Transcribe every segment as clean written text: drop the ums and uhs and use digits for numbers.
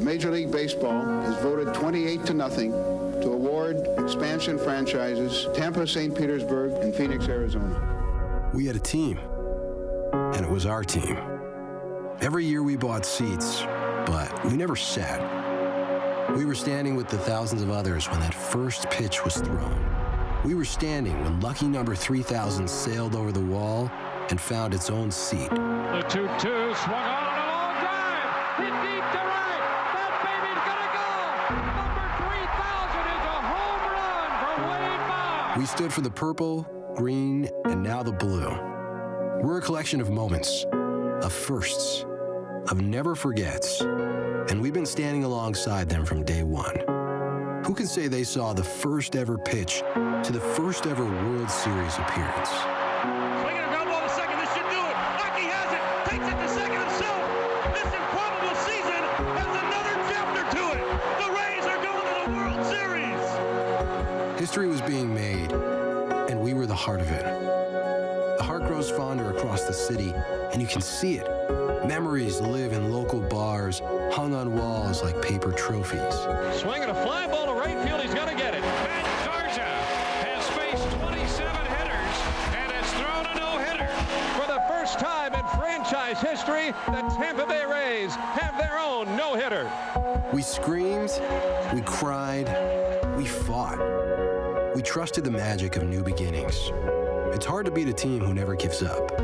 Major League Baseball has voted 28-0 to award expansion franchises Tampa, St. Petersburg, and Phoenix, Arizona. We had a team, and it was our team. Every year we bought seats, but we never sat. We were standing with the thousands of others when that first pitch was thrown. We were standing when lucky number 3000 sailed over the wall and found its own seat. The 2-2 swung on a long drive. Hit deep to right. That baby's gonna go. Number 3000 is a home run for Wade Boggs. We stood for the purple, green, and now the blue. We're a collection of moments, of firsts, of never forgets, and we've been standing alongside them from day one. Who can say they saw the first ever pitch to the first ever World Series appearance? Swinging a ground ball to second, this should do it. Aki has it, takes it to second himself. This improbable season has another chapter to it. The Rays are going to the World Series. History was being made, and we were the heart of it. The heart grows fonder across the city, and you can see it. Memories live in local bars, hung on walls like paper trophies. Swinging a fly ball to right field, he's gonna get it. Ben Garza has faced 27 hitters and has thrown a no-hitter. For the first time in franchise history, the Tampa Bay Rays have their own no-hitter. We screamed, we cried, we fought. We trusted the magic of new beginnings. It's hard to beat a team who never gives up.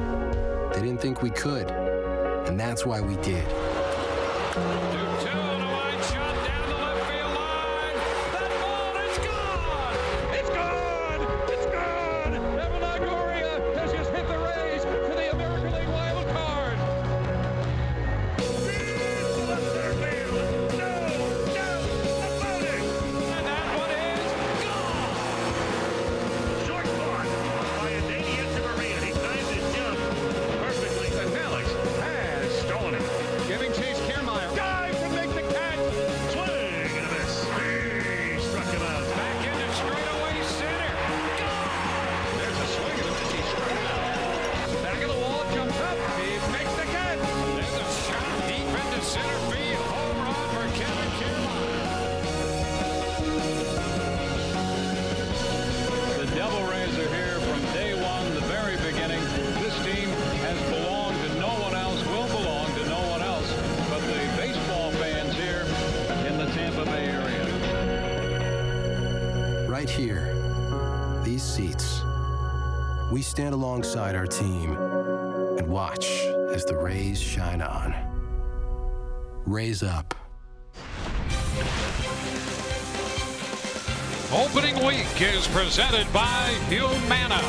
They didn't think we could, and that's why we did. 2-2 and a line shot down the left field line. That ball is gone. It's gone! It's gone! Evan Longoria has just hit the Rays to the American League wild card. Deep to left center field. No doubt about it. And that one is gone. Short caught by a Danny Maria. He times his jump perfectly. And Alex has stolen it. Giving chase Kiermaier. Dive to make the catch. Swing and a miss. He struck him out. Back into straightaway center. Gone. There's a swing and a miss. He struck it out. Back of the wall, jumps up. He makes the catch. There's a shot deep into center field. Home run for Kevin Kiermaier. The Devil Rays are here from day one, the very beginning. This team has belonged to no one else, will belong to no one else but the baseball fans here in the Tampa Bay area. Right here, these seats, we stand alongside our team and watch as the Rays shine on. Raise up. Opening week is presented by Humana.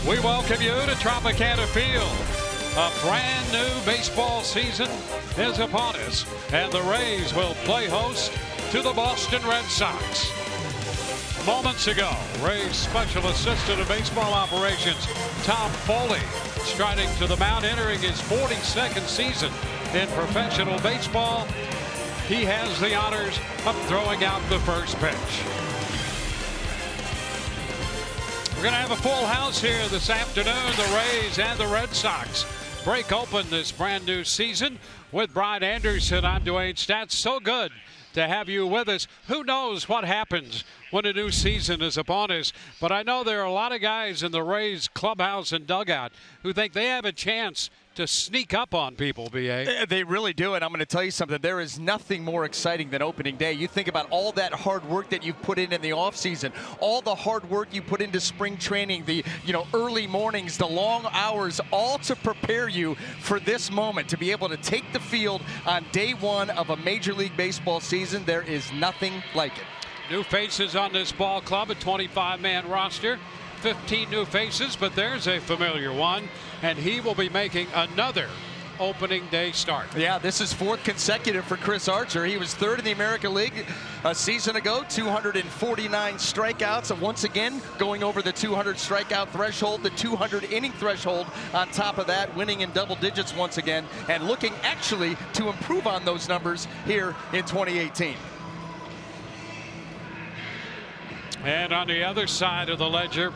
We welcome you to Tropicana Field. A brand new baseball season is upon us, and the Rays will play host to the Boston Red Sox. Moments ago, Rays Special Assistant of Baseball Operations Tom Foley striding to the mound, entering his 42nd season in professional baseball. He has the honors of throwing out the first pitch. We're going to have a full house here this afternoon. The Rays and the Red Sox break open this brand new season with Brian Anderson. I'm Dwayne Stats. So good to have you with us. Who knows what happens when a new season is upon us, but I know there are a lot of guys in the Rays clubhouse and dugout who think they have a chance to sneak up on people, B.A. They really do, and I'm going to tell you something. There is nothing more exciting than opening day. You think about all that hard work that you've put in the offseason, all the hard work you put into spring training, the early mornings, the long hours, all to prepare you for this moment, to be able to take the field on day one of a Major League Baseball season. There is nothing like it. New faces on this ball club, a 25-man roster. 15 new faces, but there's a familiar one, and he will be making another opening day start. Yeah, this is fourth consecutive for Chris Archer. He was third in the American League a season ago, 249 strikeouts, and once again going over the 200 strikeout threshold, the 200 inning threshold on top of that, winning in double digits once again, and looking actually to improve on those numbers here in 2018. And on the other side of the ledger,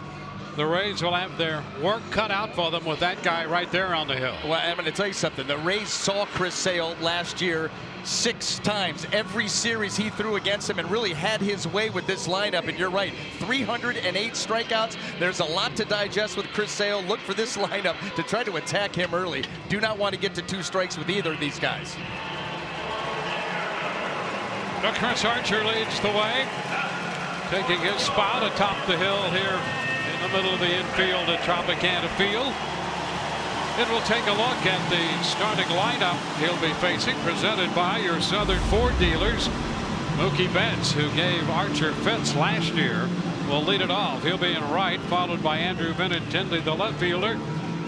the Rays will have their work cut out for them with that guy right there on the hill. Well, I'm going to tell you something. The Rays saw Chris Sale last year 6 times. Every series he threw against him and really had his way with this lineup. And you're right, 308 strikeouts. There's a lot to digest with Chris Sale. Look for this lineup to try to attack him early. Do not want to get to 2 strikes with either of these guys. But Chris Archer leads the way, taking his spot atop the hill here in the middle of the infield at Tropicana Field. It will take a look at the starting lineup he'll be facing, presented by your Southern Ford dealers. Mookie Betts, who gave Archer fits last year, will lead it off. He'll be in right, followed by Andrew Benintendi, the left fielder.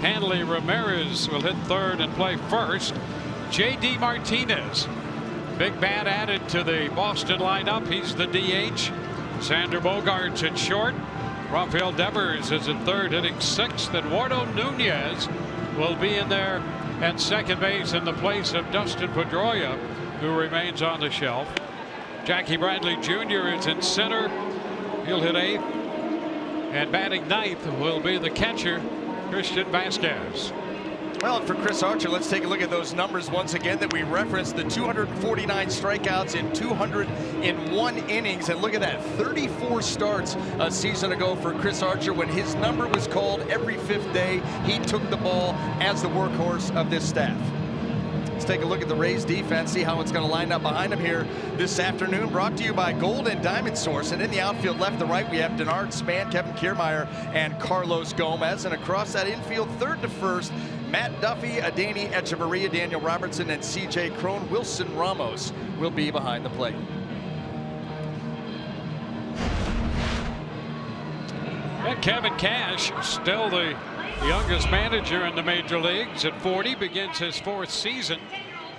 Hanley Ramirez will hit third and play first. J.D. Martinez, big bat added to the Boston lineup. He's the DH. Xander Bogaerts at short. Rafael Devers is at third, hitting 6th. Eduardo Nunez will be in there at second base in the place of Dustin Pedroia, who remains on the shelf. Jackie Bradley Jr. is in center. He'll hit 8th. And batting 9th will be the catcher, Christian Vasquez. Well, and for Chris Archer, let's take a look at those numbers once again that we referenced. The 249 strikeouts in 201 innings. And look at that, 34 starts a season ago for Chris Archer. When his number was called every 5th day, he took the ball as the workhorse of this staff. Let's take a look at the Rays defense, see how it's going to line up behind him here this afternoon. Brought to you by Gold and Diamond Source. And in the outfield, left to right, we have Denard Span, Kevin Kiermaier, and Carlos Gomez. And across that infield, third to first, Matt Duffy, Adani Echeverria, Daniel Robertson, and C.J. Cron. Wilson Ramos will be behind the plate. And Kevin Cash, still the youngest manager in the major leagues at 40, begins his 4th season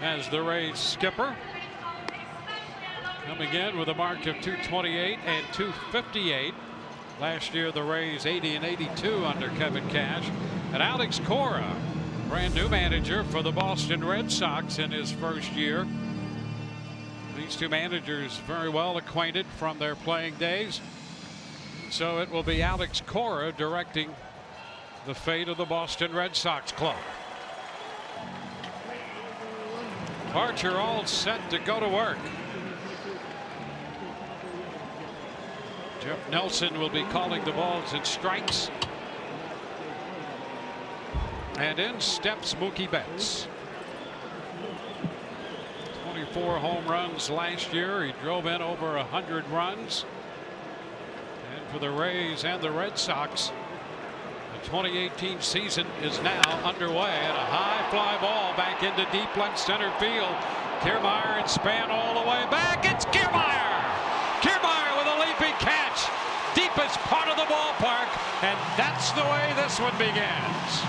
as the Rays skipper. Coming in with a mark of 228 and 258. Last year the Rays 80 and 82 under Kevin Cash. And Alex Cora, brand new manager for the Boston Red Sox in his first year. These two managers very well acquainted from their playing days. So it will be Alex Cora directing the fate of the Boston Red Sox club. Archer all set to go to work. Jeff Nelson will be calling the balls and strikes. And in steps Mookie Betts. 24 home runs last year. He drove in over 100 runs. And for the Rays and the Red Sox, the 2018 season is now underway. And a high fly ball back into deep left center field. Kiermaier and Span all the way back. It's Kiermaier! Kiermaier with a leaping catch. Deepest part of the ballpark. And that's the way this one begins.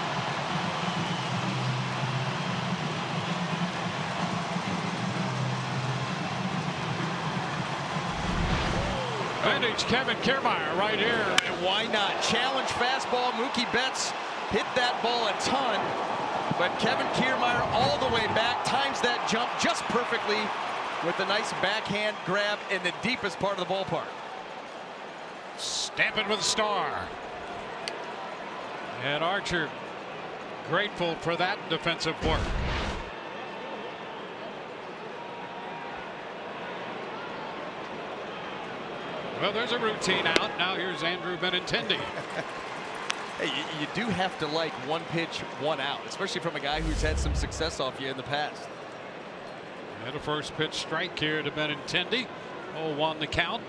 Vintage Kevin Kiermaier right here. And why not? Challenge fastball. Mookie Betts hit that ball a ton. But Kevin Kiermaier all the way back, times that jump just perfectly with a nice backhand grab in the deepest part of the ballpark. Stamp it with a star. And Archer grateful for that defensive work. Well, there's a routine out. Now here's Andrew Benintendi. Hey, you do have to like one pitch, one out, especially from a guy who's had some success off you in the past. And a first pitch strike here to Benintendi. 0-1 the count.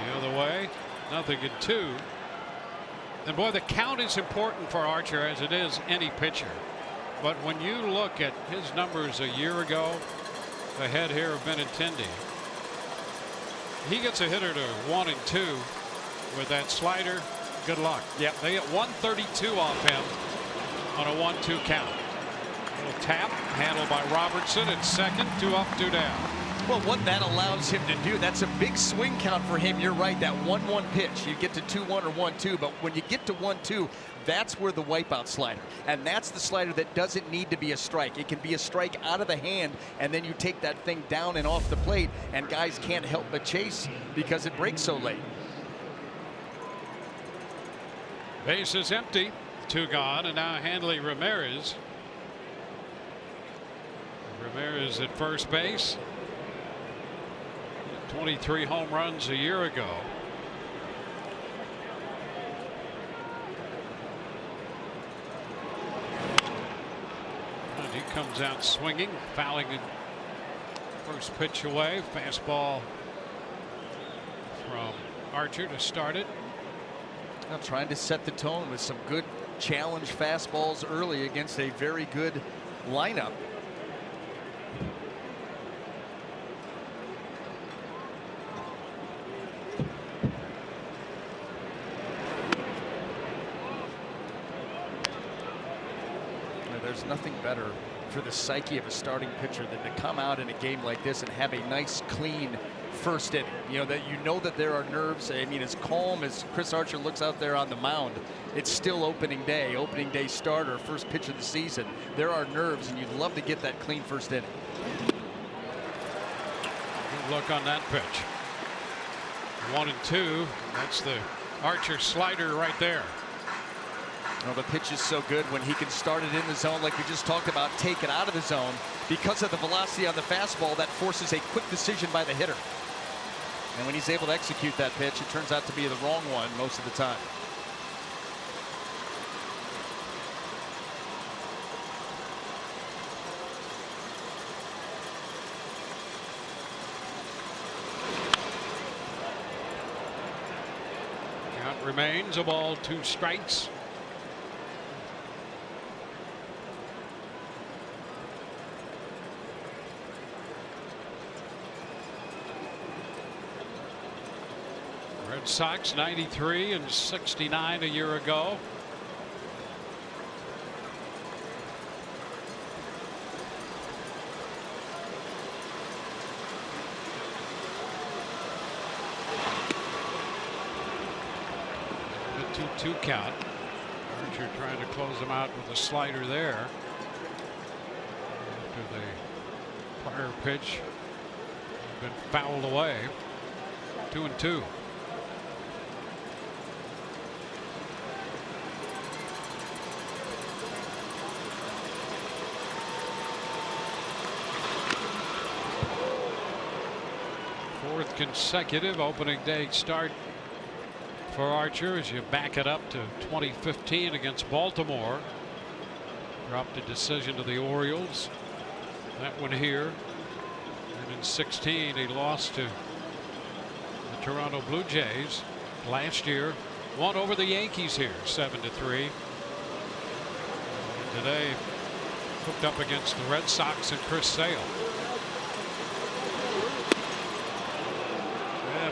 The other way, 0-2. And boy, the count is important for Archer, as it is any pitcher. But when you look at his numbers a year ago, ahead here of Benintendi, he gets a hitter to 1 and 2 with that slider. Good luck. Yep. They get 132 off him on a 1-2 count. A little tap handled by Robertson at second. 2 up, 2 down. Well, what that allows him to do, that's a big swing count for him. You're right, that 1-1 pitch. You get to 2-1 or 1-2, but when you get to 1-2, that's where the wipeout slider. And that's the slider that doesn't need to be a strike. It can be a strike out of the hand, and then you take that thing down and off the plate, and guys can't help but chase because it breaks so late. Base is empty. 2 gone, and now Hanley Ramirez. Ramirez at first base. 23 home runs a year ago. And he comes out swinging, fouling the first pitch away. Fastball from Archer to start it. Now trying to set the tone with some good challenge fastballs early against a very good lineup. There's nothing better for the psyche of a starting pitcher than to come out in a game like this and have a nice clean first inning. You know that there are nerves. I mean, as calm as Chris Archer looks out there on the mound, it's still opening day starter, first pitch of the season. There are nerves, and you'd love to get that clean first inning. Good look on that pitch. 1-2. That's the Archer slider right there. Well, the pitch is so good when he can start it in the zone like we just talked about, take it out of the zone. Because of the velocity on the fastball, that forces a quick decision by the hitter. And when he's able to execute that pitch, it turns out to be the wrong one most of the time. Count remains a ball, 2 strikes. Red Sox 93 and 69 a year ago. The 2-2 count. Archer trying to close them out with a slider there. After the prior pitch had been fouled away. 2-2. Fourth consecutive opening day start for Archer as you back it up to 2015 against Baltimore. Dropped a decision to the Orioles. That one here. And in 16 he lost to the Toronto Blue Jays. Last year won over the Yankees here 7-3. And today hooked up against the Red Sox and Chris Sale.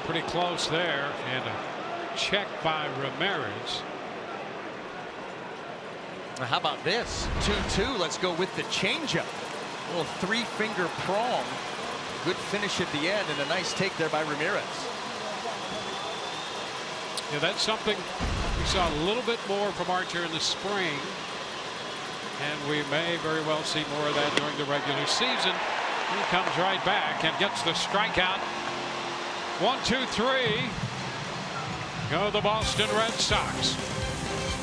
Pretty close there, and a check by Ramirez. How about this? 2-2. Let's go with the changeup. A little 3-finger prong. Good finish at the end, and a nice take there by Ramirez. Yeah, that's something we saw a little bit more from Archer in the spring, and we may very well see more of that during the regular season. He comes right back and gets the strikeout. 1-2-3. Go the Boston Red Sox.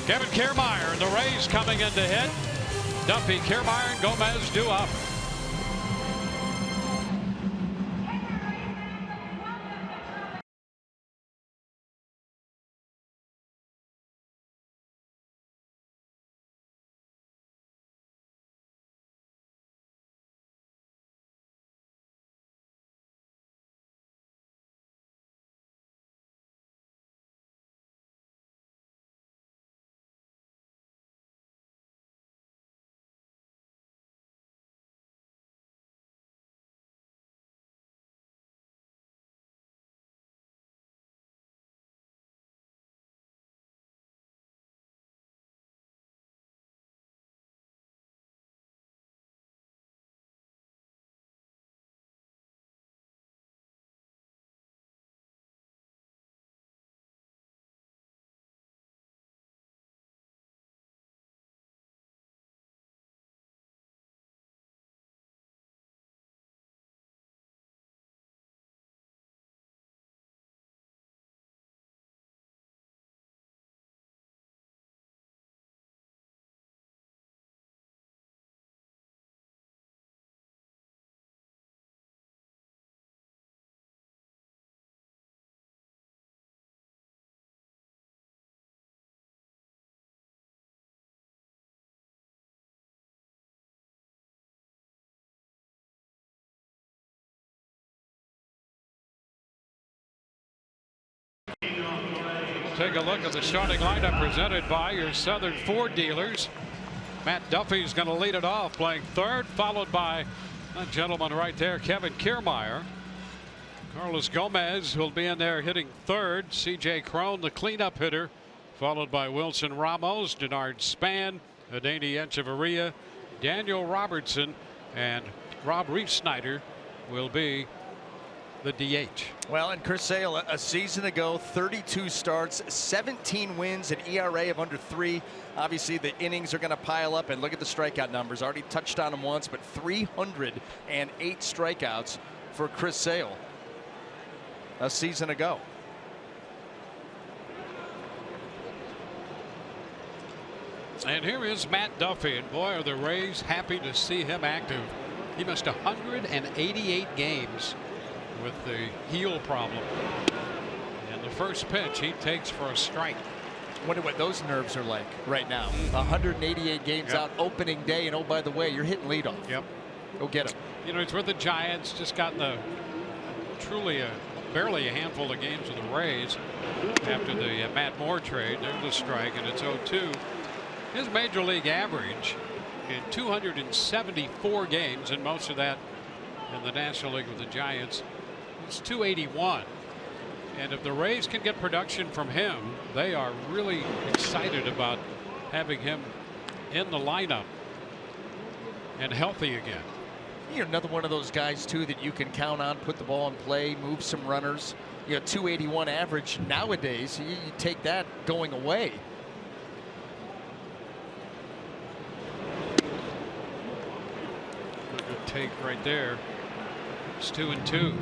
Kevin Kiermaier and the Rays coming in to hit. Duffy, Kiermaier, and Gomez due up. take a look at the starting lineup presented by your Southern Ford dealers. Matt Duffy's going to lead it off, playing third, followed by that gentleman right there, Kevin Kiermaier. Carlos Gomez will be in there hitting third. C.J. Cron, the cleanup hitter, followed by Wilson Ramos, Denard Span, Adeiny Echeverria, Daniel Robertson, and Rob Reef-Snyder will be the DH. Well, and Chris Sale, a season ago, 32 starts, 17 wins, an ERA of under 3. Obviously, the innings are going to pile up, and look at the strikeout numbers. Already touched on them once, but 308 strikeouts for Chris Sale a season ago. And here is Matt Duffy, and boy, are the Rays happy to see him active. He missed 188 games with the heel problem. And the first pitch he takes for a strike. Wonder what those nerves are like right now. 188 games out opening day, and oh, by the way, you're hitting leadoff. Yep. Go get him. You know, it's with the Giants, just gotten barely a handful of games with the Rays after the Matt Moore trade. There's a strike, and it's 0-2. His major league average in 274 games, and most of that in the National League with the Giants, is 281. And if the Rays can get production from him, they are really excited about having him in the lineup and healthy again. You're another one of those guys too that you can count on, put the ball in play, move some runners. You know, 281 average nowadays, you take that going away. Good take right there. It's 2-2.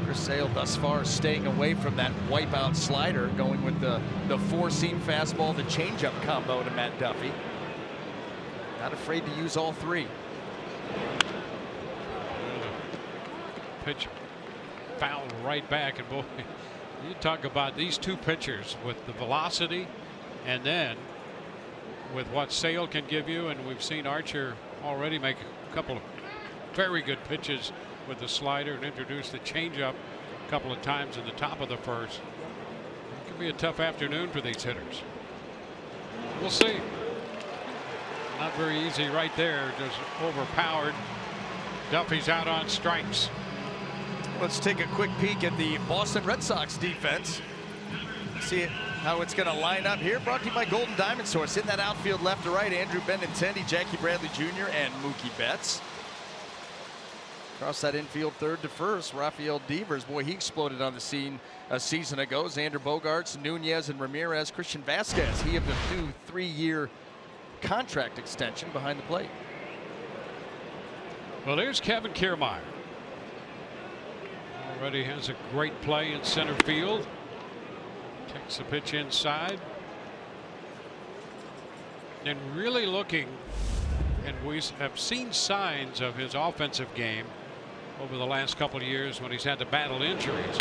Chris Sale thus far staying away from that wipeout slider, going with the four-seam fastball, the changeup combo to Matt Duffy. Not afraid to use all three. Pitch fouled right back, and boy, you talk about these two pitchers with the velocity and then with what Sale can give you, and we've seen Archer already make a couple of very good pitches with the slider and introduce the changeup a couple of times in the top of the first. It could be a tough afternoon for these hitters. We'll see. Not very easy right there, just overpowered. Duffy's out on strikes. Let's take a quick peek at the Boston Red Sox defense. See how it's going to line up here. Brought to you by Golden Diamond Source. In that outfield left to right, Andrew Benintendi, Jackie Bradley Jr., and Mookie Betts. Across that infield, third to first, Rafael Devers. Boy, he exploded on the scene a season ago. Xander Bogaerts, Nunez, and Ramirez. Christian Vasquez, he of the new 3-year contract extension behind the plate. Well, there's Kevin Kiermaier. Already has a great play in center field. Takes the pitch inside. And really looking, and we have seen signs of his offensive game over the last couple of years when he's had to battle injuries.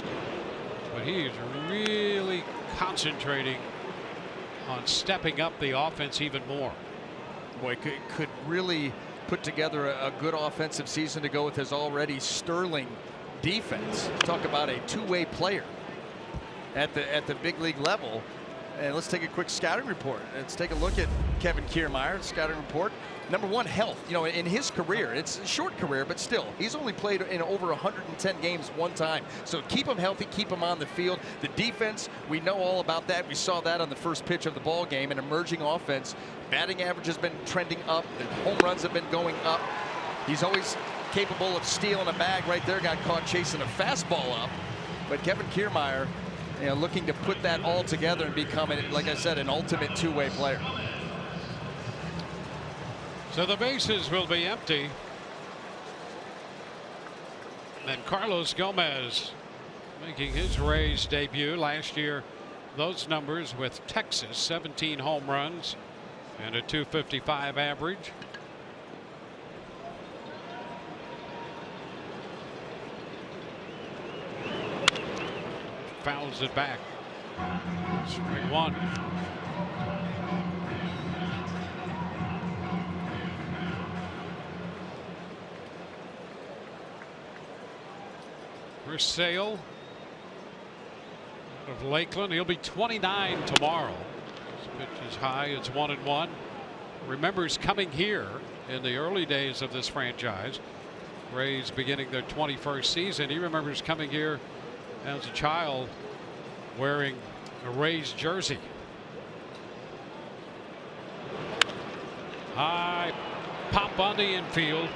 But he is really concentrating on stepping up the offense even more. Boy, could really put together a good offensive season to go with his already sterling defense. Talk about a two-way player at the big league level. And let's take a quick scouting report. Let's take a look at Kevin Kiermaier scouting report. Number one, health. You know, in his career, it's a short career, but still, he's only played in over 110 games one time. So keep him healthy, keep him on the field. The defense, we know all about that. We saw that on the first pitch of the ball game. An emerging offense. Batting average has been trending up. The home runs have been going up. He's always capable of stealing a bag right there. Got caught chasing a fastball up. But Kevin Kiermaier, you know, looking to put that all together and become, like I said, an ultimate two-way player. So the bases will be empty. And Carlos Gomez making his Rays debut last year. Those numbers with Texas, 17 home runs and a .255 average. Fouls it back. Strike one. For Sale. of Lakeland. He'll be 29 tomorrow. His pitch is high. It's 1-1. Remembers coming here in the early days of this franchise. Rays beginning their 21st season. He remembers coming here as a child wearing a Rays jersey. High pop on the infield.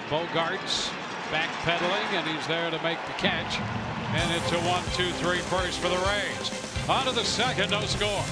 Bogarts backpedaling, and he's there to make the catch. And it's a 1-2-3 first for the Rays. On to the second, no score.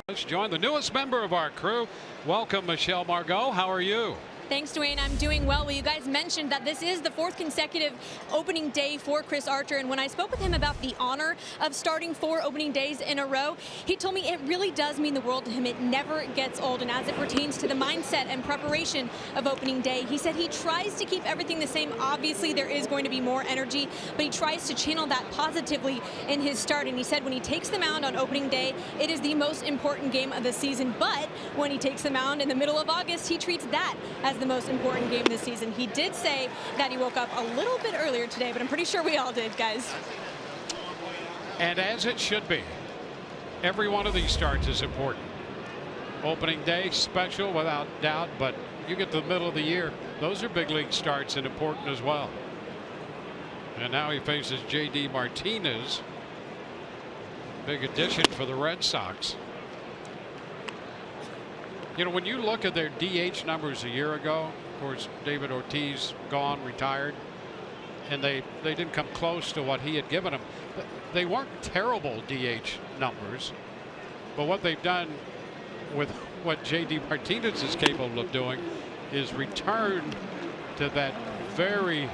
Let's join the newest member of our crew. Welcome, Michelle Margot. How are you? Thanks, Dwayne. I'm doing well. Well, you guys mentioned that this is the 4th consecutive opening day for Chris Archer. And when I spoke with him about the honor of starting 4 opening days in a row, he told me it really does mean the world to him. It never gets old. And as it pertains to the mindset and preparation of opening day, he said he tries to keep everything the same. Obviously, there is going to be more energy, but he tries to channel that positively in his start. And he said when he takes the mound on opening day, it is the most important game of the season. But when he takes the mound in the middle of August, he treats that as the most important game this season. He did say that he woke up a little bit earlier today, but I'm pretty sure we all did, guys. And as it should be, every one of these starts is important. Opening day, special without doubt, but you get to the middle of the year, those are big league starts and important as well. And now he faces J.D. Martinez, big addition for the Red Sox. You know, when you look at their DH numbers a year ago, of course, David Ortiz gone, retired, and they didn't come close to what he had given them. They weren't terrible DH numbers, but what they've done with what J.D. Martinez is capable of doing is return to that very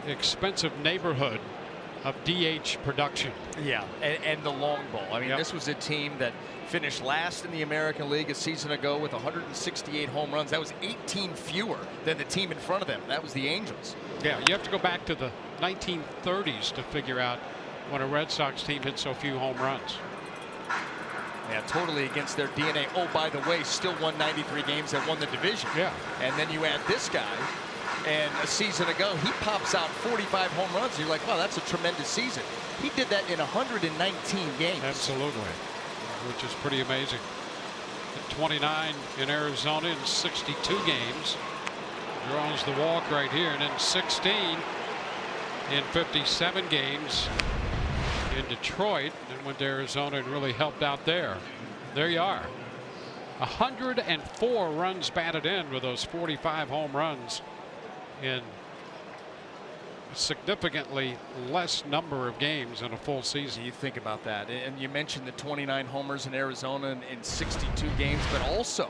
expensive neighborhood of DH production. Yeah, and the long ball. I mean, Yep. This was a team that finished last in the American League a season ago with 168 home runs. That was 18 fewer than the team in front of them. That was the Angels. Yeah, you have to go back to the 1930s to figure out when a Red Sox team hit so few home runs. Yeah, totally against their DNA. Oh, by the way, still won 93 games and won the division. Yeah. And then you add this guy, and a season ago, he pops out 45 home runs. You're like, wow, that's a tremendous season. He did that in 119 games. Absolutely, which is pretty amazing. 29 in Arizona in 62 games. Draws the walk right here, and then 16 in 57 games in Detroit, and went to Arizona and really helped out there. There you are. 104 runs batted in with those 45 home runs in significantly less number of games in a full season. You think about that, and you mentioned the 29 homers in Arizona in 62 games, but also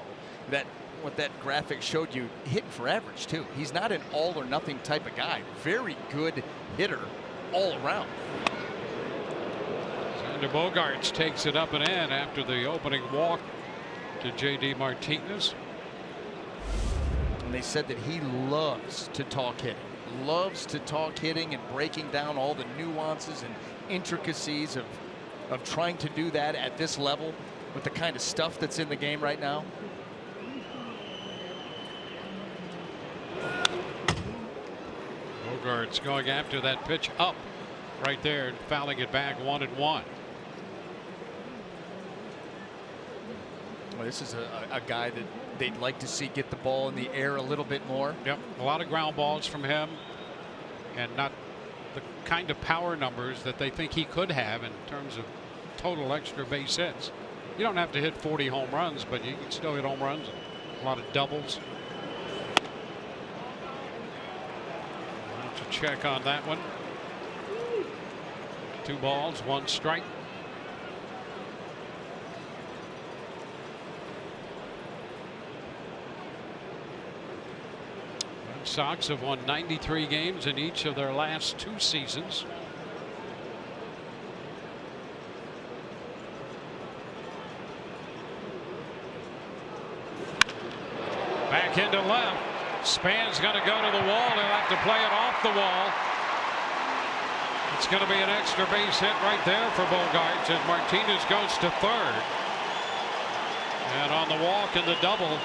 that what that graphic showed you, hitting for average too. He's not an all or nothing type of guy. Very good hitter all around. Xander Bogaerts takes it up and in after the opening walk to J.D. Martinez. And they said that he loves to talk hitting. Loves to talk hitting and breaking down all the nuances and intricacies of trying to do that at this level with the kind of stuff that's in the game right now. Bogaerts going after that pitch up right there and fouling it back 1-1. Well, this is a guy that they'd like to see get the ball in the air a little bit more. Yep, a lot of ground balls from him, and not the kind of power numbers that they think he could have in terms of total extra base hits. You don't have to hit 40 home runs, but you can still hit home runs. A lot of doubles. To check on that one. 2 balls, 1 strike. Red Sox have won 93 games in each of their last 2 seasons. Back into left. Span's going to go to the wall. He'll have to play it off the wall. It's going to be an extra base hit right there for Bogaerts as Martinez goes to third. And on the walk and the double,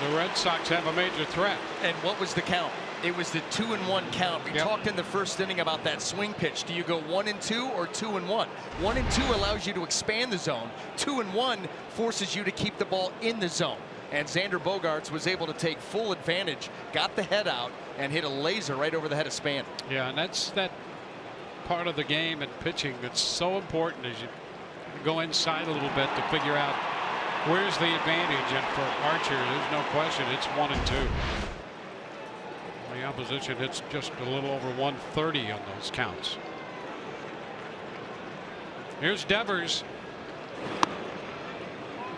the Red Sox have a major threat. And what was the count? It was the 2-1 count. We talked in the first inning about that swing pitch. Do you go 1-2 or 2-1? 1-2 allows you to expand the zone. 2-1 forces you to keep the ball in the zone. And Xander Bogaerts was able to take full advantage, got the head out, and hit a laser right over the head of Span. Yeah, and that's that part of the game and pitching that's so important as you go inside a little bit to figure out where's the advantage. And for Archer, there's no question it's 1-2. The opposition hits just a little over 130 on those counts. Here's Devers.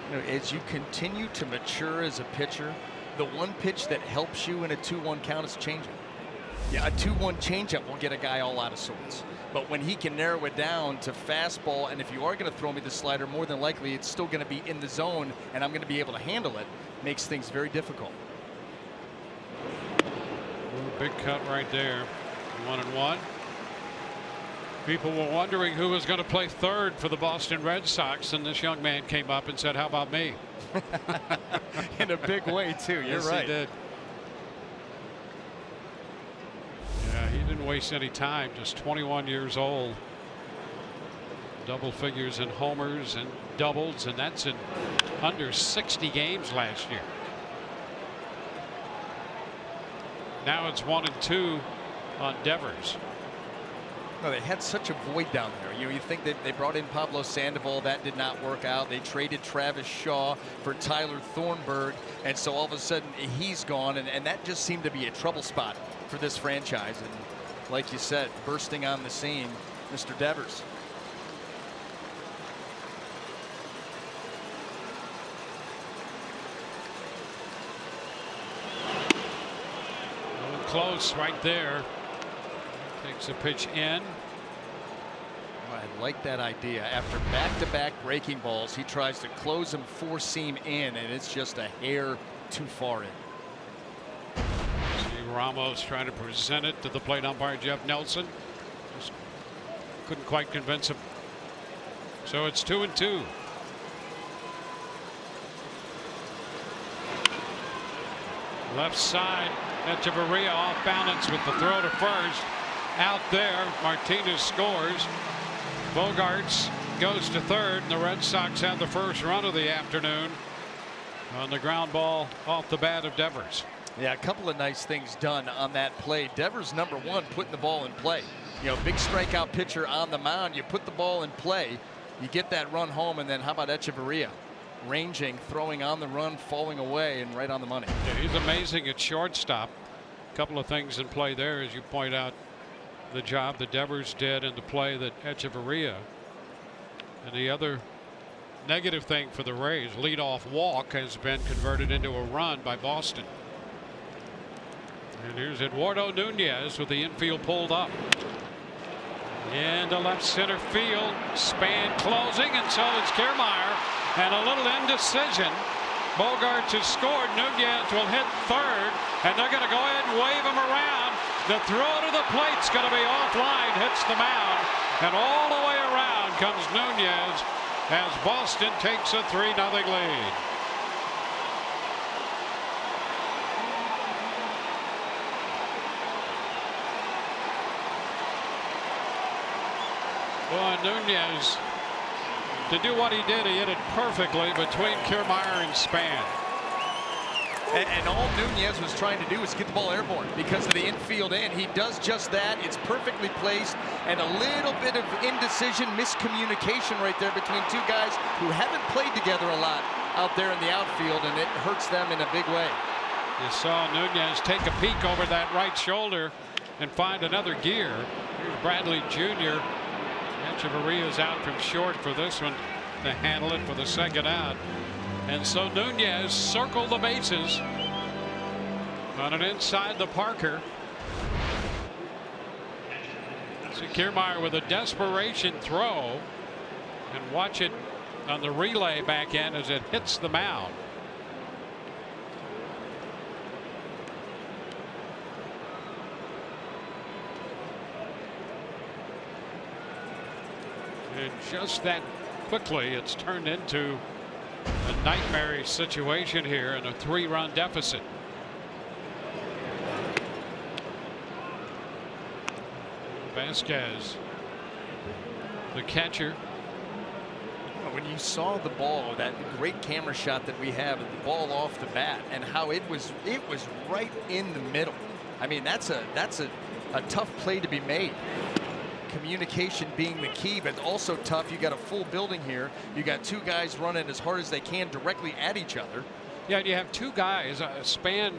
You know, as you continue to mature as a pitcher, the one pitch that helps you in a 2-1 count is changeup. Yeah, a 2-1 changeup will get a guy all out of sorts. But when he can narrow it down to fastball, and if you are going to throw me the slider, more than likely it's still going to be in the zone, and I'm going to be able to handle it, makes things very difficult. Big cut right there. 1-1. People were wondering who was going to play third for the Boston Red Sox, and this young man came up and said, "How about me?" In a big way too. You're yes, right. He did. Yeah, he didn't waste any time. Just 21 years old. Double figures in homers and doubles, and that's in under 60 games last year. Now it's 1-2 on Devers. No, they had such a void down there. You think that they brought in Pablo Sandoval, that did not work out. They traded Travis Shaw for Tyler Thornburg, and so all of a sudden he's gone, and that just seemed to be a trouble spot for this franchise. And like you said, bursting on the scene, Mr. Devers. Close right there. Takes a pitch in. I like that idea. After back-to-back breaking balls, he tries to close them 4-seam in, and it's just a hair too far in. See Ramos trying to present it to the plate umpire Jeff Nelson. Just couldn't quite convince him. So it's 2-2. Left side. Echeverria off balance with the throw to first. Out there, Martinez scores. Bogaerts goes to third, and the Red Sox have the first run of the afternoon on the ground ball off the bat of Devers. Yeah, a couple of nice things done on that play. Devers, number one, putting the ball in play. You know, big strikeout pitcher on the mound. You put the ball in play, you get that run home, and then how about Echeverria? Ranging, throwing on the run, falling away, and right on the money. Yeah, he's amazing at shortstop. A couple of things in play there, as you point out. the job that Devers did in the play that Echeverria. And the other negative thing for the Rays, leadoff walk has been converted into a run by Boston. And here's Eduardo Nunez with the infield pulled up. Into left center field. Span closing, and so is Kiermaier. And a little indecision. Bogaerts has scored. Nunez will hit third, and they're going to go ahead and wave him around. The throw to the plate's going to be offline, hits the mound, and all the way around comes Nunez as Boston takes a 3-0 lead. Boy, Nunez, to do what he did, he hit it perfectly between Kiermaier and Span. And all Nunez was trying to do was get the ball airborne because of the infield end. He does just that. It's perfectly placed, and a little bit of indecision, miscommunication right there between two guys who haven't played together a lot out there in the outfield, and it hurts them in a big way. You saw Nunez take a peek over that right shoulder and find another gear. Here's Bradley Jr. Echeverria's out from short for this one to handle it for the second out. And so Nunez circled the bases on an inside the Parker. See Kiermaier with a desperation throw, and watch it on the relay back end as it hits the mound. And just that quickly, it's turned into a nightmare situation here in a 3-run deficit. Vasquez, the catcher. When you saw the ball, that great camera shot that we have, the ball off the bat, and how it was right in the middle. I mean, that's a tough play to be made. Communication being the key, but also tough. You got a full building here. You got two guys running as hard as they can directly at each other. Yeah, and you have two guys. Span,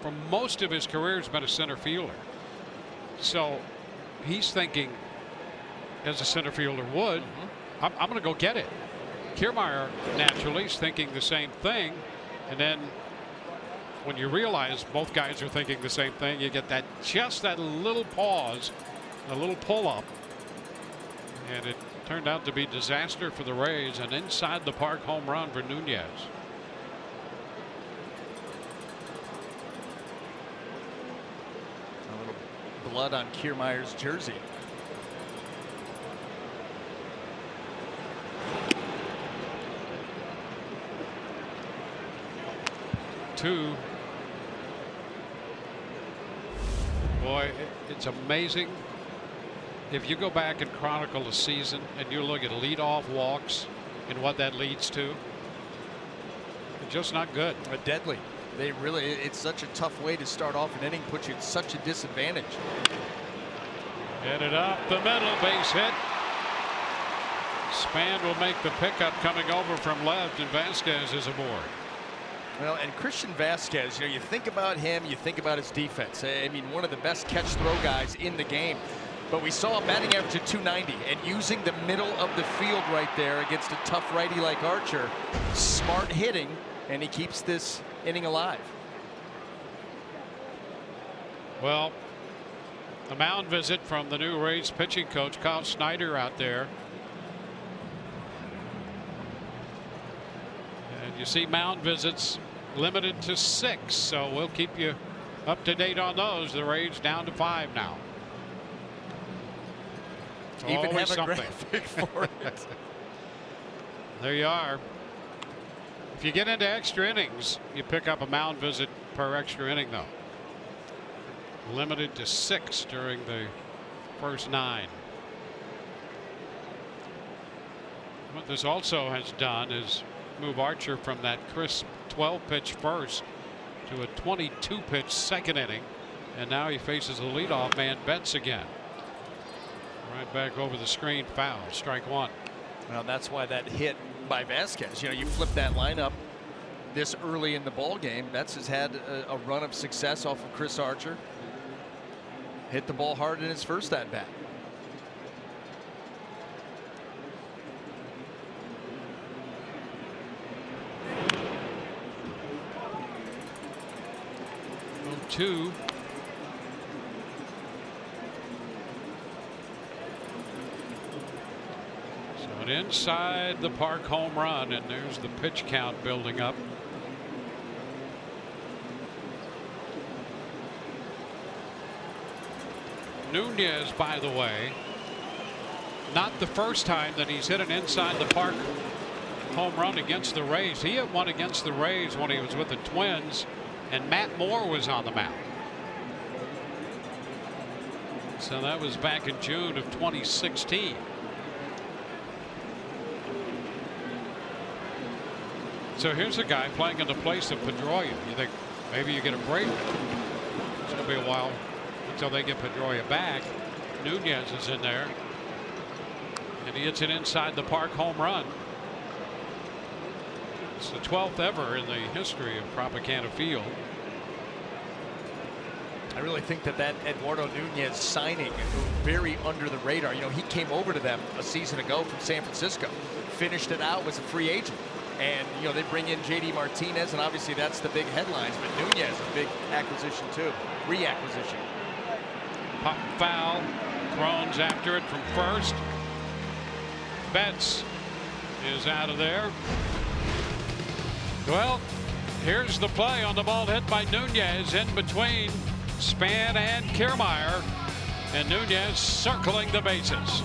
for most of his career, has been a center fielder. So he's thinking, as a center fielder would, I'm going to go get it. Kiermaier naturally is thinking the same thing, and then when you realize both guys are thinking the same thing, you get that just that little pause, a little pull up, and it turned out to be disaster for the Rays. An inside the park home run for Nunez. A little blood on Kiermaier's jersey. Two. Boy, it's amazing. If you go back and chronicle the season and you look at leadoff walks and what that leads to, it's just not good. But deadly. They really, it's such a tough way to start off an inning, put you at such a disadvantage. Get it up the middle, base hit. Span will make the pickup coming over from left, and Vasquez is aboard. Well, and Christian Vasquez, you think about him, you think about his defense. I mean, one of the best catch-throw guys in the game. But we saw a batting average of 290, and using the middle of the field right there against a tough righty like Archer. Smart hitting, and he keeps this inning alive. Well, a mound visit from the new Rays pitching coach, Kyle Snyder, out there. And you see mound visits limited to 6, so we'll keep you up to date on those. The Rays down to 5 now. Even always have a something. graphic for it. There you are. If you get into extra innings, you pick up a mound visit per extra inning, though. Limited to 6 during the first 9. What this also has done is move Archer from that crisp 12-pitch first to a 22-pitch second inning, and now he faces the leadoff man, Betts, again. Right back over the screen, foul, strike 1. Well, that's why that hit by Vasquez. You flip that lineup this early in the ball game. Betts has had a run of success off of Chris Archer. hit the ball hard in his first at bat. Two. So an inside the park home run, and there's the pitch count building up. Nunez, by the way, not the first time that he's hit an inside the park home run against the Rays. He hit one against the Rays when he was with the Twins, and Matt Moore was on the mound. So that was back in June of 2016. So here's a guy playing in the place of Pedroia. You think maybe you get a break? It's going to be a while until they get Pedroia back. Nunez is in there, and he hits an inside the park home run. It's the 12th ever in the history of Tropicana Field. I really think that Eduardo Nunez signing very under the radar. You know, he came over to them a season ago from San Francisco, finished it out, was a free agent. And, you know, they bring in JD Martinez, and obviously that's the big headlines. But Nunez, a big acquisition, too. Reacquisition. Pop foul. Thrones after it from first. Betts is out of there. Well, here's the play on the ball hit by Nunez in between Span and Kiermaier, and Nunez circling the bases.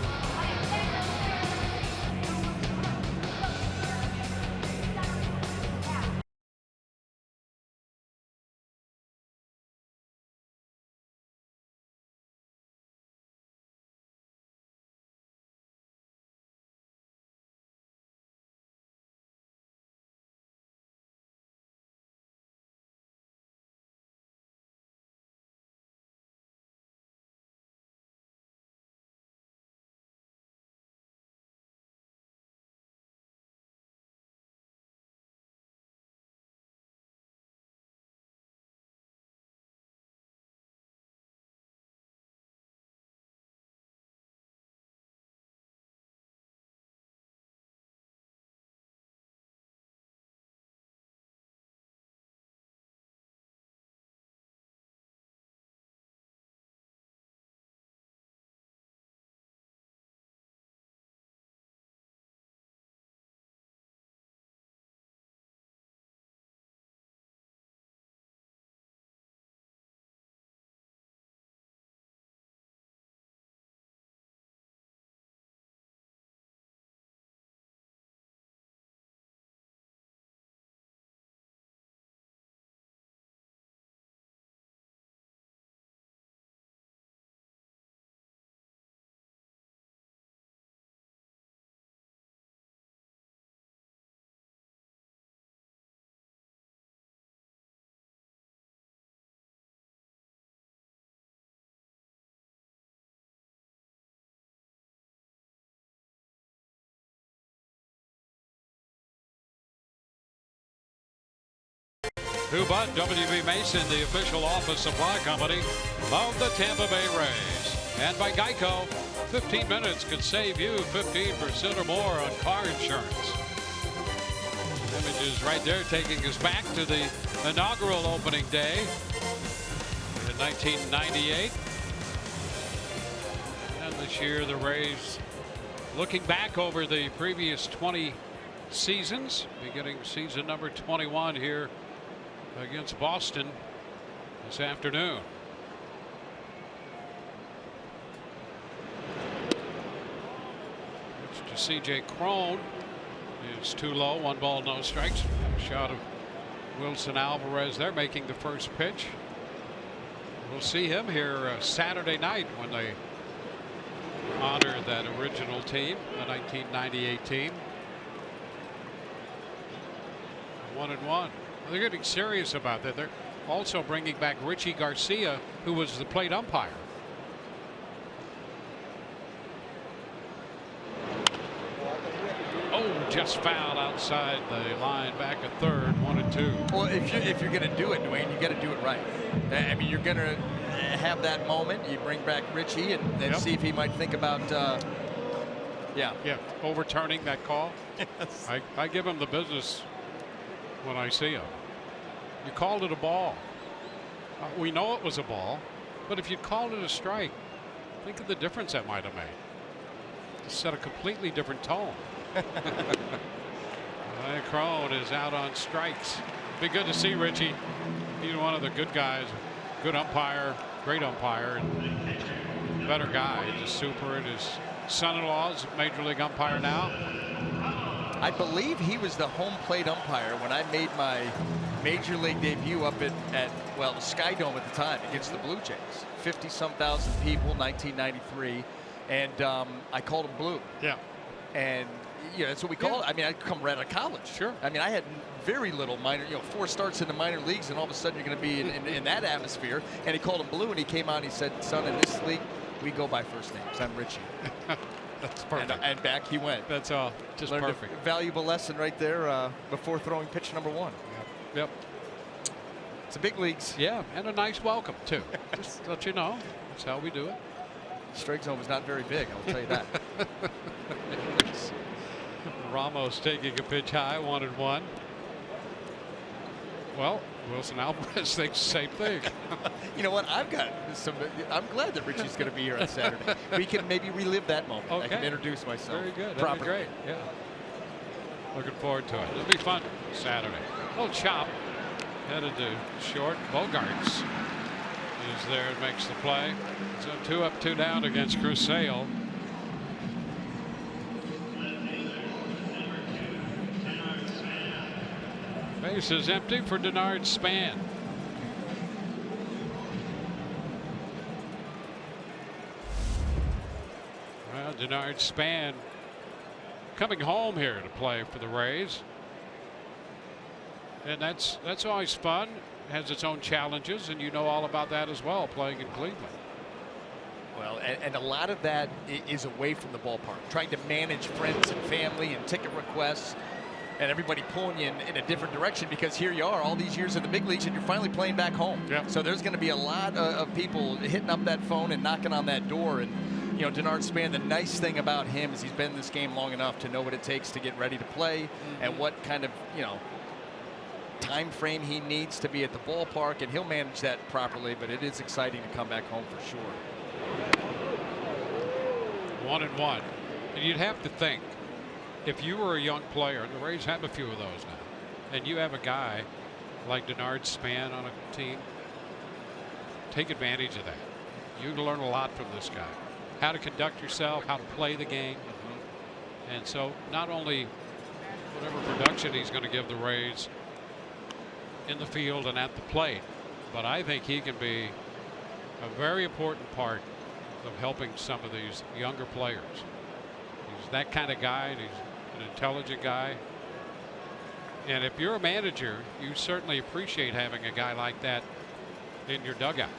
Huba, W.B. Mason, the official office supply company of the Tampa Bay Rays. And by Geico, 15 minutes could save you 15% or more on car insurance. Images right there taking us back to the inaugural opening day in 1998. And this year the Rays looking back over the previous 20 seasons, beginning season number 21 here against Boston this afternoon. Pitch to C.J. Cron is too low. 1 ball, no strikes. Shot of Wilson Alvarez there making the first pitch. We'll see him here Saturday night when they honor that original team, the 1998 team. 1-1. They're getting serious about that. They're also bringing back Richie Garcia, who was the plate umpire. Oh, just fouled outside the line, back at third, 1-2. Well, if you're going to do it, Dwayne, you got to do it right. I mean, you're going to have that moment. You bring back Richie and see if he might think about, overturning that call. Yes. I give him the business when I see him. You called it a ball. We know it was a ball, but if you called it a strike, think of the difference that might have made. It set a completely different tone. Crone is out on strikes. Be good to see Richie. He's one of the good guys, good umpire, great umpire, and better guy. He's a super, and his son-in-law is a major league umpire now. I believe he was the home plate umpire when I made my major league debut up at the Sky Dome at the time against the Blue Jays. 50-some thousand people, 1993, and I called him Blue. Yeah. And that's what we call it. I mean, I'd come right out of college. Sure. I mean, I had very little minor, 4 starts in the minor leagues, and all of a sudden you're going to be in that atmosphere. And he called him Blue, and he came out and he said, "Son, in this league, we go by first names. I'm Richie." That's perfect. And back he went. That's all. Just Learned perfect. A valuable lesson right there before throwing pitch number 1. Yep. It's the big leagues. Yeah, and a nice welcome too. Just to let you know, that's how we do it. Strike zone was not very big, I'll tell you that. Ramos taking a pitch high, 1-1. Well, Wilson Alvarez thinks the same thing. You know what? I'm glad that Richie's going to be here on Saturday. We can maybe relive that moment. Okay. I can introduce myself. Very good. That'd properly. be great. Yeah. Looking forward to it. It'll be fun Saturday. Little chop headed to short. Bogarts is there and makes the play. So 2 up, 2 down against Chris Sale. Base is empty for Denard Span. Well, Denard Span coming home here to play for the Rays. And that's always fun. Has its own challenges, and you know all about that as well, playing in Cleveland. Well, and a lot of that is away from the ballpark, trying to manage friends and family and ticket requests and everybody pulling you in a different direction, because here you are all these years in the big leagues and you're finally playing back home. Yep. So there's going to be a lot of people hitting up that phone and knocking on that door. And Denard Span, the nice thing about him is he's been in this game long enough to know what it takes to get ready to play and what kind of time frame he needs to be at the ballpark, and he'll manage that properly. But it is exciting to come back home for sure. 1-1. And you'd have to think, if you were a young player, and the Rays have a few of those now, and you have a guy like Denard Span on a team, take advantage of that. You can learn a lot from this guy. How to conduct yourself, how to play the game. And so not only whatever production he's going to give the Rays in the field and at the plate, but I think he can be a very important part of helping some of these younger players. He's that kind of guy, and he's an intelligent guy. And if you're a manager, you certainly appreciate having a guy like that in your dugout.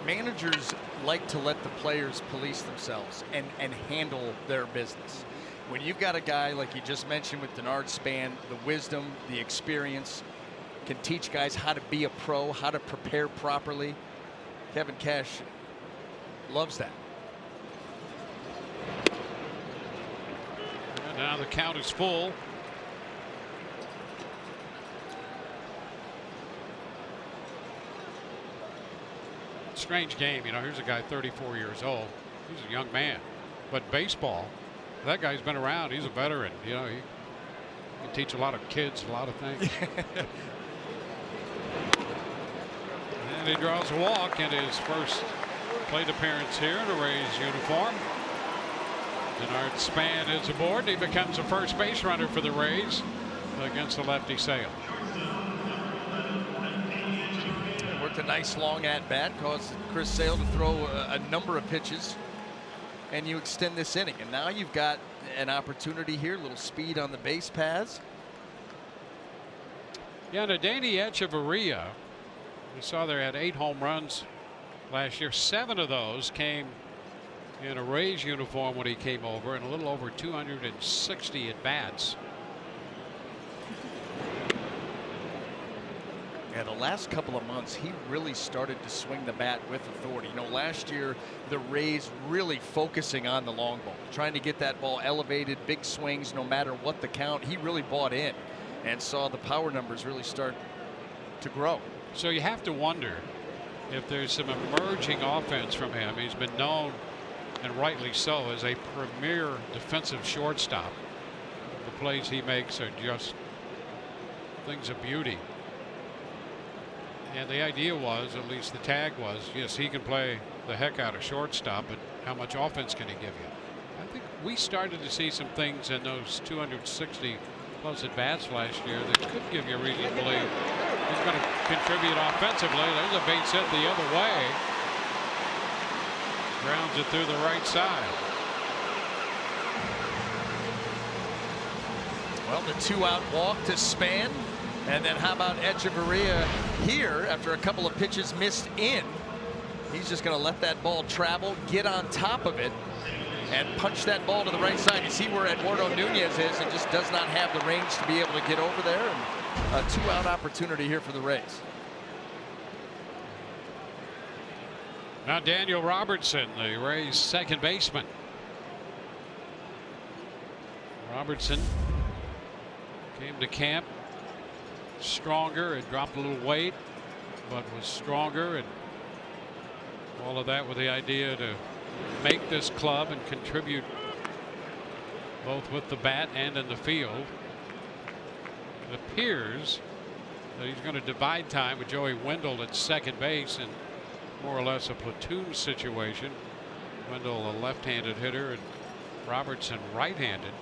Managers like to let the players police themselves and handle their business. When you've got a guy like you just mentioned with Denard Span, the wisdom, the experience, can teach guys how to be a pro, how to prepare properly. Kevin Cash loves that. And now the count is full. Strange game, here's a guy 34 years old. He's a young man, but baseball, that guy's been around. He's a veteran. He can teach a lot of kids a lot of things. And he draws a walk in his first plate appearance here in a Rays uniform. Denard Span is aboard. He becomes a first base runner for the Rays against the lefty Sale. Worked a nice long at bat, caused Chris Sale to throw a number of pitches, and you extend this inning, and now you've got an opportunity here, a little speed on the base paths. Yeah, and Adeiny Echeverria, we saw there, had 8 home runs last year. 7 of those came in a Rays uniform when he came over, and a little over 260 at bats. Yeah, the last couple of months, he really started to swing the bat with authority. You know, last year, the Rays really focusing on the long ball, trying to get that ball elevated, big swings, no matter what the count. He really bought in and saw the power numbers really start to grow. So you have to wonder if there's some emerging offense from him. He's been known, and rightly so, as a premier defensive shortstop. The plays he makes are just things of beauty. And the idea was, at least the tag was, yes, he can play the heck out of shortstop, but how much offense can he give you? I think we started to see some things in those 260 plus at bats last year that could give you reason to believe he's going to contribute offensively. There's a base hit the other way. Grounds it through the right side. Well, the 2-out walk to Span. And then how about Echeverria here after a couple of pitches missed in? He's just going to let that ball travel, get on top of it, and punch that ball to the right side. You see where Eduardo Nunez is and just does not have the range to be able to get over there. And a 2-out opportunity here for the Rays. Now Daniel Robertson, the Rays' second baseman. Robertson came to camp stronger and dropped a little weight, but was stronger, and all of that with the idea to make this club and contribute both with the bat and in the field. It appears that he's going to divide time with Joey Wendell at second base in more or less a platoon situation. Wendell, a left-handed hitter, and Robertson right-handed.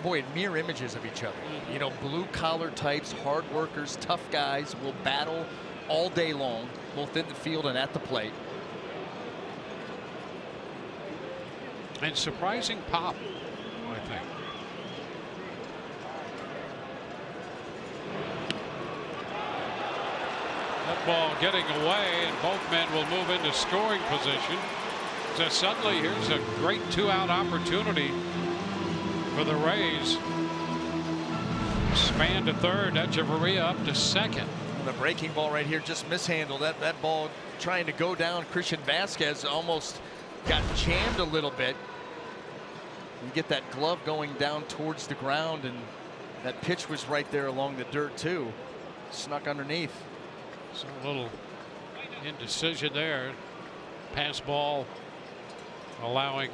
Boy, mirror images of each other. You know, blue collar types, hard workers, tough guys, will battle all day long, both in the field and at the plate. And surprising pop, I think. That ball getting away, and both men will move into scoring position. So suddenly here's a great 2-out opportunity for the Rays. Span to third, Echeverria up to second. The breaking ball right here just mishandled. That ball trying to go down. Christian Vasquez almost got jammed a little bit. You get that glove going down towards the ground, and that pitch was right there along the dirt too. Snuck underneath. So a little indecision there. Pass ball allowing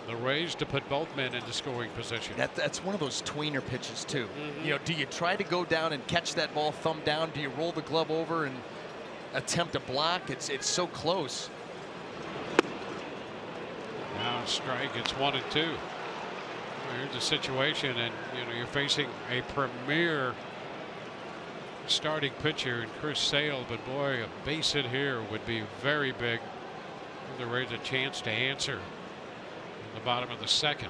the Rays to put both men into scoring position. That's one of those tweener pitches too. You know, do you try to go down and catch that ball thumb down? Do you roll the glove over and attempt a block? It's so close. Now a strike. It's 1-2. Well, here's a situation, and you know you're facing a premier starting pitcher in Chris Sale, but boy, a base hit here would be very big. Give the Rays a chance to answer in the bottom of the second.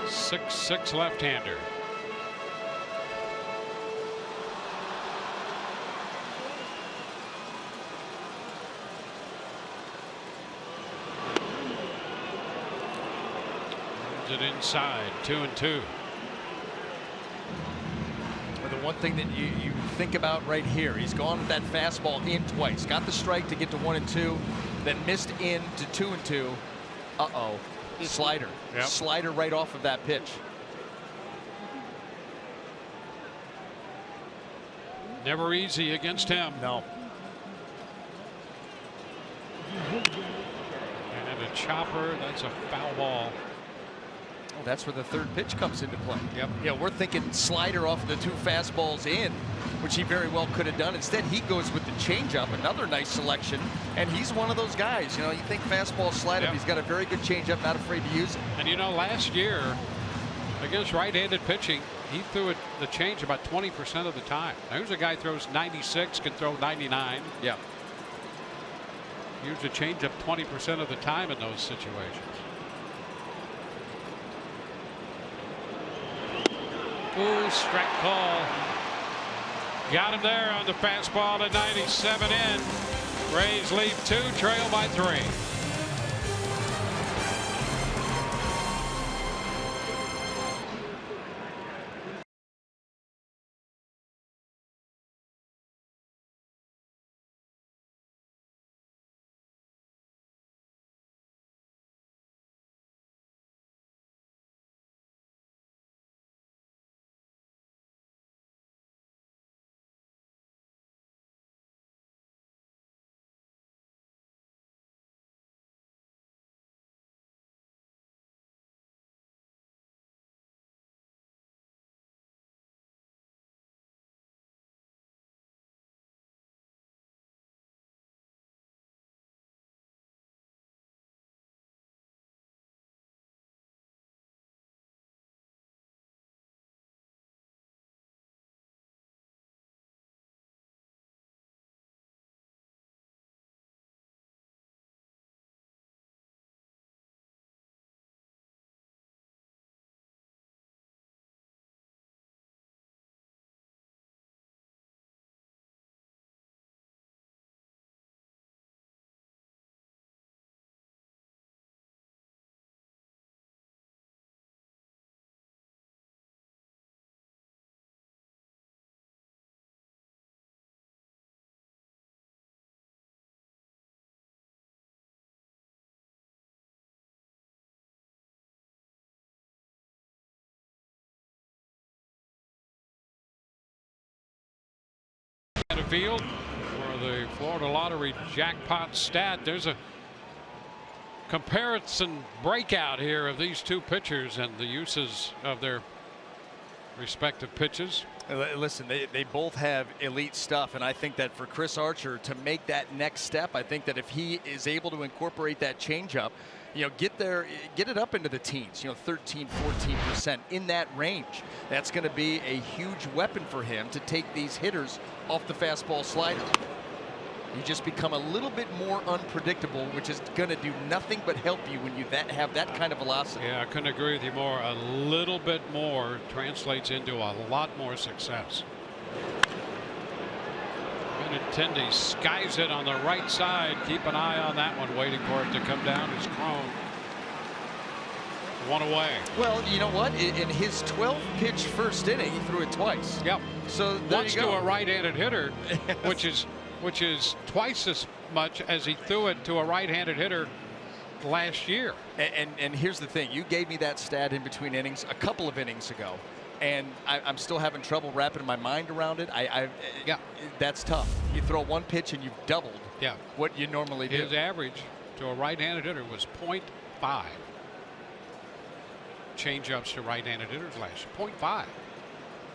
Six left-hander. It inside, 2-2. Well, the one thing that you think about right here, he's gone with that fastball in twice, got the strike to get to 1-2, then missed in to 2-2. Uh-oh, slider. Yep. Slider right off of that pitch. Never easy against him. No. And a chopper, that's a foul ball. Oh, that's where the third pitch comes into play. Yep. Yeah, we're thinking slider off of the two fastballs in, which he very well could have done. Instead, he goes with the changeup, another nice selection, and he's one of those guys. You know, you think fastball, slider, Yep. He's got a very good changeup, not afraid to use it. And you know, last year against right-handed pitching, he threw it the change about 20% of the time. Now, here's a guy throws 96, can throw 99. Yeah. Use a changeup 20% of the time in those situations. Ooh, strike call. Got him there on the fastball at 97 in. Rays lead 2, trail by 3. Field for the Florida Lottery jackpot stat. There's a comparison breakout here of these two pitchers and the uses of their respective pitches. Listen, they both have elite stuff, and I think that for Chris Archer to make that next step, I think that if he is able to incorporate that changeup, get it up into the teens, 13, 14% in that range. That's going to be a huge weapon for him to take these hitters off the fastball slider. You just become a little bit more unpredictable, which is going to do nothing but help you when you have that kind of velocity. Yeah, I couldn't agree with you more. A little bit more translates into a lot more success. Benintendi skies it on the right side. Keep an eye on that one, waiting for it to come down. It's Crone. One away. Well, you know what? In his 12-pitch first inning, he threw it twice. Yep. So there once you go. to a right-handed hitter, which is twice as much as he threw it to a right-handed hitter last year. And here's the thing. You gave me that stat in between innings a couple of innings ago, and I'm still having trouble wrapping my mind around it. Yeah. That's tough. You throw one pitch and you've doubled what you normally do. His average to a right-handed hitter was .5. Change-ups to right-handed hitters last year. .5.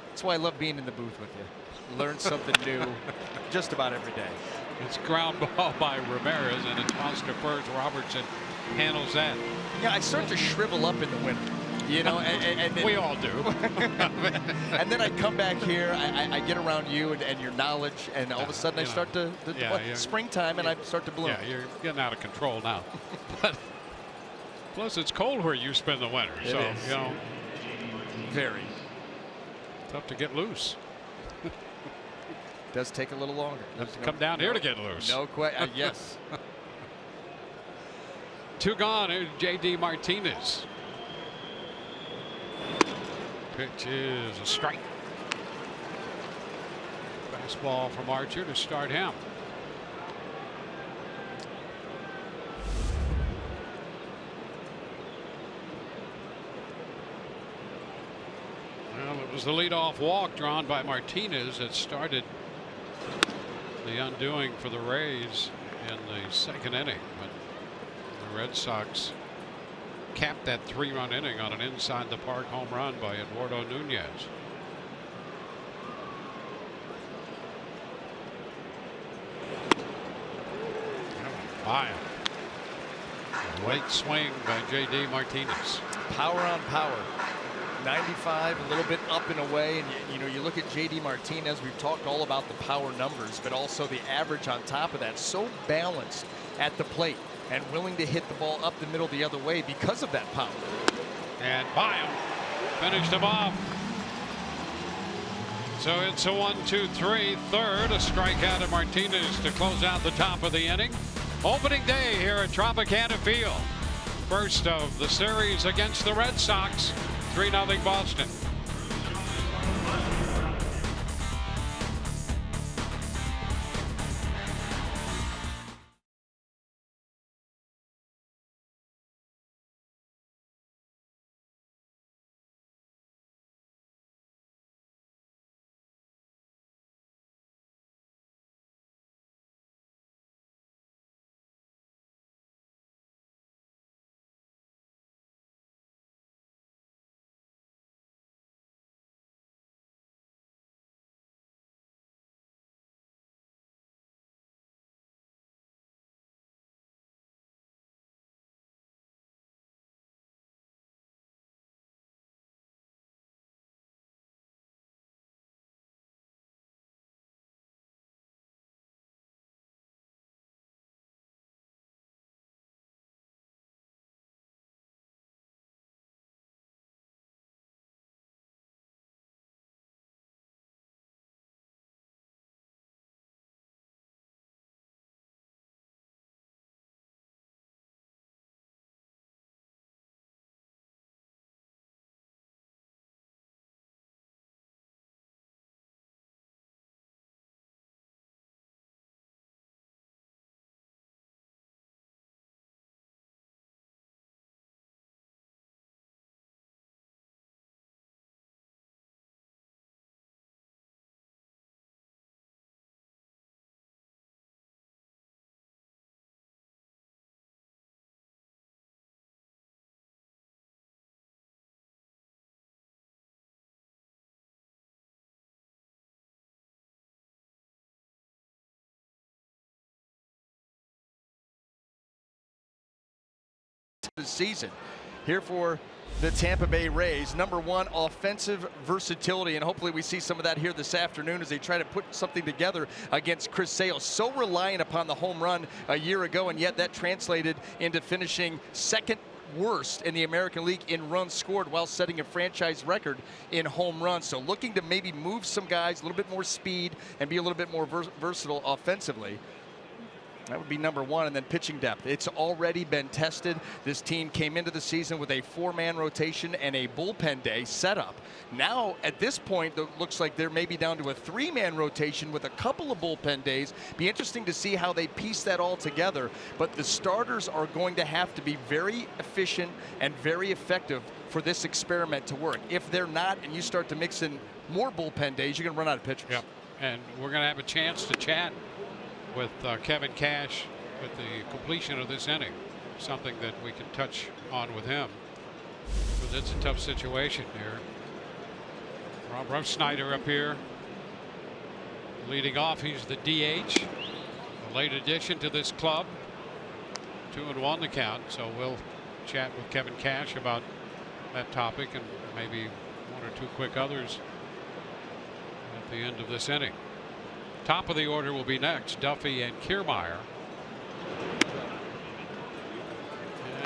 That's why I love being in the booth with you. Learn something new just about every day. It's ground ball by Ramirez, and it's monster first. Robertson handles that. Yeah, I start to shrivel up in the winter. And then, we all do. And then I come back here, I get around you and your knowledge, and all of a sudden I start to springtime, and I start to bloom. Yeah, you're getting out of control now. But plus, it's cold where you spend the winter, It so is. Very tough to get loose. does take a little longer. Come down here to get loose. No question. Yes. 2 gone. Here's J.D. Martinez. Pitch is a strike. Fastball from Archer to start him. Well, it was the leadoff walk drawn by Martinez that started the undoing for the Rays in the second inning, but the Red Sox capped that 3-run inning on an inside the park home run by Eduardo Nunez. By him. A late swing by J.D. Martinez. Power on power. 95, a little bit up and away, and you look at J.D. Martinez. We've talked all about the power numbers, but also the average on top of that. So balanced at the plate and willing to hit the ball up the middle the other way because of that power. And by him, finished him off. So it's a 1-2-3 third, a strikeout of Martinez to close out the top of the inning. Opening day here at Tropicana Field. First of the series against the Red Sox. 3-0 Boston. the season. Here for the Tampa Bay Rays, number one, offensive versatility, and hopefully we see some of that here this afternoon as they try to put something together against Chris Sale. So reliant upon the home run a year ago, and yet that translated into finishing second worst in the American League in runs scored while setting a franchise record in home runs. So looking to maybe move some guys, a little bit more speed, and be a little bit more versatile offensively. That would be number one. And then pitching depth. It's already been tested. This team came into the season with a 4-man rotation and a bullpen day setup. Now, at this point, it looks like they're maybe down to a 3-man rotation with a couple of bullpen days. Be interesting to see how they piece that all together. But the starters are going to have to be very efficient and very effective for this experiment to work. If they're not, and you start to mix in more bullpen days, you're going to run out of pitchers. Yep. And we're going to have a chance to chat with Kevin Cash with the completion of this inning, something that we can touch on with him, because it's a tough situation here. Rob Snyder up here leading off. He's the DH, a late addition to this club. 2-1 the count, so we'll chat with Kevin Cash about that topic and maybe one or two quick others at the end of this inning. Top of the order will be next, Duffy and Kiermaier.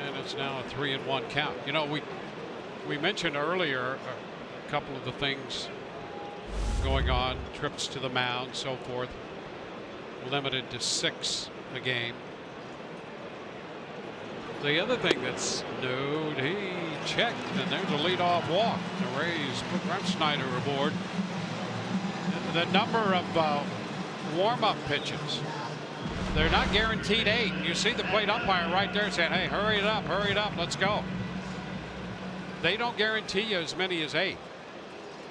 And it's now a 3-1 count. You know, we mentioned earlier a couple of the things going on, trips to the mound, so forth, limited to 6 a game. The other thing that's new, he checked, and there's a leadoff walk. The Rays put Red Snyder aboard. The number of warm-up pitches, they're not guaranteed 8. You see the plate umpire right there saying, hey, hurry it up, let's go. They don't guarantee you as many as 8,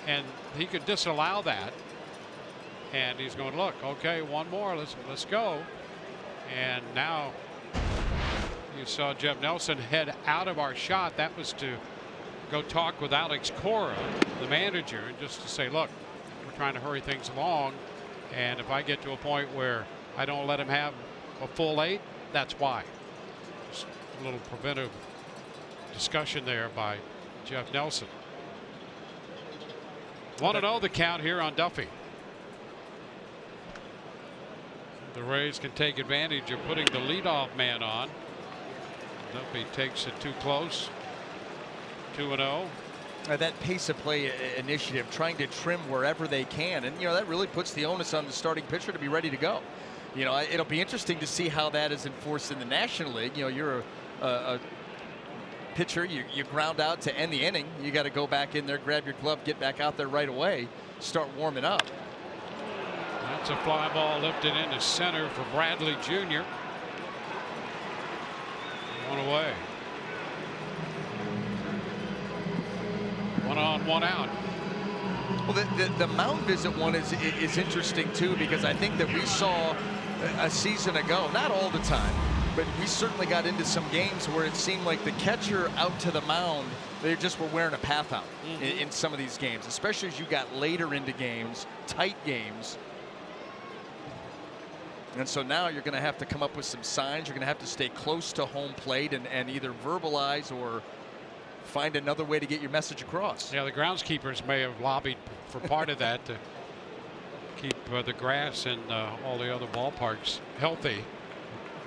and he could disallow that, and he's going, look, okay, one more, let's go. And now you saw Jeff Nelson head out of our shot. That was to go talk with Alex Cora, the manager, and just to say, look, we're trying to hurry things along. And if I get to a point where I don't let him have a full 8, that's why. Just a little preventive discussion there by Jeff Nelson. 1-0 the count here on Duffy. The Rays can take advantage of putting the leadoff man on. Duffy takes it too close. 2-0. That pace of play initiative, trying to trim wherever they can, and that really puts the onus on the starting pitcher to be ready to go. It'll be interesting to see how that is enforced in the National League. You're a pitcher, you ground out to end the inning, you got to go back in there, grab your glove, get back out there right away, start warming up. That's a fly ball lifted into center for Bradley Jr. 1 away. 1 on, 1 out. Well, the mound visit one is interesting too, because I think that we saw a season ago, not all the time, but we certainly got into some games where it seemed like the catcher out to the mound, they just were wearing a path out in some of these games, especially as you got later into games, tight games. And so now you're going to have to come up with some signs. You're going to have to stay close to home plate and either verbalize or find another way to get your message across. Yeah, the groundskeepers may have lobbied for part of that to keep the grass and all the other ballparks healthy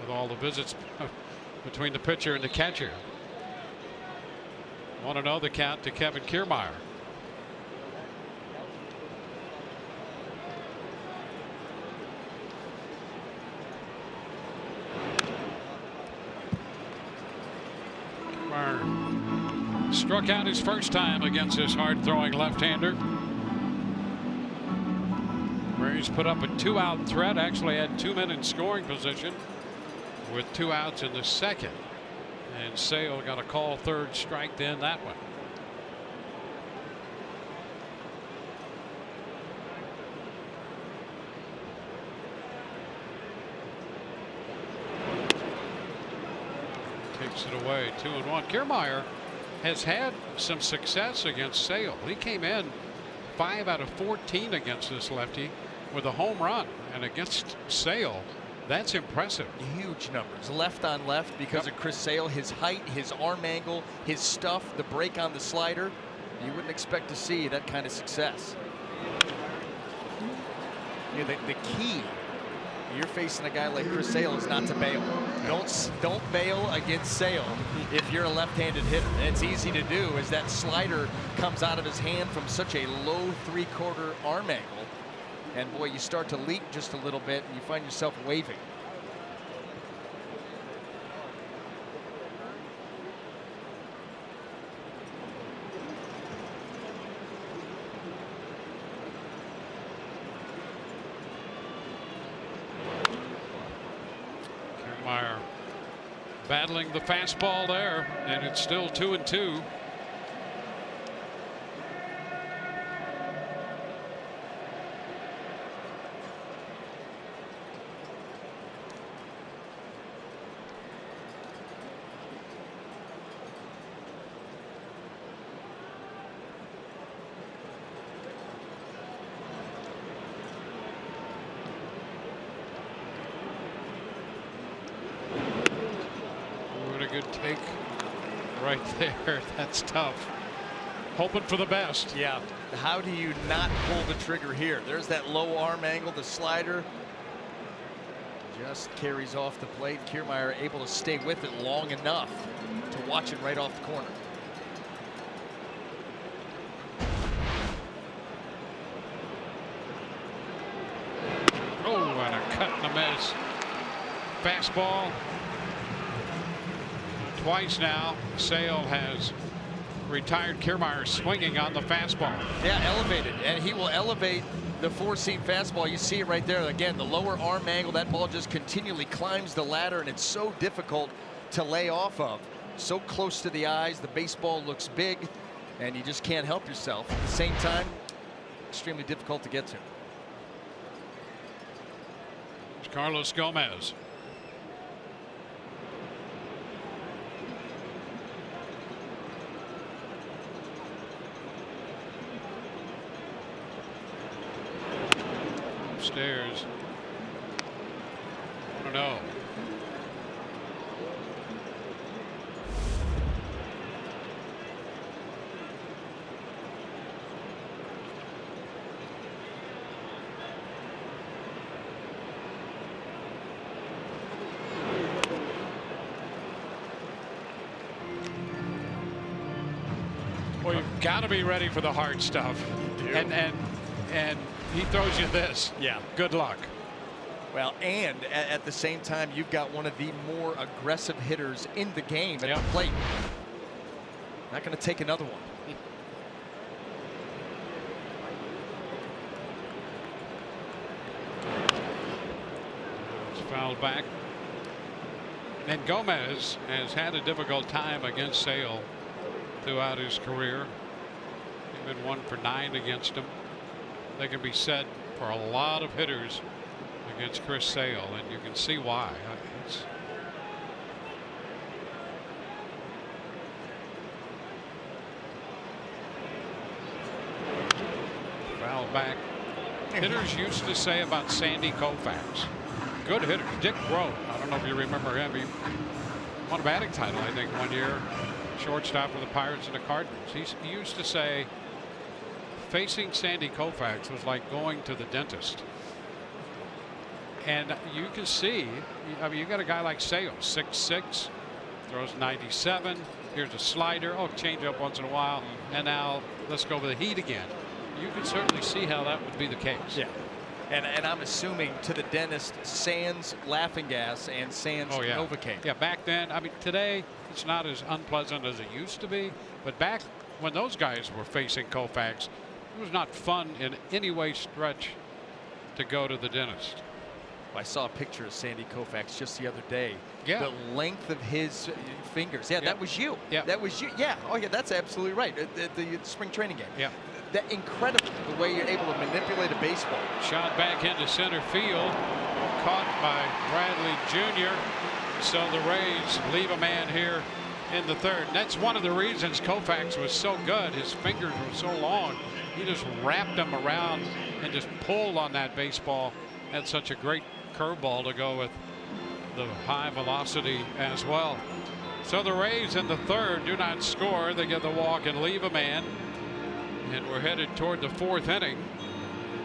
with all the visits between the pitcher and the catcher. 1-0 the count to Kevin Kiermaier. Struck out his first time against this hard-throwing left-hander. Rays put up a 2-out threat, actually had 2 men in scoring position with 2 outs in the second. And Sale got a call, third strike to end that one. Takes it away, 2-1. Kiermaier has had some success against Sale. He came in 5 out of 14 against this lefty with a home run, and against Sale That's impressive. Huge numbers. Left on left because of Chris Sale. His height, his arm angle, his stuff, the break on the slider. You wouldn't expect to see that kind of success. You know, the key, you're facing a guy like Chris Sale, is not to bail. Don't bail against Sale if you're a left-handed hitter. And it's easy to do as that slider comes out of his hand from such a low 3/4 arm angle. And boy, you start to leak just a little bit and you find yourself waving. Kiermaier battling the fastball there, and it's still 2-2. Good take right there. That's tough. Hoping for the best. Yeah. How do you not pull the trigger here? There's that low arm angle, the slider just carries off the plate. Kiermaier able to stay with it long enough to watch it right off the corner. Oh, and a cut and a miss. Fastball. Twice now, Sale has retired Kiermaier swinging on the fastball. Yeah, elevated, and he will elevate the four-seam fastball. You see it right there. Again, the lower arm angle, that ball just continually climbs the ladder, and it's so difficult to lay off of. So close to the eyes, the baseball looks big, and you just can't help yourself. At the same time, extremely difficult to get to. It's Carlos Gomez. Upstairs. I don't know. Well, you've got to be ready for the hard stuff. And he throws you this. Yeah. Good luck. Well, and at the same time, you've got one of the more aggressive hitters in the game at the plate. Not going to take another one. It's fouled back. And Gomez has had a difficult time against Sale throughout his career. He's been 1 for 9 against him. They can be said for a lot of hitters against Chris Sale, and you can see why. It's foul back. Hitters used to say about Sandy Koufax, good hitter. Dick Groat, I don't know if you remember him. He won a batting title, I think, one year. Shortstop for the Pirates and the Cardinals. He used to say, facing Sandy Koufax was like going to the dentist. And you can see, I mean, you got a guy like Sale, 6'6", throws 97. Here's a slider. Oh, change up once in a while. And now let's go with the heat again. You can certainly see how that would be the case. Yeah. And I'm assuming to the dentist sans laughing gas and sans Novocaine. Yeah, back then, I mean, today it's not as unpleasant as it used to be. But back when those guys were facing Koufax, it was not fun in any way stretch to go to the dentist. I saw a picture of Sandy Koufax just the other day. Yeah. The length of his fingers. Yeah, that was you. Yeah. That was you. Yeah. Oh, yeah, that's absolutely right. The spring training game. Yeah. That incredible the way you're able to manipulate a baseball. Shot back into center field. Caught by Bradley Jr. So the Rays leave a man here in the third. And that's one of the reasons Koufax was so good. His fingers were so long. He just wrapped them around and just pulled on that baseball. Had such a great curveball to go with the high velocity as well. So the Rays in the third do not score. They get the walk and leave a man. And we're headed toward the fourth inning.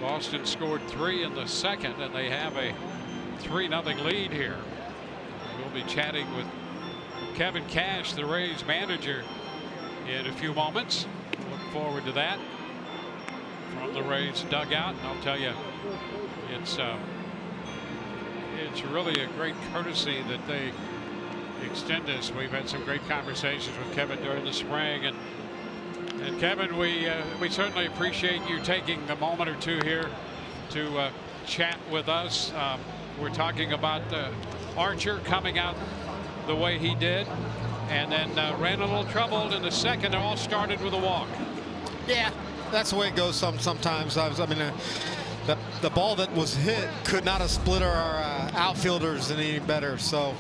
Boston scored 3 in the second, and they have a 3-0 lead here. We'll be chatting with Kevin Cash, the Rays manager, in a few moments. Look forward to that from the Rays dugout. And I'll tell you, it's really a great courtesy that they extend us. We've had some great conversations with Kevin during the spring, and Kevin, we certainly appreciate you taking a moment or two here to chat with us. We're talking about Archer coming out the way he did, and then ran a little trouble in the second. It all started with a walk. Yeah, that's the way it goes sometimes. I mean, the ball that was hit could not have split our outfielders any better. So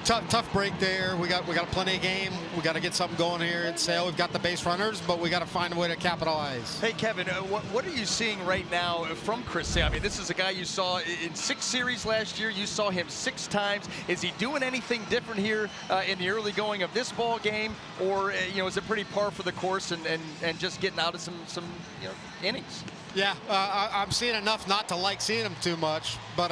tough break there. We got plenty of game. We got to get something going here at Sale. We've got the base runners, but we got to find a way to capitalize. Hey, Kevin, what are you seeing right now from Chris Sale? I mean, this is a guy you saw in 6 series last year. You saw him 6 times. Is he doing anything different here in the early going of this ball game, or is it pretty par for the course and just getting out of some innings? Yeah, I'm seeing enough not to like seeing him too much, but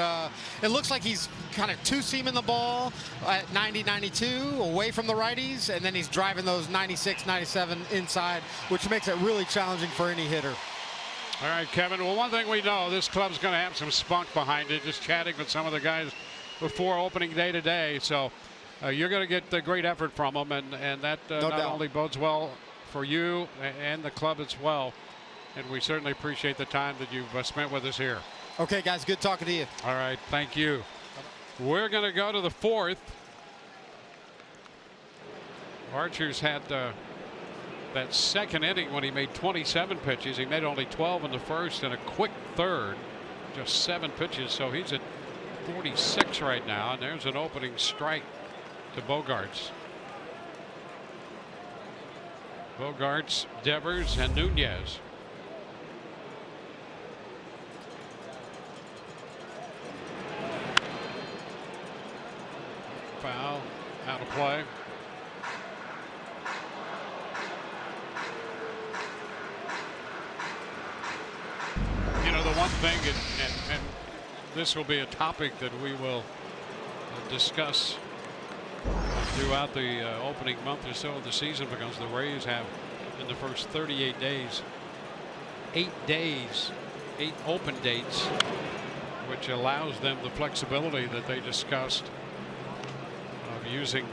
it looks like he's kind of two-seaming the ball at 90, 92 away from the righties, and then he's driving those 96, 97 inside, which makes it really challenging for any hitter. All right, Kevin. Well, one thing we know, this club's going to have some spunk behind it. Just chatting with some of the guys before opening day today, so you're going to get the great effort from them, and that not only bodes well for you and the club as well. And we certainly appreciate the time that you've spent with us here. Okay, guys, good talking to you. All right, thank you. We're going to go to the fourth. Archer's had that second inning when he made 27 pitches. He made only 12 in the first and a quick third, just 7 pitches. So he's at 46 right now, and there's an opening strike to Bogaerts. Bogaerts, Devers, and Nunez. Foul, out of play. The one thing, and this will be a topic that we will discuss throughout the opening month or so of the season, because the Rays have, in the first 38 days, 8 open dates, which allows them the flexibility that they discussed of using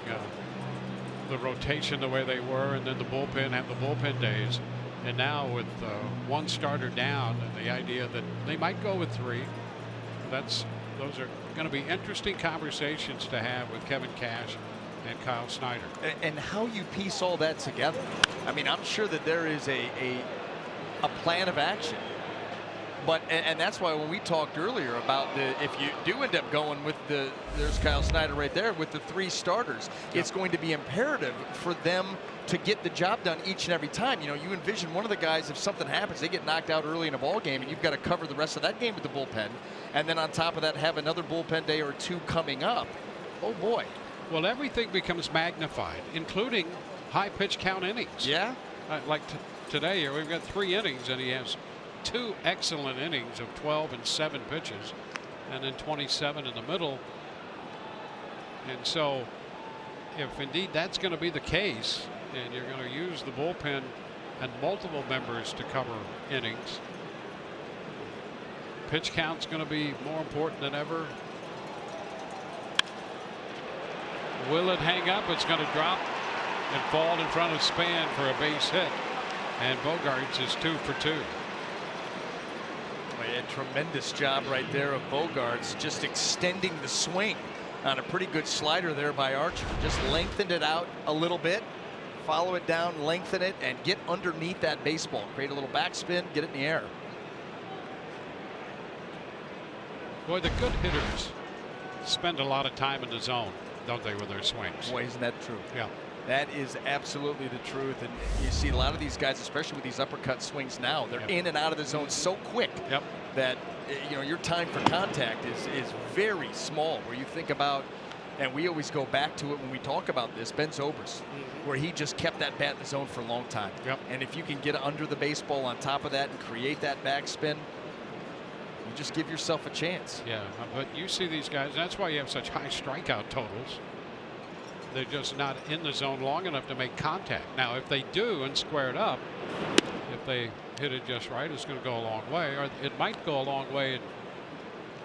the rotation the way they were, and then the bullpen, have the bullpen days. And now with one starter down, and the idea that they might go with 3, those are going to be interesting conversations to have with Kevin Cash and Kyle Snyder. And how you piece all that together. I mean, I'm sure that there is a plan of action. But and that's why when we talked earlier about if you do end up going with there's Kyle Snyder right there with the 3 starters, it's going to be imperative for them to get the job done each and every time. You envision one of the guys, if something happens, they get knocked out early in a ball game, and you've got to cover the rest of that game with the bullpen, and then on top of that have another bullpen day or 2 coming up. Oh boy. Well, everything becomes magnified, including high pitch count innings. Yeah. Like today, we've got 3 innings, and he has 2 excellent innings of 12 and 7 pitches, and then 27 in the middle. And so if indeed that's going to be the case, and you're going to use the bullpen and multiple members to cover innings, pitch count's going to be more important than ever. Will it hang up? It's going to drop and fall in front of Span for a base hit, and Bogaerts is 2 for 2. A tremendous job right there of Bogaerts, just extending the swing on a pretty good slider there by Archer. Just lengthened it out a little bit, follow it down, lengthen it, and get underneath that baseball. Create a little backspin, get it in the air. Boy, the good hitters spend a lot of time in the zone, don't they, with their swings? Boy, isn't that true? Yeah. That is absolutely the truth, and you see a lot of these guys, especially with these uppercut swings now, they're in and out of the zone so quick that your time for contact is very small. Where you think about, and we always go back to it when we talk about this, Ben Zobrist, where he just kept that bat in the zone for a long time. And if you can get under the baseball on top of that and create that backspin, you just give yourself a chance. Yeah, but you see these guys, that's why you have such high strikeout totals. They're just not in the zone long enough to make contact. Now, if they do and square it up, if they hit it just right, it's going to go a long way. Or it might go a long way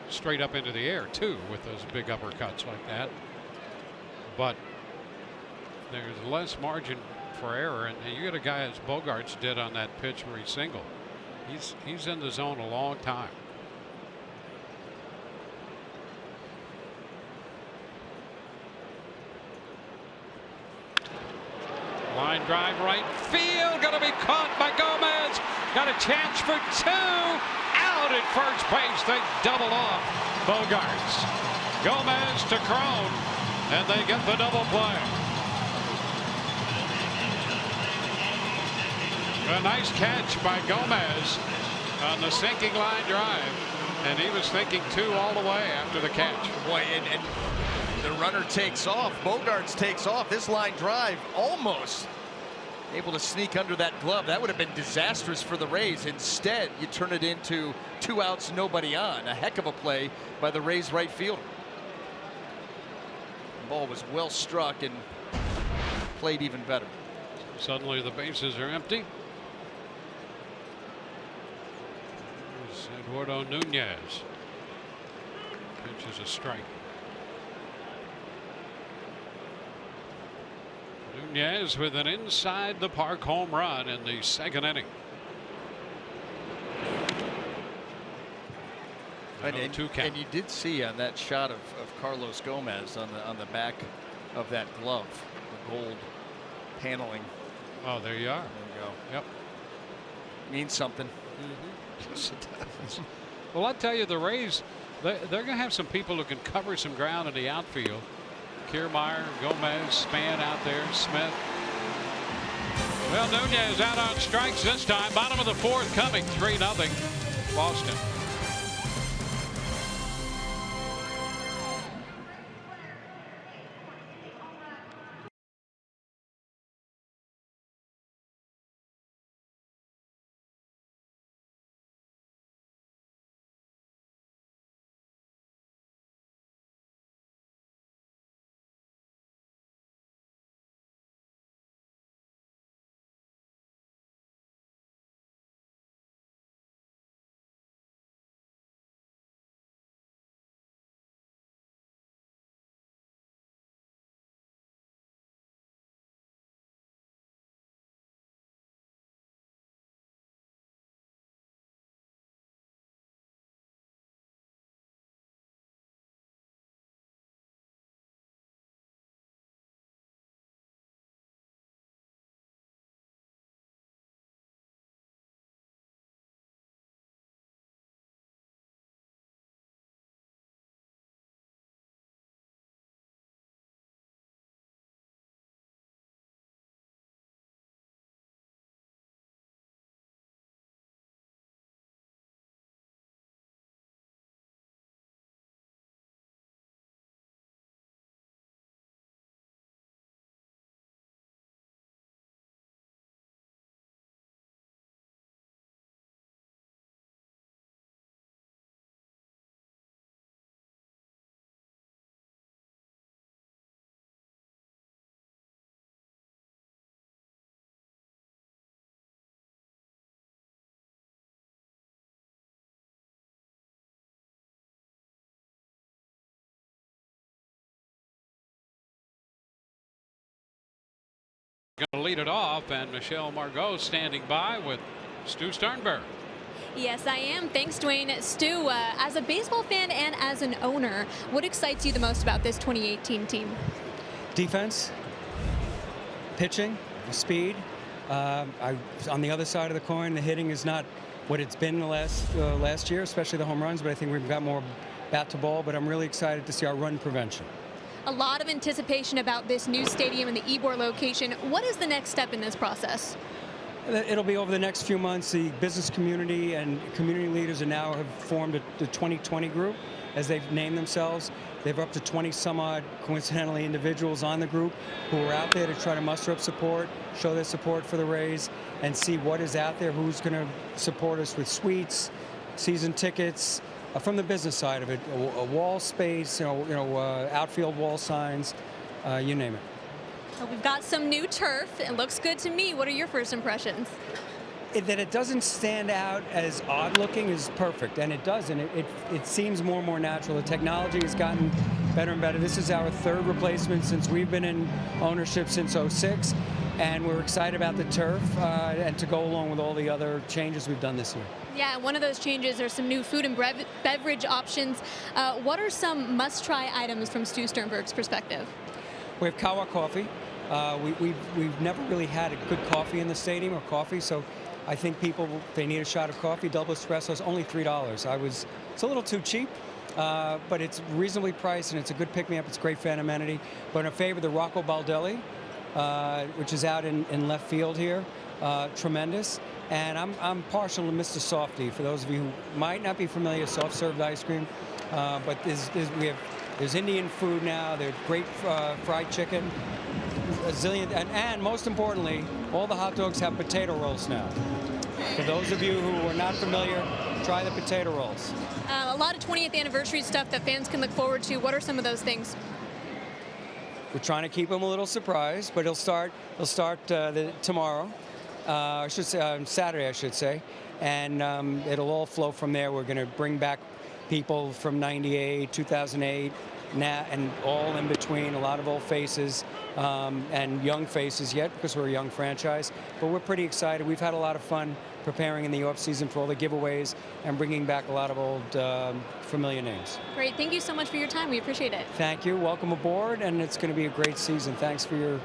straight up into the air, too, with those big uppercuts like that. But there's less margin for error. And you get a guy as Bogarts did on that pitch where he singled. He's in the zone a long time. Line drive right field, going to be caught by Gomez. Got a chance for 2. Out at first base. They double off Bogarts. Gomez to Crone, and they get the double play. A nice catch by Gomez on the sinking line drive, and he was thinking 2 all the way after the catch. Boy, and the runner takes off. Bogarts takes off. This line drive almost able to sneak under that glove. That would have been disastrous for the Rays. Instead, you turn it into 2 outs, nobody on. A heck of a play by the Rays right fielder. The ball was well struck and played even better. Suddenly the bases are empty. There's Eduardo Nunez. Pitch is a strike. Nunez with an inside the park home run in the 2nd inning. And you did see on that shot of Carlos Gomez on the back of that glove, the gold paneling. Oh, there you are. There you go. Yep. Means something. Yes, it does. Well, I'll tell you, the Rays, they're going to have some people who can cover some ground in the outfield. Kiermaier, Gomez, Span out there, Smith. Well, Nunez out on strikes this time. Bottom of the 4th coming, 3-0 Boston. Going to lead it off, and Michelle Margot standing by with Stu Sternberg. Yes, I am. Thanks, Dwayne. Stu, as a baseball fan and as an owner, what excites you the most about this 2018 team? Defense, pitching, speed. On the other side of the coin, the hitting is not what it's been the last year, especially the home runs, but I think we've got more bat to ball, but I'm really excited to see our run prevention. A lot of anticipation about this new stadium and the Ybor location. What is the next step in this process? It'll be over the next few months. The business community and community leaders are now have formed the 2020 group, as they've named themselves. They've up to 20 some odd, coincidentally, individuals on the group who are out there to try to muster up support, show their support for the Rays, and see what is out there, who's going to support us with suites, season tickets, from the business side of it, a wall space, outfield wall signs, you name it. Well, we've got some new turf. It looks good to me. What are your first impressions? That it doesn't stand out as odd looking is perfect, and it does, and it seems more and more natural. The technology has gotten better and better. This is our third replacement since we've been in ownership since '06, and we're excited about the turf and to go along with all the other changes we've done this year. Yeah, one of those changes are some new food and beverage options. What are some must-try items from Stu Sternberg's perspective? We have Kawa coffee. We've never really had a good coffee in the stadium, or coffee, so I think people, if they need a shot of coffee, double espresso is only $3. It's a little too cheap, but it's reasonably priced, and it's a good pick-me-up. It's a great fan amenity. But in our favor, the Rocco Baldelli, which is out in left field here, tremendous. And I'm partial to Mr. Softy. For those of you who might not be familiar, soft-served ice cream, but there's Indian food now. There's great fried chicken. A zillion, and most importantly, all the hot dogs have potato rolls now. For those of you who are not familiar, try the potato rolls. A lot of 20th anniversary stuff that fans can look forward to. What are some of those things? We're trying to keep them a little surprised, but it'll start tomorrow. I should say Saturday, I should say, and it'll all flow from there. We're going to bring back people from '98, 2008. And all in between, a lot of old faces and young faces yet, because we're a young franchise. But we're pretty excited. We've had a lot of fun preparing in the off-season for all the giveaways and bringing back a lot of old familiar names. Great. Thank you so much for your time. We appreciate it. Thank you. Welcome aboard, and it's going to be a great season. Thanks for your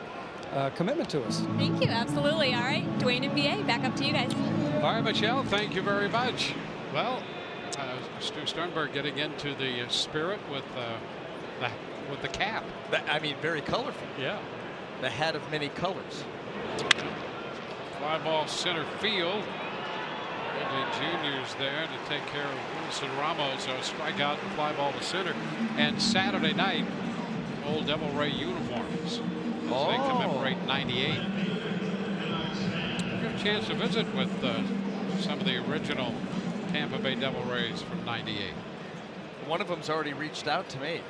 commitment to us. Thank you. Absolutely. All right. Dwayne and BA, back up to you guys. All right, Michelle, thank you very much. Well, Stu Sternberg getting into the spirit with the cap. I mean, very colorful. Yeah. The hat of many colors. Fly ball center field. Reggie Jr.'s there to take care of Wilson Ramos. A strikeout and fly ball to center. And Saturday night, old Devil Ray uniforms as they commemorate '98. We got a chance to visit with some of the original Tampa Bay Devil Rays from '98. One of them's already reached out to me.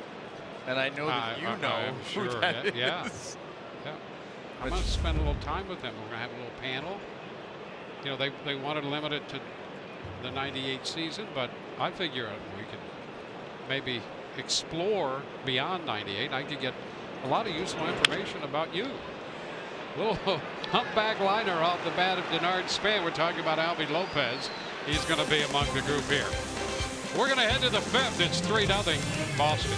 And I know that you know I'm sure. who that yeah. is. Yeah. I'm going to spend a little time with them. We're going to have a little panel. You know, they wanted to limit it to the '98 season, but I figure we could maybe explore beyond '98. I could get a lot of useful information about you. Little humpback liner off the bat of Denard Span. We're talking about Albie Lopez. He's going to be among the group here. We're going to head to the fifth. It's 3-0 Boston.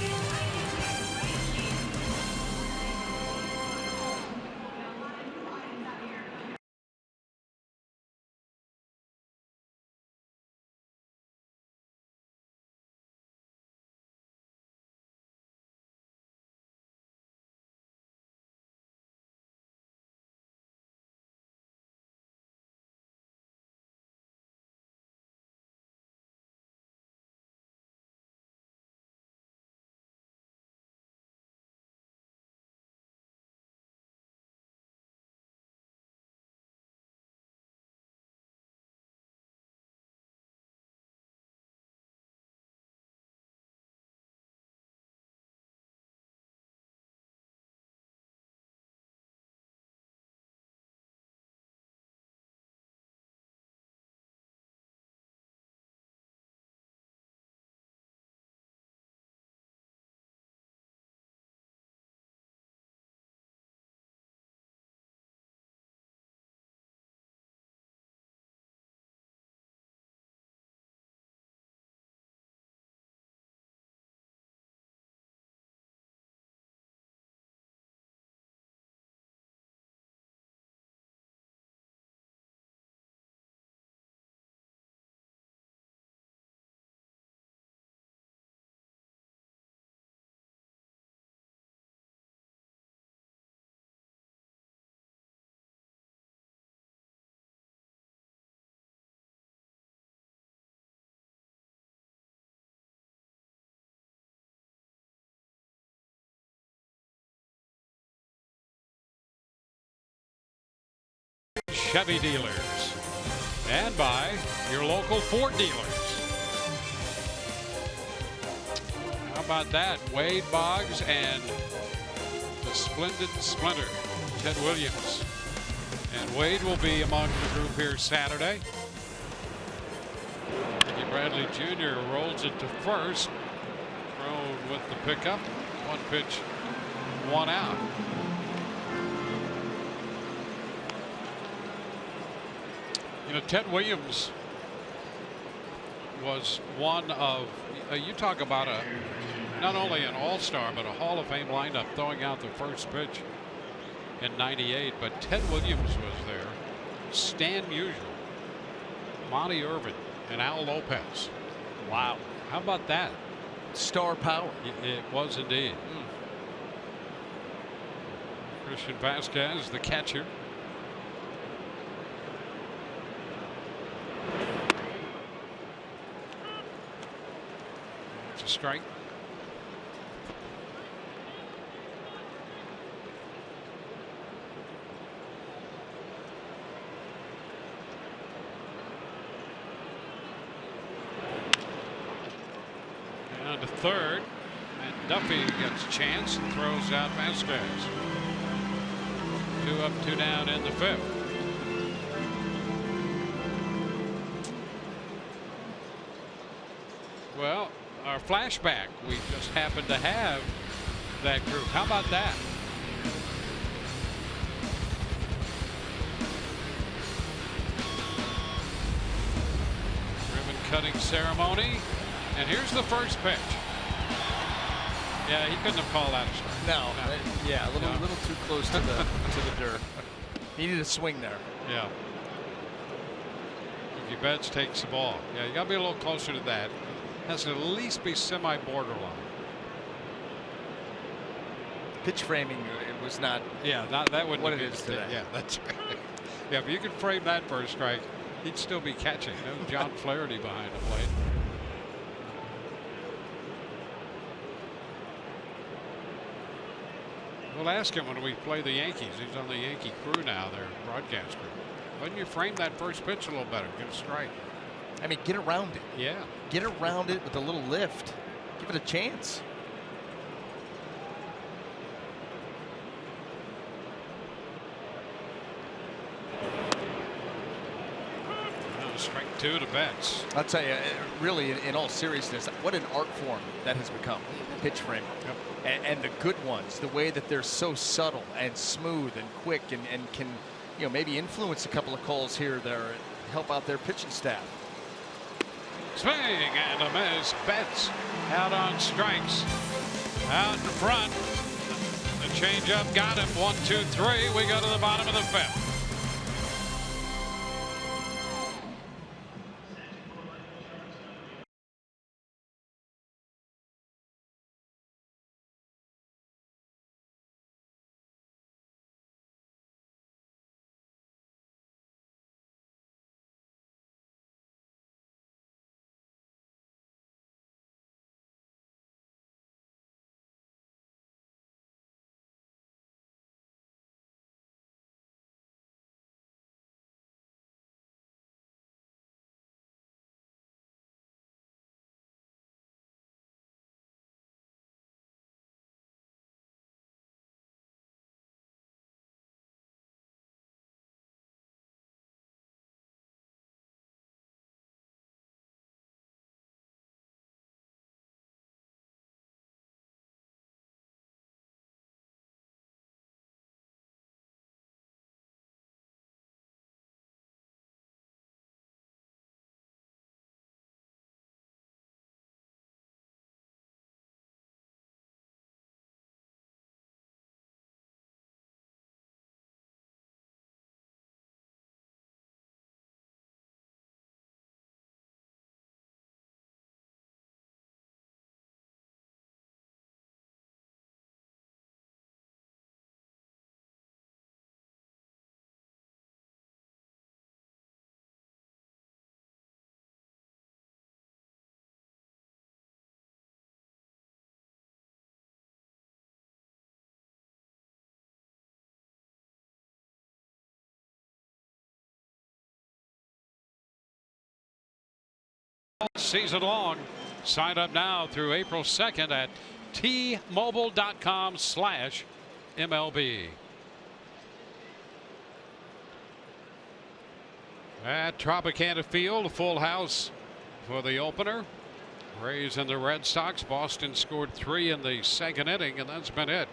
Chevy dealers and by your local Ford dealers. How about that? Wade Boggs and the splendid splinter, Ted Williams. And Wade will be among the group here Saturday. Ricky Bradley Jr. rolls it to first. Crone with the pickup. 1 pitch, 1 out. You know, Ted Williams was one of, you talk about not only an all-star, but a Hall of Fame lineup throwing out the first pitch in '98. But Ted Williams was there. Stan Musial, Monty Irvin, and Al Lopez. Wow. How about that? Star power. It was indeed. Christian Vasquez, the catcher. It's a strike. To third, and Duffy gets a chance and throws out Vasquez. 2 up, 2 down in the 5th. Well, our flashback, we just happened to have that group. How about that? Ribbon cutting ceremony. And here's the first pitch. Yeah, he couldn't have called that a strike. No. Yeah, a little too close to the dirt. Needed a swing there. Yeah. Mookie Betts takes the ball. Yeah, you got to be a little closer to that. Has to at least be semi-borderline. Pitch framing, it was not. Yeah, that wouldn't what be it is today. Yeah, that's right. Yeah, but you could frame that for a strike. He'd still be catching. No John Flaherty behind the plate. We'll ask him when we play the Yankees. He's on the Yankee crew now, their broadcast crew. Why don't you frame that first pitch a little better? Get a strike. I mean, get around it. Yeah. Get around it with a little lift. Give it a chance. Strike 2 to Betts. I'll tell you, really, in all seriousness, what an art form that has become. Pitch frame. Yep. And the good ones, the way that they're so subtle and smooth and quick and can, you know, maybe influence a couple of calls here or there and help out their pitching staff. Swing and a miss. Betts out on strikes. Out in front. The changeup got him. 1, 2, 3. We go to the bottom of the 5th. season long. Sign up now through April 2nd at tmobile.com/MLB. At Tropicana Field, a full house for the opener. Rays and the Red Sox. Boston scored 3 in the second inning, and that's been it.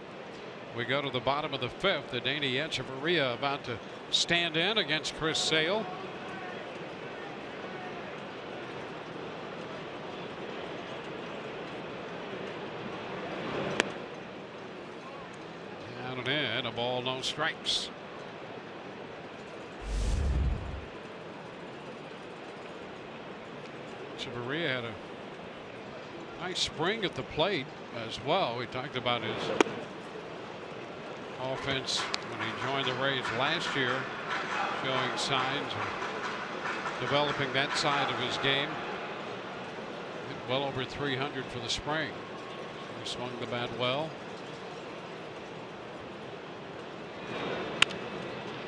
We go to the bottom of the 5th. The Danny Echeverria about to stand in against Chris Sale. Down and in, a ball, no strikes. Echeverria had a nice spring at the plate as well. We talked about his offense when he joined the Rays last year, showing signs of developing that side of his game. Hit well over 300 for the spring. He swung the bat well.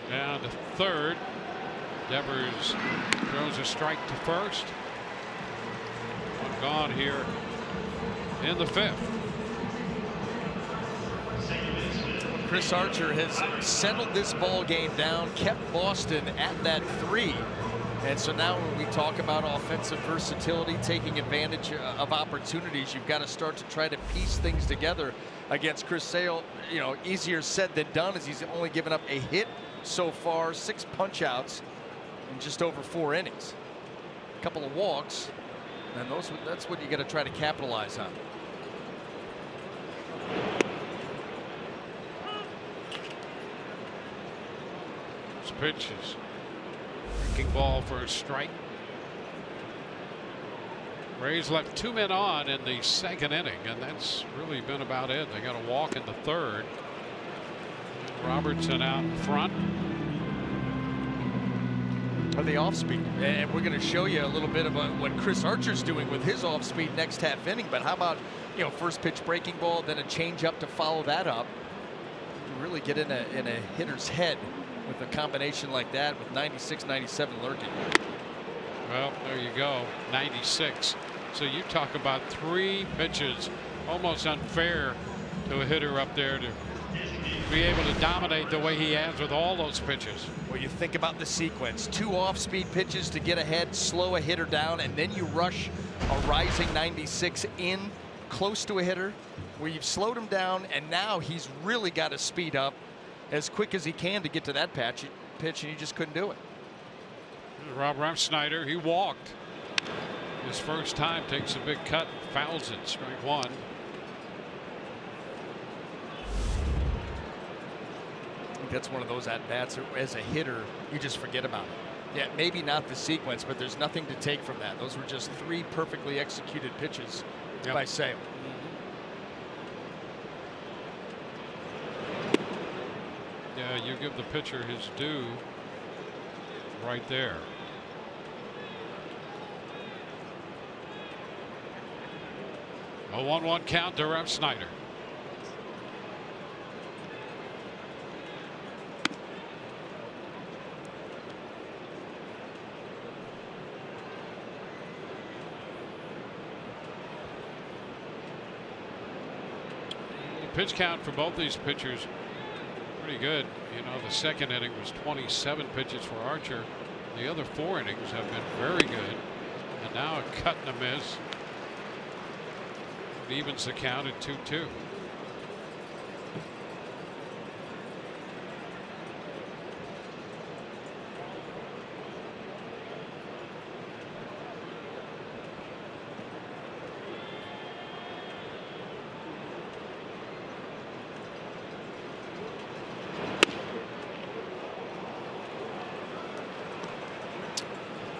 Down to third. Devers throws a strike to first. One gone here in the 5th. Chris Archer has settled this ball game down, kept Boston at that 3. And so now when we talk about offensive versatility, taking advantage of opportunities, you've got to start to try to piece things together against Chris Sale. You know, easier said than done, as he's only given up a hit so far, 6 punch outs in just over 4 innings. A couple of walks, and that's what you got to try to capitalize on. Pitch is breaking ball for a strike. Rays left 2 men on in the second inning, and that's really been about it. They got a walk in the 3rd. Robertson out in front. The off speed, and we're going to show you a little bit about what Chris Archer's doing with his off speed next half inning. But how about, you know, first pitch breaking ball, then a change up to follow that up. You really get in a hitter's head with a combination like that, with 96, 97 lurking. Well, there you go, 96. So you talk about 3 pitches, almost unfair to a hitter up there to be able to dominate the way he has with all those pitches. Well, you think about the sequence: 2 off-speed pitches to get ahead, slow a hitter down, and then you rush a rising 96 in close to a hitter where you've slowed him down, and now he's really got to speed up as quick as he can to get to that pitch, and he just couldn't do it. Rob Refsnyder, he walked his first time, takes a big cut, fouls it, strike 1. I think that's one of those at-bats as a hitter you just forget about it. Yeah, maybe not the sequence, but there's nothing to take from that. Those were just 3 perfectly executed pitches by Sale. Yeah, you give the pitcher his due right there. A 1-1 count to Refsnyder. The pitch count for both these pitchers pretty good. You know, the second inning was 27 pitches for Archer. The other 4 innings have been very good. And now a cut and a miss. It evens the count at 2-2.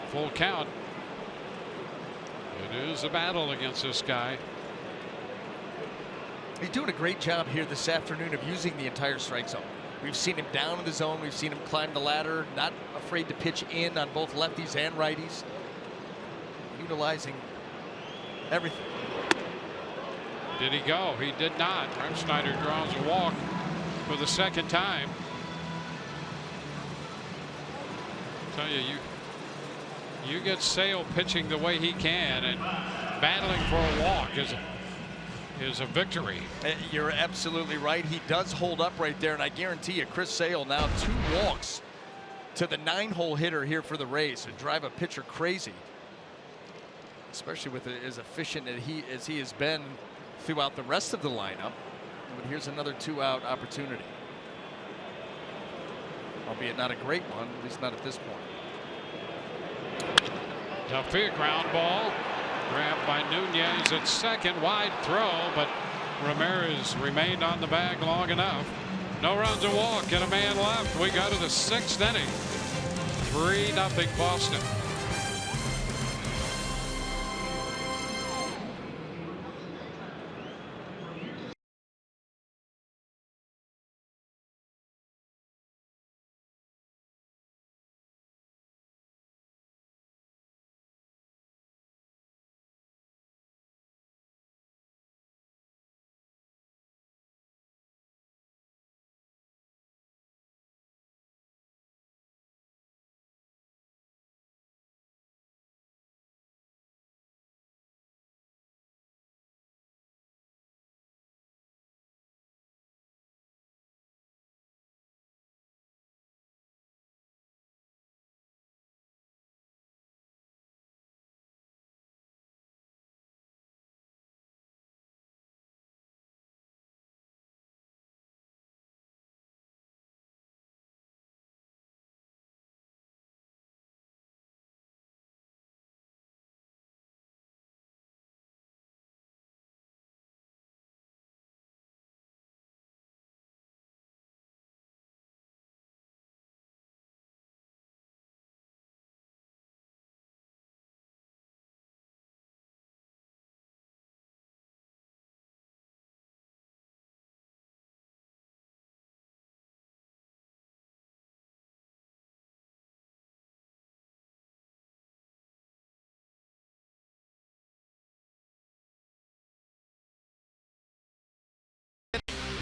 Full count. It is a battle against this guy. He's doing a great job here this afternoon of using the entire strike zone. We've seen him down in the zone. We've seen him climb the ladder, not afraid to pitch in on both lefties and righties. Utilizing everything. Did he go? He did not. Refsnyder draws a walk for the second time. I tell you, You get Sale pitching the way he can and battling for a walk is a victory. You're absolutely right. He does hold up right there, and I guarantee you, Chris Sale now 2 walks to the 9-hole hitter here for the Rays to drive a pitcher crazy, especially with as efficient as he has been throughout the rest of the lineup. But here's another 2-out opportunity, albeit not a great one, at least not at this point. Duffy, ground ball. Grabbed by Nunez at second. Wide throw, but Ramirez remained on the bag long enough. No runs, a walk, and a man left. We go to the 6th inning. 3-0 Boston.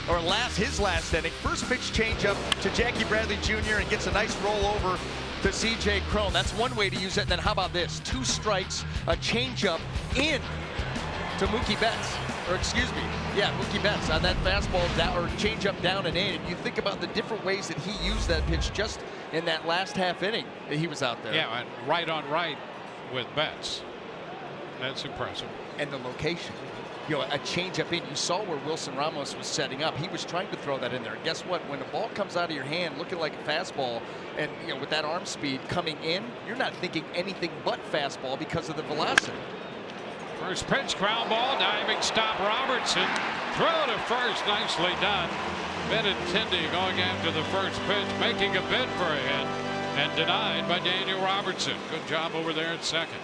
Or his last inning. First pitch changeup to Jackie Bradley Jr. and gets a nice roll over to C.J. Cron. That's one way to use it. And then how about this? 2 strikes, a changeup in to Mookie Betts. Or excuse me, yeah, Mookie Betts on that fastball down, or changeup down and in. And you think about the different ways that he used that pitch just in that last half inning that he was out there. Yeah, and right on right with Betts. That's impressive. And the location. You know, a changeup in. You saw where Wilson Ramos was setting up. He was trying to throw that in there. Guess what? When the ball comes out of your hand looking like a fastball, and you know, with that arm speed coming in, you're not thinking anything but fastball because of the velocity. First pitch, ground ball, diving stop, Robertson. Throw to first, nicely done. Benintendi going after the first pitch, making a bid for a hit, and denied by Daniel Robertson. Good job over there at second.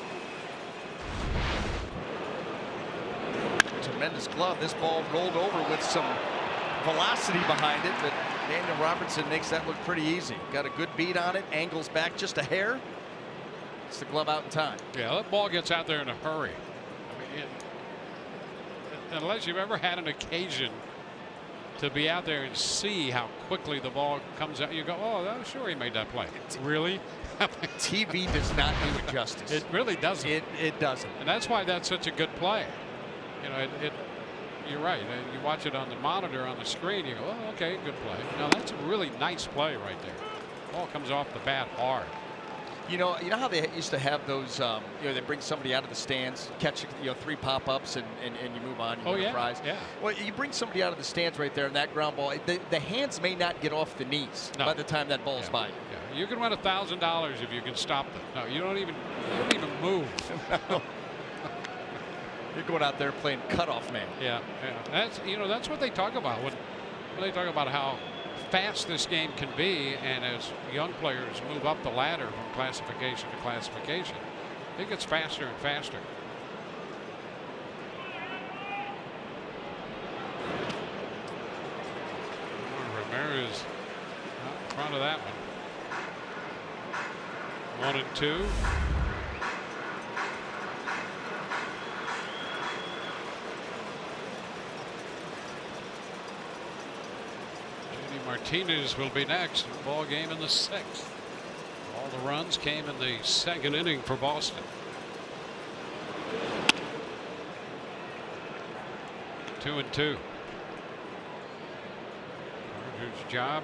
Tremendous glove. This ball rolled over with some velocity behind it, but Daniel Robertson makes that look pretty easy. Got a good beat on it, angles back just a hair. Gets the glove out in time. Yeah, that ball gets out there in a hurry. I mean, unless you've ever had an occasion to be out there and see how quickly the ball comes out, you go, oh, sure, he made that play. Really? TV does not do it justice. It really doesn't. It doesn't. And that's why that's such a good play. You know, you're right. You watch it on the monitor on the screen, you go, oh, okay, good play. No, that's a really nice play right there. Ball comes off the bat hard. You know how they used to have those, you know, they bring somebody out of the stands, catch, you know, 3 pop-ups and you move on, you win a prize. Yeah. Well, you bring somebody out of the stands right there, and that ground ball, the hands may not get off the knees by the time that ball's by you. Yeah. You can win $1,000 if you can stop them. No, you don't even move. No. You're going out there playing cutoff man. Yeah. That's what they talk about when they talk about how fast this game can be, and as young players move up the ladder from classification to classification, it gets faster and faster. Ramirez out in front of that one. 1-2. Martinez will be next. Ball game in the 6th. Ball the runs came in the second inning for Boston. 2-2. Carter's job,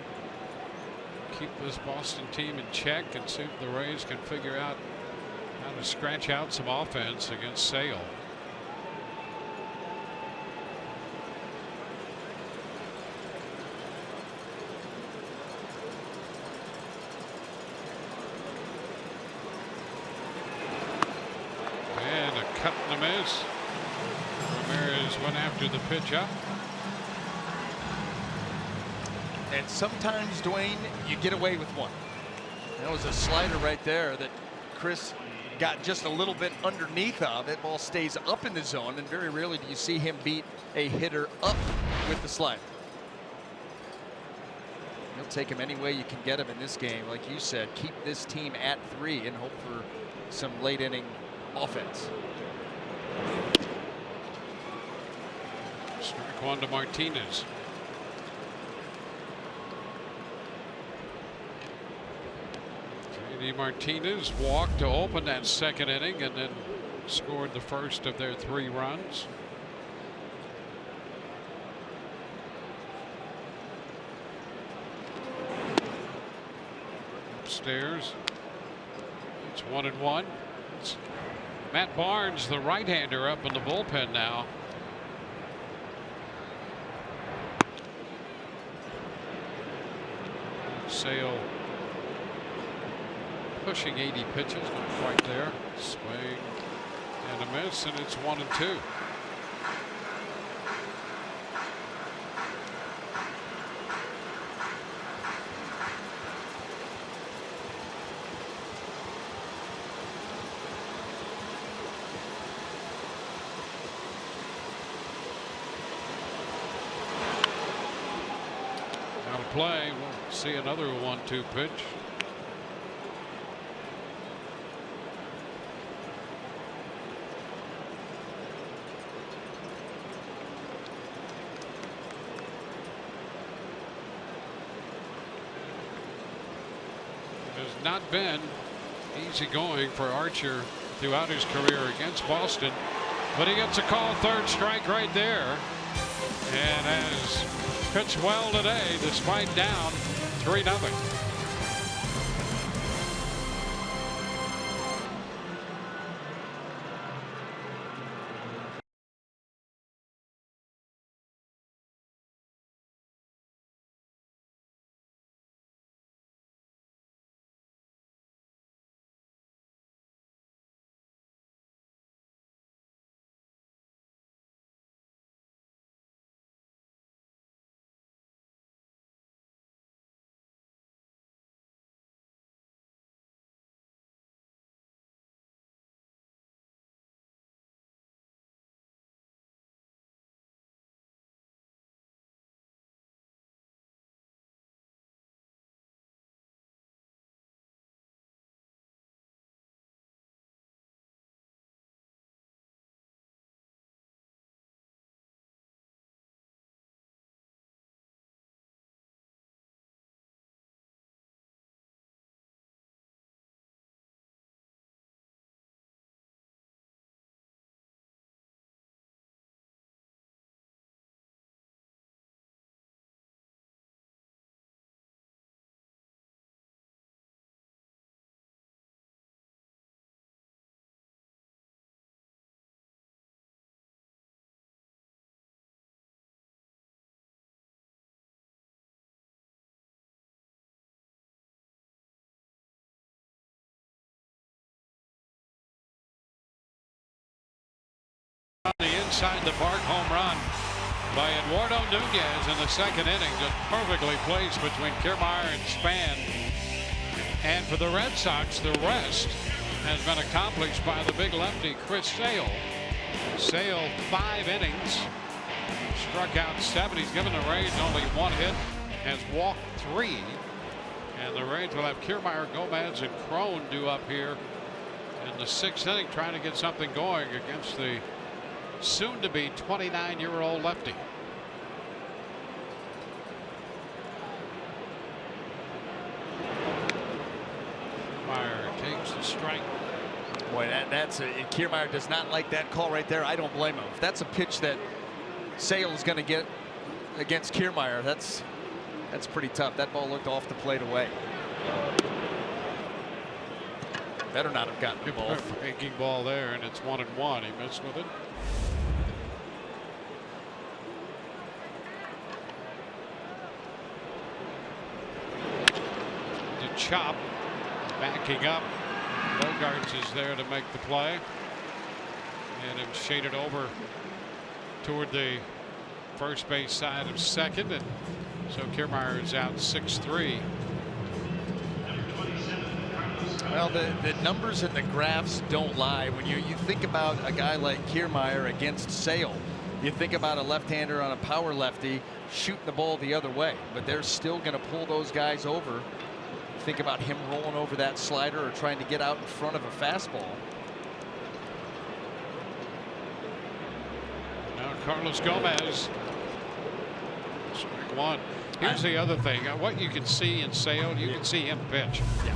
keep this Boston team in check and see if the Rays can figure out how to scratch out some offense against Sale. And a cut and a miss. Ramirez went after the pitch up. And sometimes, Dwayne, you get away with one. That was a slider right there that Chris got just a little bit underneath of. It ball stays up in the zone, and very rarely do you see him beat a hitter up with the slider. You'll take him any way you can get him in this game. Like you said, keep this team at 3 and hope for some late inning offense. Strike one to Martinez. Martinez walked to open that second inning and then scored the first of their 3 runs. Upstairs, it's 1-1. It's Matt Barnes, the right-hander, up in the bullpen now. Sale pushing 80 pitches, not quite there. Swing and a miss, and it's 1-2. Out of play. We'll see another 1-2 pitch. Not been easy going for Archer throughout his career against Boston, but he gets a call, third strike right there, and has pitched well today despite down 3-0. On the inside the park home run by Eduardo Nunez in the second inning, just perfectly placed between Kiermaier and Span. And for the Red Sox, the rest has been accomplished by the big lefty Chris Sale. Sale 5 innings, struck out 7. He's given the Rays only 1 hit, has walked 3, and the Rays will have Kiermaier, Gomez, and Crone due up here in the 6th inning, trying to get something going against the soon-to-be 29-year-old lefty. Kiermaier strike. Boy, that's Kiermaier does not like that call right there. I don't blame him. If that's a pitch that Sale is going to get against Kiermaier, that's pretty tough. That ball looked off the plate away. Better not have gotten the ball. Breaking ball there, and it's 1-1. He missed with it. The chop, backing up. Bogarts is there to make the play, and him shaded over toward the first base side of second, and so Kiermaier is out 6-3. Well, the numbers and the graphs don't lie. When you think about a guy like Kiermaier against Sale, you think about a left-hander on a power lefty shooting the ball the other way, but they're still going to pull those guys over. Think about him rolling over that slider or trying to get out in front of a fastball. Now Carlos Gomez, strike one. Here's the other thing. What you can see in Sale, you can see him pitch. Yeah.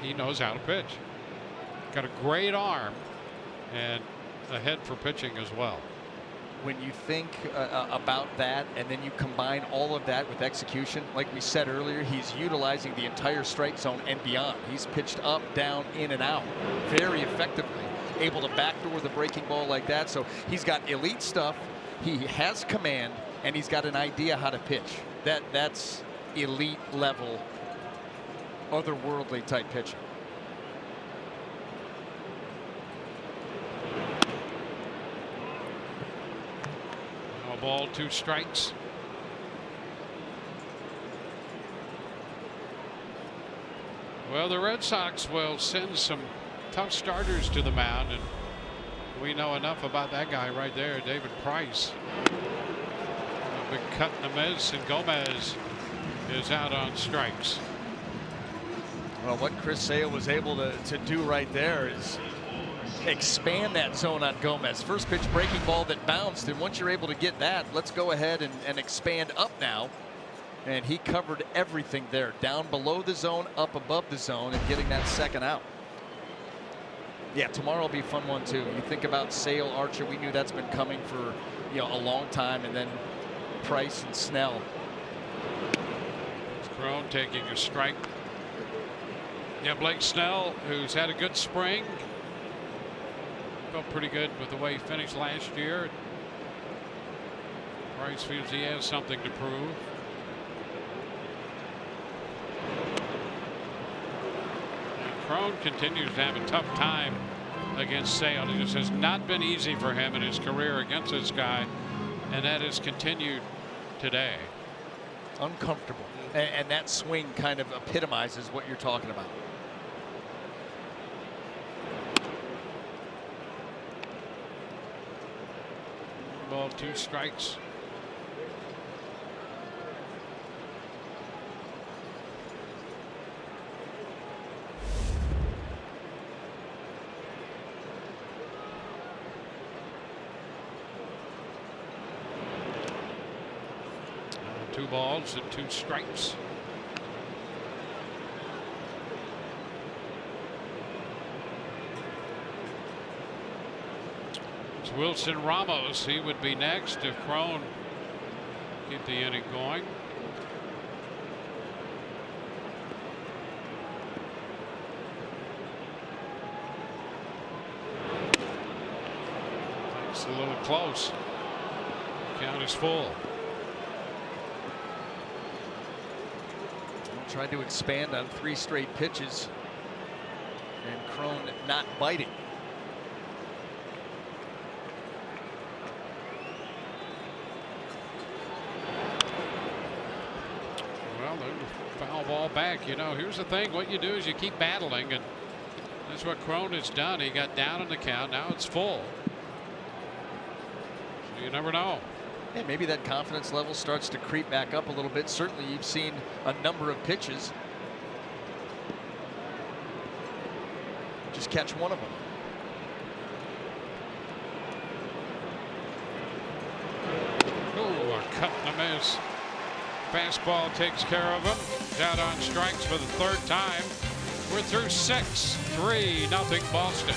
He knows how to pitch. Got a great arm and a head for pitching as well. When you think about that, and then you combine all of that with execution, like we said earlier, he's utilizing the entire strike zone and beyond. He's pitched up, down, in, and out very effectively, able to backdoor the breaking ball like that. So he's got elite stuff, he has command, and he's got an idea how to pitch. That's elite level, otherworldly type pitching. Ball, 2 strikes. Well, the Red Sox will send some tough starters to the mound, and we know enough about that guy right there, David Price. A big cut in the miss, and Gomez is out on strikes. Well, what Chris Sale was able to do right there is expand that zone on Gomez. First pitch breaking ball that bounced, and once you're able to get that, let's go ahead and expand up now. And he covered everything there, down below the zone, up above the zone, and getting that second out. Yeah, tomorrow will be a fun one too. You think about Sale, Archer, we knew that's been coming for a long time, and then Price and Snell. Crone taking a strike. Yeah, Blake Snell, who's had a good spring. Felt pretty good with the way he finished last year. Price feels he has something to prove. And Crone continues to have a tough time against Sale. It just has not been easy for him in his career against this guy, and that has continued today. Uncomfortable, and that swing kind of epitomizes what you're talking about. Ball, 2 strikes. Two balls and 2 strikes. It's Wilson Ramos. He would be next if Crone keep the inning going. It's a little close. Count is full. Tried to expand on 3 straight pitches, and Crone not biting. Well, the foul ball back. Here's the thing. What you do is you keep battling, and that's what Crone has done. He got down in the count. Now it's full. So you never know. Yeah, maybe that confidence level starts to creep back up a little bit. Certainly you've seen a number of pitches. Just catch one of them. Oh, a cut and a miss. Fastball takes care of him. He's out on strikes for the 3rd time. We're through 6, 3-0 Boston.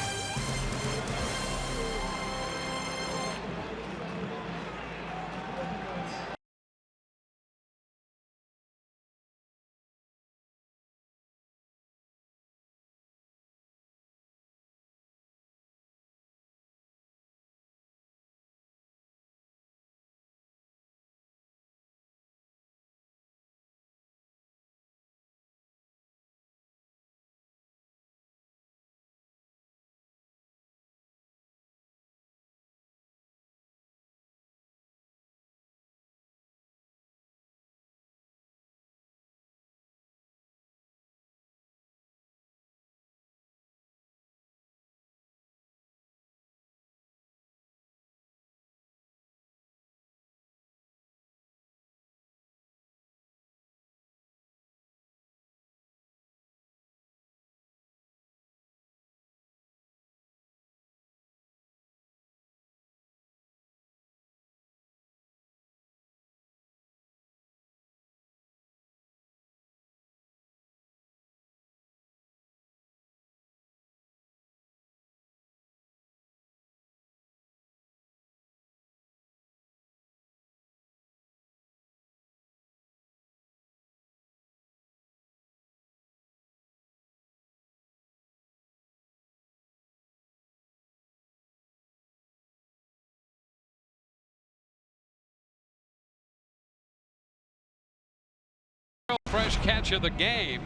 Fresh catch of the game,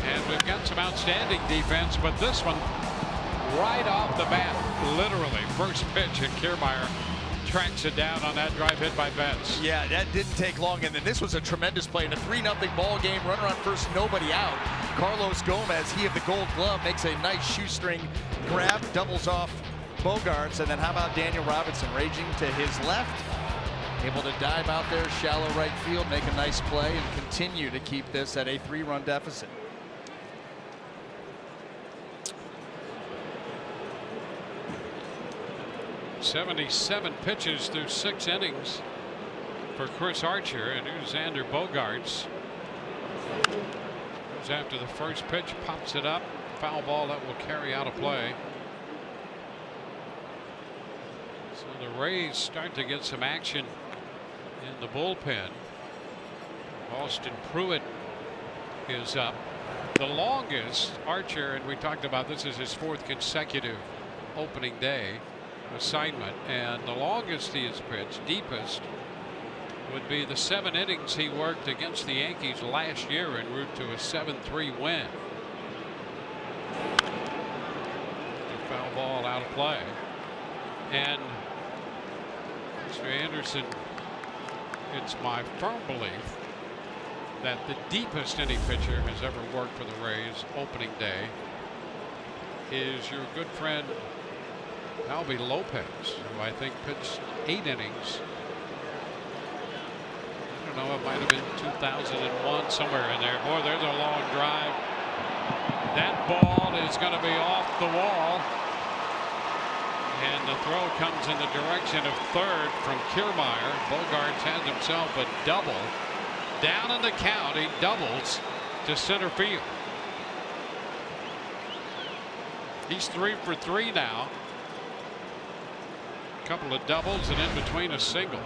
and we've got some outstanding defense, but this one right off the bat, literally first pitch, and Kiermaier tracks it down on that drive hit by Betts. Yeah, that didn't take long, and then this was a tremendous play in a 3-0 ball game. Runner on first, nobody out. Carlos Gomez, he of the Gold Glove, makes a nice shoestring grab, doubles off Bogaerts, and then how about Daniel Robinson raging to his left? Able to dive out there, shallow right field, make a nice play, and continue to keep this at a 3-run deficit. "77 pitches through 6 innings for Chris Archer, and here's Xander Bogaerts. Goes after the first pitch, pops it up, foul ball that will carry out a play. So the Rays start to get some action in the bullpen. Austin Pruitt is up. The longest Archer, and we talked about this, is his 4th consecutive opening day assignment, and the longest he has pitched, deepest, would be the 7 innings he worked against the Yankees last year en route to a 7-3 win. The foul ball out of play, and Mr. Anderson, it's my firm belief that the deepest any pitcher has ever worked for the Rays opening day is your good friend Albie Lopez, who I think pitched 8 innings. I don't know, it might have been 2001, somewhere in there. Boy, there's a long drive. That ball is going to be off the wall. And the throw comes in the direction of third from Kiermaier. Bogaerts has himself a double. Down in the count, he doubles to center field. He's 3 for 3 now. A couple of doubles and in between a single.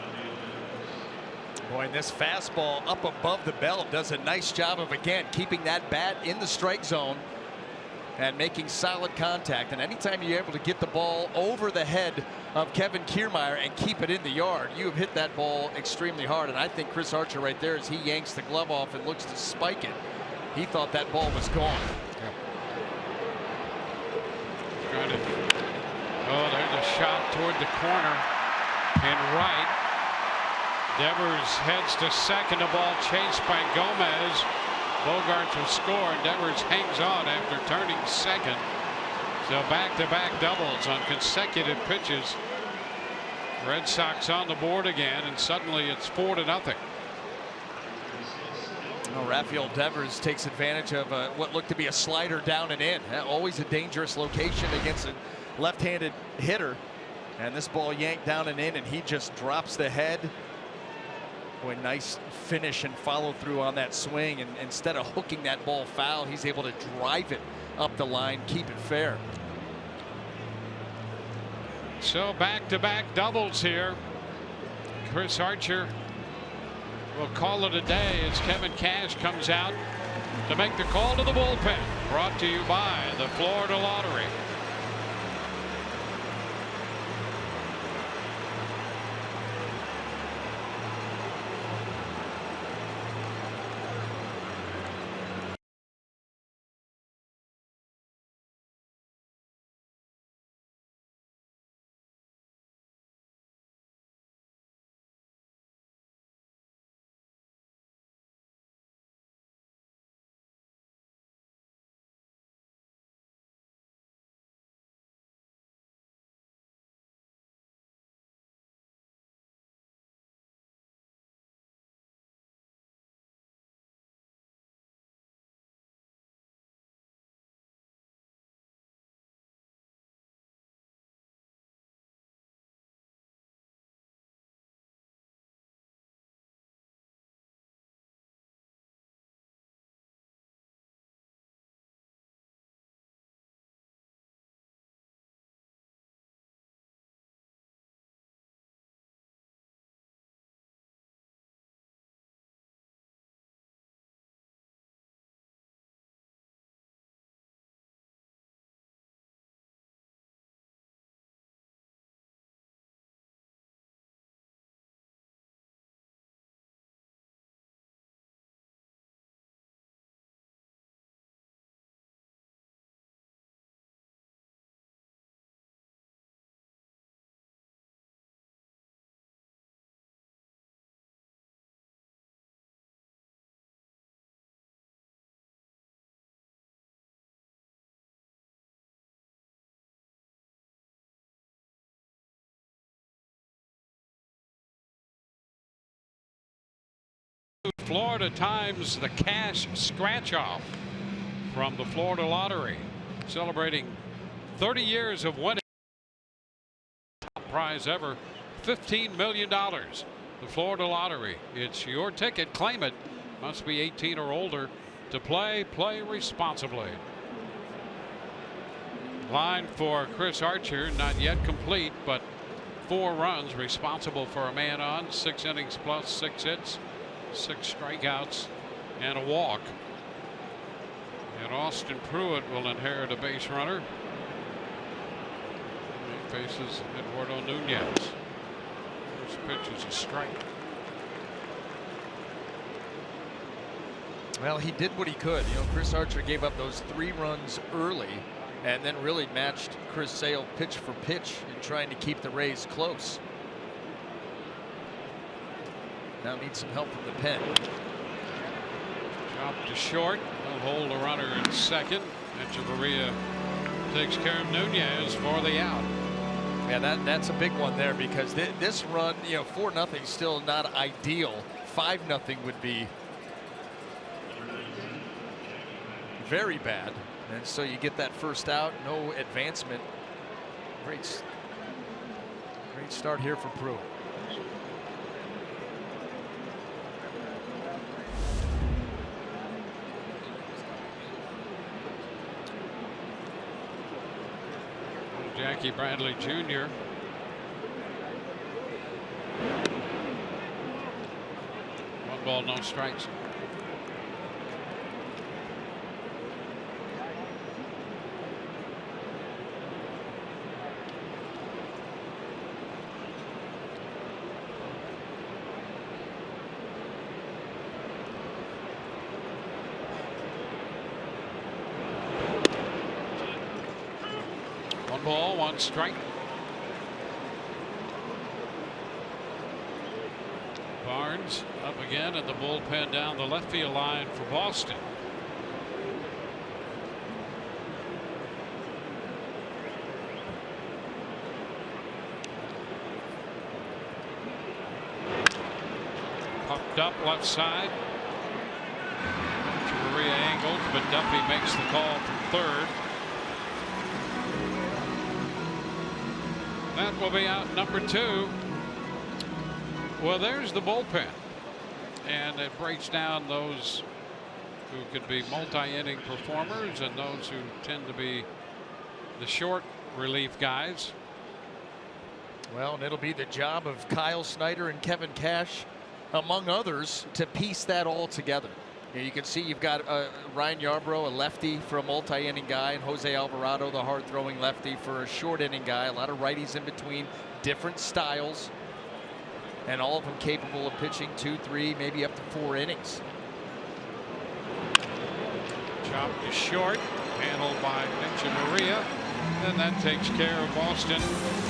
Boy, and this fastball up above the belt does a nice job of, again, keeping that bat in the strike zone and making solid contact. And anytime you're able to get the ball over the head of Kevin Kiermaier and keep it in the yard, you have hit that ball extremely hard. And I think Chris Archer right there, as he yanks the glove off and looks to spike it, he thought that ball was gone. Yep. Oh, there's a shot toward the corner and right. Devers heads to second, the ball chased by Gomez. Bogaerts will score, and Devers hangs on after turning second. So back-to-back doubles on consecutive pitches. Red Sox on the board again, and suddenly it's 4-0. Well, Rafael Devers takes advantage of what looked to be a slider down and in. Always a dangerous location against a left-handed hitter. And this ball yanked down and in, and he just drops the head Boy, nice finish and follow through on that swing. And instead of hooking that ball foul, he's able to drive it up the line, keep it fair. So back-to-back doubles here. Chris Archer will call it a day as Kevin Cash comes out to make the call to the bullpen. Brought to you by the Florida Lottery. Florida times the cash scratch off from the Florida Lottery, celebrating 30 years of winning. Top prize ever, $15 million. The Florida Lottery. It's your ticket. Claim it. Must be 18 or older to play. Play responsibly. Line for Chris Archer, not yet complete, but 4 runs, responsible for a man on, 6 innings plus 6 hits, 6 strikeouts, and a walk. And Austin Pruitt will inherit a base runner. He faces Eduardo Nunez. First pitch is a strike. Well, he did what he could. You know, Chris Archer gave up those 3 runs early and then really matched Chris Sale pitch for pitch in trying to keep the Rays close. Now needs some help from the pen. Drop to short. They'll hold the runner in second. Echeverria takes care of Nunez for the out. Yeah, that's a big one there, because this run, you know, 4-0 still not ideal. 5-0 would be very bad. And so you get that first out, no advancement. Great start here for Pruitt. Jackie Bradley Jr. One ball, no strikes. Ball, 1 strike. Barnes up again in the bullpen down the left field line for Boston. Popped up left side. Maria angled, but Duffy makes the call from third. That will be out number 2. Well, there's the bullpen. and it breaks down those who could be multi-inning performers and those who tend to be the short relief guys. Well, and it'll be the job of Kyle Snyder and Kevin Cash, among others, to piece that all together. You can see you've got Ryan Yarbrough, a lefty for a multi-inning guy, and Jose Alvarado, the hard-throwing lefty for a short-inning guy. A lot of righties in between, different styles, and all of them capable of pitching 2, 3, maybe up to 4 innings. Chop is short, handled by Maria, and that takes care of Boston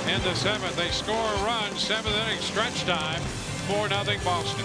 in the 7th. They score a run, 7th inning stretch time, 4-0 Boston.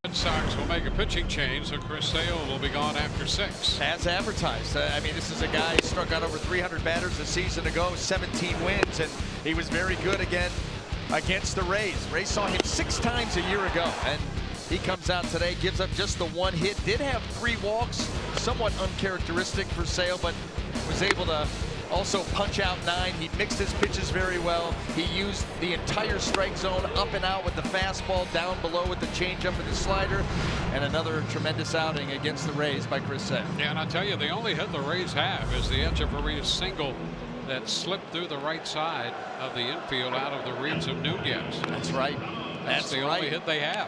Red Sox will make a pitching change, so Chris Sale will be gone after 6. As advertised. I mean, this is a guy who struck out over 300 batters a season ago, 17 wins, and he was very good again against the Rays. Rays saw him 6 times a year ago, and he comes out today, gives up just the 1 hit. Did have 3 walks, somewhat uncharacteristic for Sale, but was able to also punch out 9. He mixed his pitches very well. He used the entire strike zone up and out with the fastball, down below with the changeup and the slider, and another tremendous outing against the Rays by Chris Sale. Yeah, and I'll tell you, the only hit the Rays have is the Echeverria single that slipped through the right side of the infield out of the reach of Nunez. That's right. That's the only hit they have.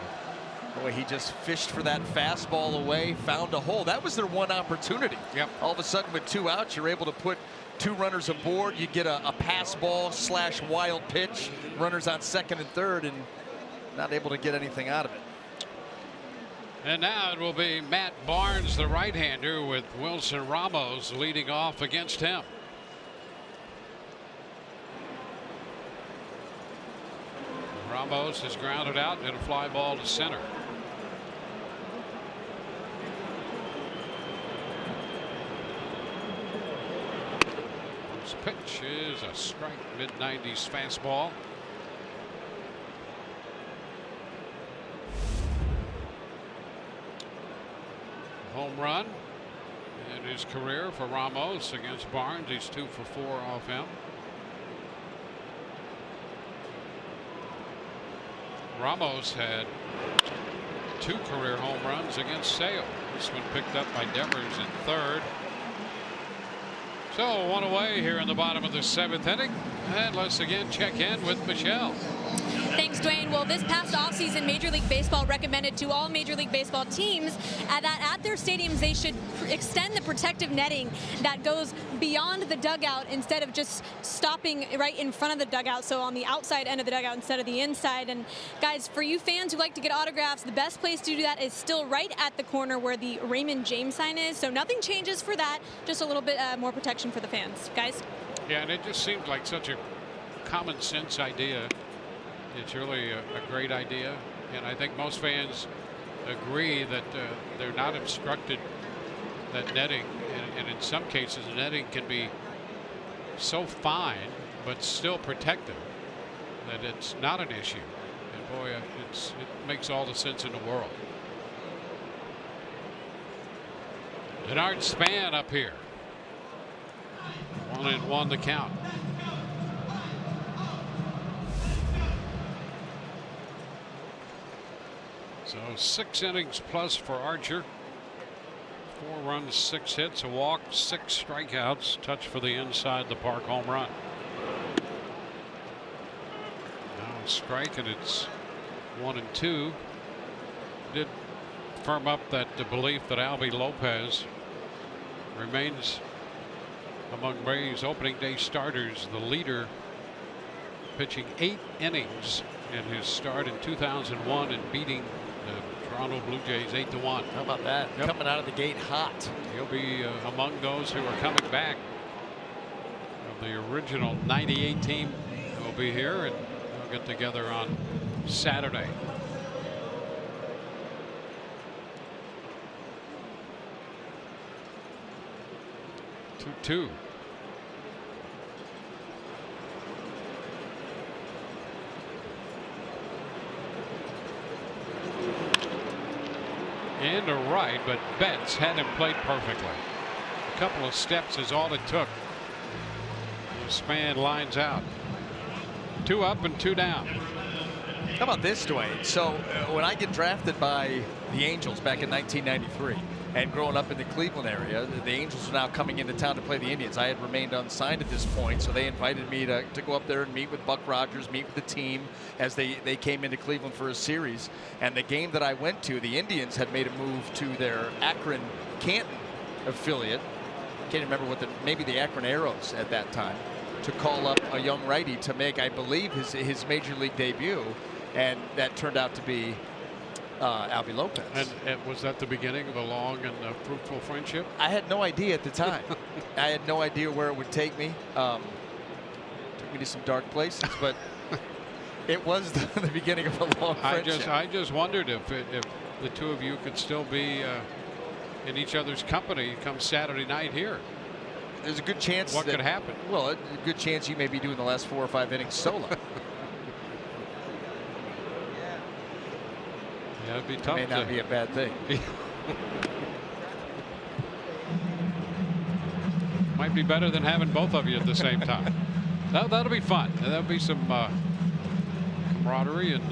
Boy, he just fished for that fastball away, found a hole. That was their one opportunity. Yep. All of a sudden, with 2 outs, you're able to put 2 runners aboard. You get a pass ball / wild pitch. Runners on 2nd and 3rd, and not able to get anything out of it. And now it will be Matt Barnes, the right-hander, with Wilson Ramos leading off against him. Ramos is grounded out and a fly ball to center. This pitch is a strike, mid-90s fastball. Home run in his career for Ramos against Barnes. He's 2 for 4 off him. Ramos had 2 career home runs against Sale. This one picked up by Devers in 3rd. So 1 away here in the bottom of the 7th inning. And let's again check in with Michelle. Thanks, Dwayne. Well, this past offseason, Major League Baseball recommended to all Major League Baseball teams that at their stadiums they should extend the protective netting that goes beyond the dugout instead of just stopping right in front of the dugout, so on the outside end of the dugout instead of the inside. And guys, for you fans who like to get autographs, the best place to do that is still right at the corner where the Raymond James sign is. So nothing changes for that, just a little bit more protection for the fans. Guys? Yeah, and it just seems like such a common sense idea. It's really a great idea, and I think most fans agree that they're not obstructed, that netting, and in some cases netting can be so fine but still protective that it's not an issue. And boy, it makes all the sense in the world. Denard Span up here. 1-1 the count. So 6 innings plus for Archer. 4 runs, 6 hits, a walk, 6 strikeouts, touch for the inside the park home run. Now a strike, and it's 1-2. Did firm up that the belief that Albie Lopez remains among Rays opening day starters, the leader, pitching 8 innings in his start in 2001 and beating the Toronto Blue Jays 8-1. How about that? Yep. Coming out of the gate hot. He'll be among those who are coming back. The original '98 team will be here, and they'll get together on Saturday. Two. And a right, but Betts had him played perfectly. A couple of steps is all it took. The Span lines out. 2 up and 2 down. How about this, Dwayne? So when I get drafted by the Angels back in 1993, and growing up in the Cleveland area, the Angels are now coming into town to play the Indians. I had remained unsigned at this point, so they invited me to go up there and meet with Buck Rogers, meet with the team as they came into Cleveland for a series. And the game that I went to, the Indians had made a move to their Akron Canton affiliate. Can't remember what maybe the Akron Arrows at that time, to call up a young righty to make, I believe, his major league debut, and that turned out to be Albie Lopez. And was that the beginning of a long and fruitful friendship? I had no idea at the time. I had no idea where it would take me. Took me to some dark places, but it was the beginning of a long friendship. I just wondered if the two of you could still be in each other's company come Saturday night here. There's a good chance. What could happen? Well, a good chance you may be doing the last 4 or 5 innings solo. Yeah, it'd be tough. It may not be a bad thing. Might be better than having both of you at the same time. That'll be fun. That'll be some camaraderie, and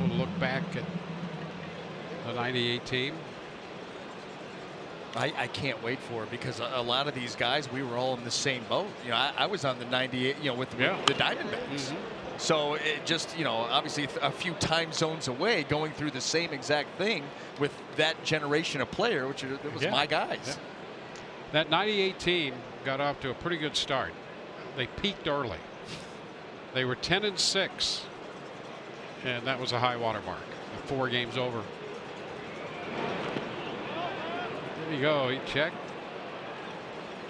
we'll look back at the '98 team. I can't wait for it, because a lot of these guys, we were all in the same boat. You know, I was on the '98, with the Diamondbacks. Mm-hmm. So it just, obviously a few time zones away, going through the same exact thing with that generation of player, which was my guys. Yeah. That '98 team got off to a pretty good start. They peaked early. They were 10-6, and that was a high water mark. 4 games over. There you go. He checked.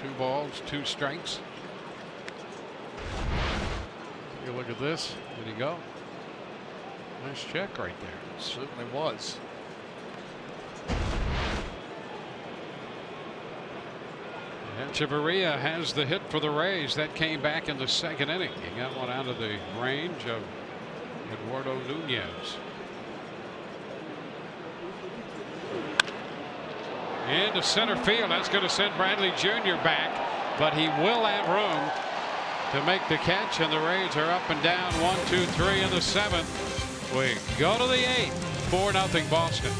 2 balls, 2 strikes. Take a look at this. Did he go? Nice check right there. It certainly was. Echeverria has the hit for the Rays. That came back in the 2nd inning. He got one out of the range of Eduardo Nunez. Into center field. That's going to send Bradley Jr. back, but he will have room to make the catch, and the Rays are up and down 1, 2, 3 in the 7th. We go to the 8th. 4-0 Boston.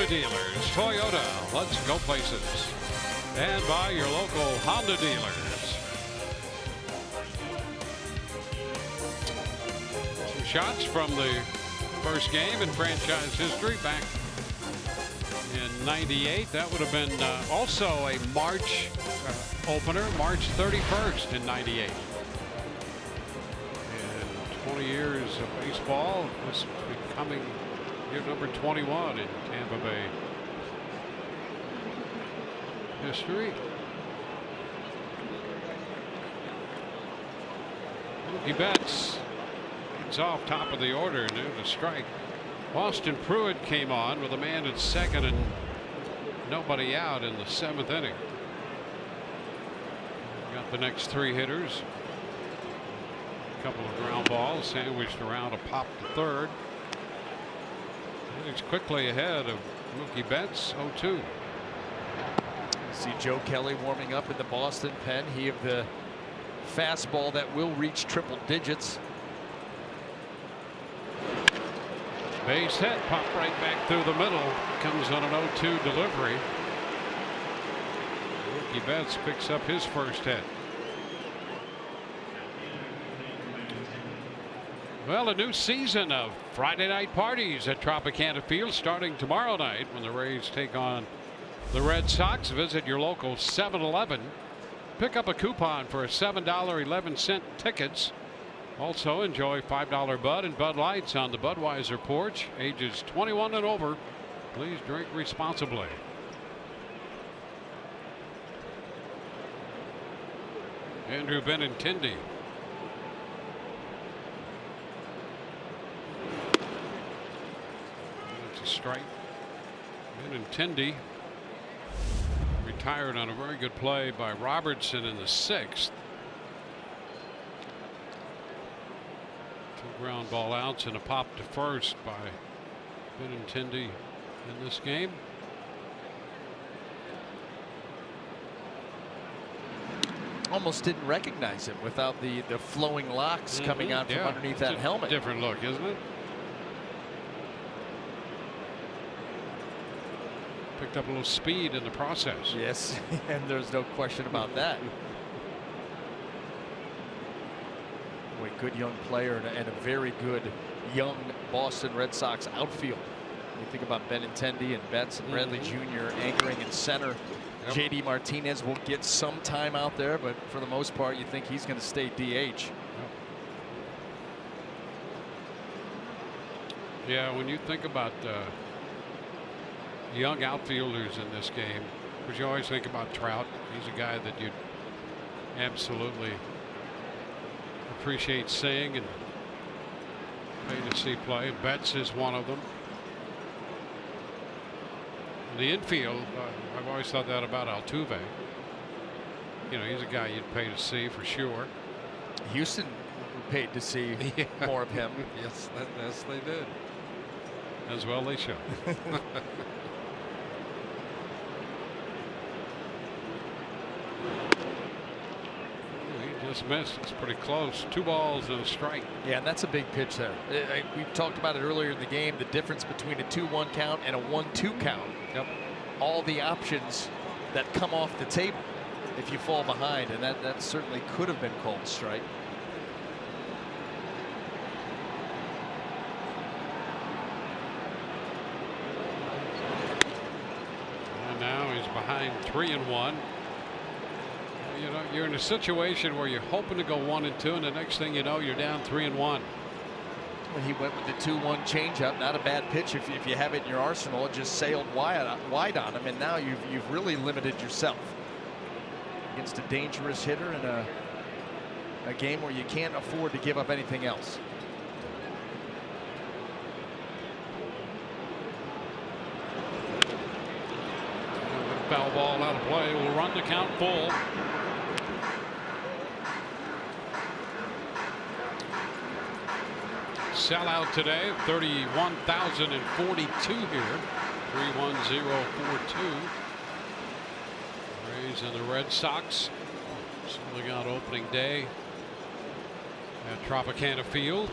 dealers. Toyota, let's go places. And by your local Honda dealers. Some shots from the first game in franchise history back in '98. That would have been also a March opener, March 31st in '98. In 20 years of baseball, this is becoming year number 21 in Tampa Bay history. Mookie Betts gets off top of the order due to strike. Boston Pruitt came on with a man at second and nobody out in the 7th inning. Got the next 3 hitters. A couple of ground balls sandwiched around a pop to third. And he's quickly ahead of Mookie Betts, 0-2. See Joe Kelly warming up in the Boston pen. He of the fastball that will reach triple digits. Base hit, popped right back through the middle. Comes on an 0-2 delivery. Mookie Betts picks up his first hit. Well, a new season of Friday night parties at Tropicana Field starting tomorrow night when the Rays take on the Red Sox. Visit your local 7-Eleven. Pick up a coupon for a $7.11 tickets. Also enjoy $5 Bud and Bud Lights on the Budweiser porch. Ages 21 and over. Please drink responsibly. Andrew Benintendi. That's a strike. Benintendi retired on a very good play by Robertson in the 6th. 2 ground ball outs and a pop to first by Benintendi in this game. Almost didn't recognize him without the flowing locks coming out from underneath that helmet. Different look, isn't it? Picked up a little speed in the process. Yes, and there's no question about that. Boy, good young player and a very good young Boston Red Sox outfield. You think about Benintendi and Betts and Bradley Jr. anchoring in center. Yep. JD Martinez will get some time out there, but for the most part, you think he's going to stay DH. Yep. Yeah, when you think about young outfielders in this game, because you always think about Trout. He's a guy that you'd absolutely appreciate seeing and pay to see play. Betts is one of them. The infield, I've always thought that about Altuve. You know, he's a guy you'd pay to see for sure. Houston paid to see more of him. Yes, yes, they did. As well they should. He just missed. It's pretty close. 2 balls and a strike. Yeah, and that's a big pitch there. We talked about it earlier in the game, the difference between a 2-1 count and a 1-2 count. Yep. All the options that come off the table if you fall behind, and that certainly could have been called a strike. And now he's behind 3-1. You know, you're in a situation where you're hoping to go 1-2, and the next thing you know, you're down 3-1. When he went with the 2-1 changeup, not a bad pitch if you have it in your arsenal. It just sailed wide on him, and now you've really limited yourself against a dangerous hitter in a game where you can't afford to give up anything else. Foul ball out of play. Will run the count full. Sellout today, 31,042 here. 31042. Rays and the Red Sox selling out opening day at Tropicana Field.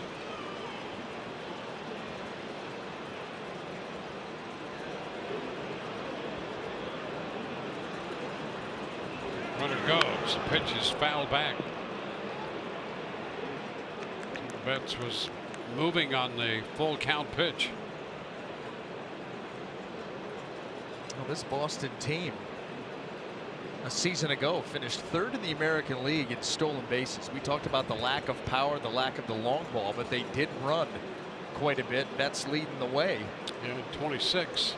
Runner goes. Pitch is fouled back. Betts was moving on the full count pitch. Well, this Boston team a season ago finished third in the American League in stolen bases. We talked about the lack of power, the lack of the long ball, but they did run quite a bit. Betts leading the way. Yeah, 26.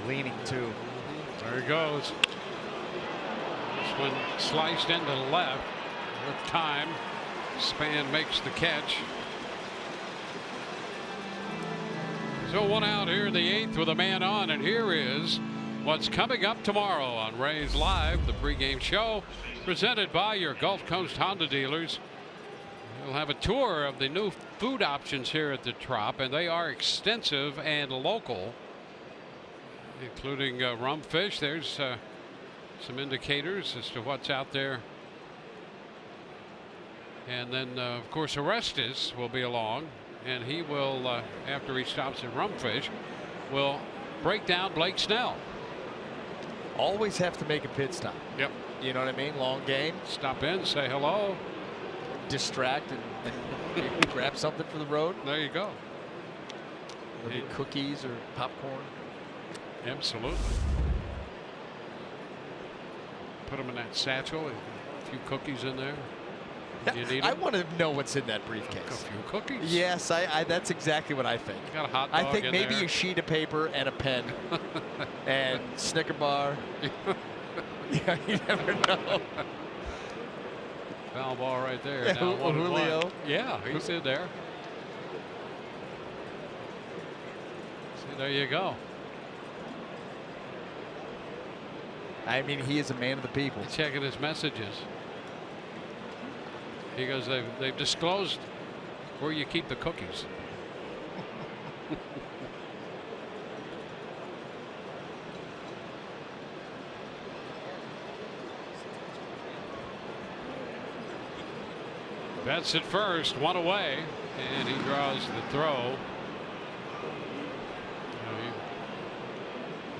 Leaning too. There he goes. This one sliced into the left with time. Span makes the catch. So one out here in the 8th with a man on, and here is what's coming up tomorrow on Rays Live, the pregame show presented by your Gulf Coast Honda dealers. We'll have a tour of the new food options here at the Trop, and they are extensive and local, including rump fish. There's some indicators as to what's out there. And then, of course, Orestes will be along, and he will, after he stops at Rumpfish, will break down Blake Snell. Always have to make a pit stop. Yep. You know what I mean? Long game. Stop in, say hello. Distract and maybe grab something for the road. There you go. Maybe cookies or popcorn. Absolutely. Put them in that satchel. A few cookies in there. You need I them? want to know what's in that briefcase. A few cookies. Yes, that's exactly what I think. Got a hot I dog think in maybe there. a sheet of paper and a pen and Snicker bar. Yeah, you never know. Foul ball right there. Yeah, Down 1-1. Julio. Yeah, he's in there. See, there you go. I mean, he is a man of the people. Checking his messages. He goes, they've disclosed where you keep the cookies. Betts at first, one away, and he draws the throw.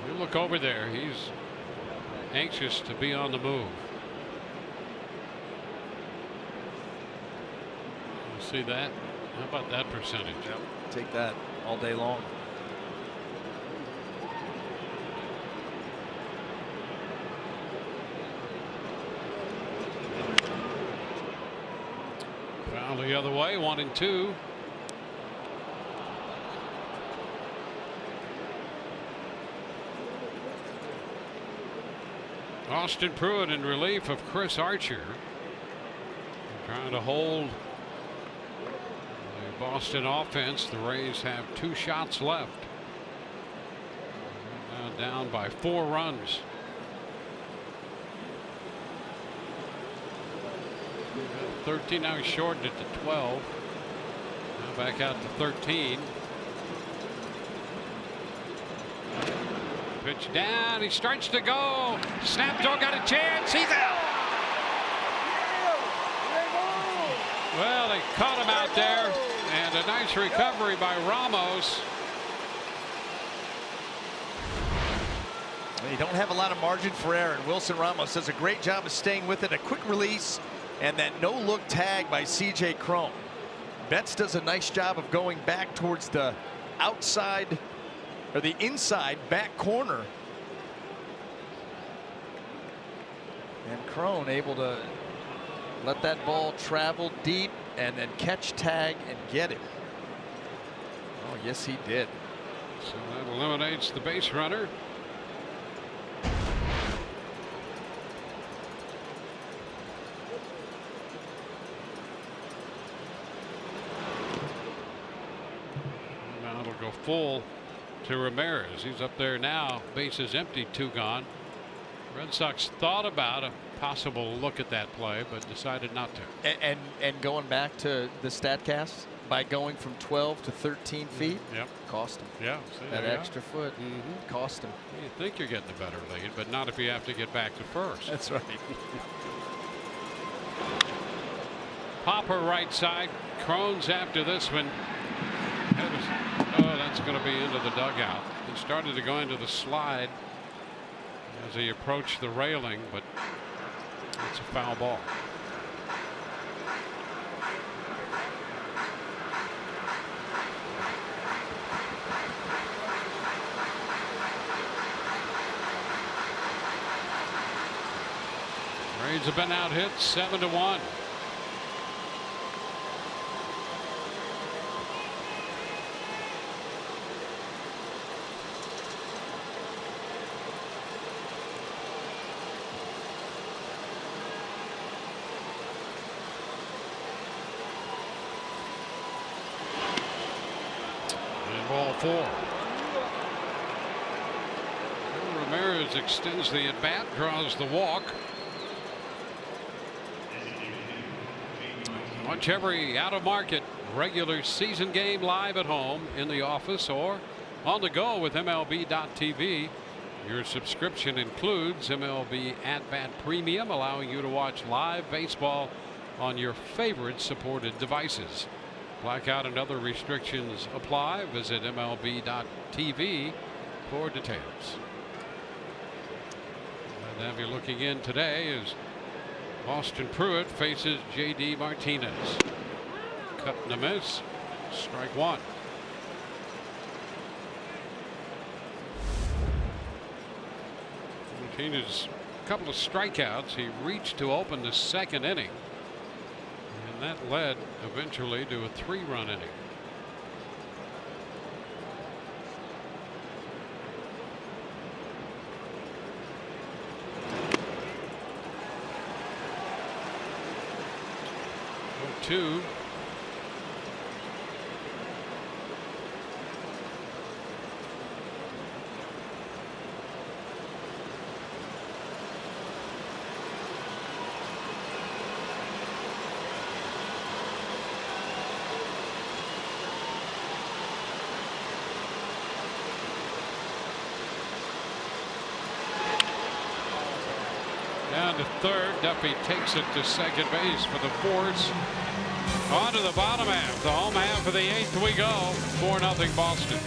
You look over there, he's anxious to be on the move. You see that? How about that percentage? Yep. Take that all day long. Foul the other way, 1-2. Austin Pruitt in relief of Chris Archer. Trying to hold the Boston offense. The Rays have 2 shots left. Now down by 4 runs. 13, now he's shortened it to 12. Now back out to 13. Pitch down, he starts to go. Snapto got a chance, he's out. Well, they caught him out there, and a nice recovery by Ramos. They don't have a lot of margin for error, and Wilson Ramos does a great job of staying with it. A quick release and that no-look tag by C.J. Cron. Betts does a nice job of going back towards the outside or the inside back corner. And Cron able to let that ball travel deep and then catch, tag, and get it. Oh, yes, he did. So that eliminates the base runner. Now it'll go full to Ramirez. He's up there now. Bases empty, 2 gone. Red Sox thought about a possible look at that play, but decided not to. And going back to the StatCast, by going from 12 to 13 feet, Yep. cost him. Yeah, see, That there you extra foot cost him. go. You think you're getting a better lead, but not if you have to get back to first. That's right. Popper right side. Crohn's after this one. Oh, That's going to be into the dugout. He started to go into the slide as he approached the railing, but it's a foul ball. Rays have been out hit 7-1. Ball 4. Ramirez extends the at bat, draws the walk. Watch every out of market regular season game live at home, in the office, or on the go with MLB.tv. Your subscription includes MLB At Bat Premium, allowing you to watch live baseball on your favorite supported devices. Blackout and other restrictions apply. Visit MLB.tv for details. And have you looking in today as Austin Pruitt faces J.D. Martinez. Cut and a miss. Strike one. Martinez, a couple of strikeouts. He reached to open the second inning. And that led eventually to a 3-run inning. Two. Down to third. Duffy takes it to second base for the Force. On to the bottom half. The home half of the 8th we go. 4-0 Boston.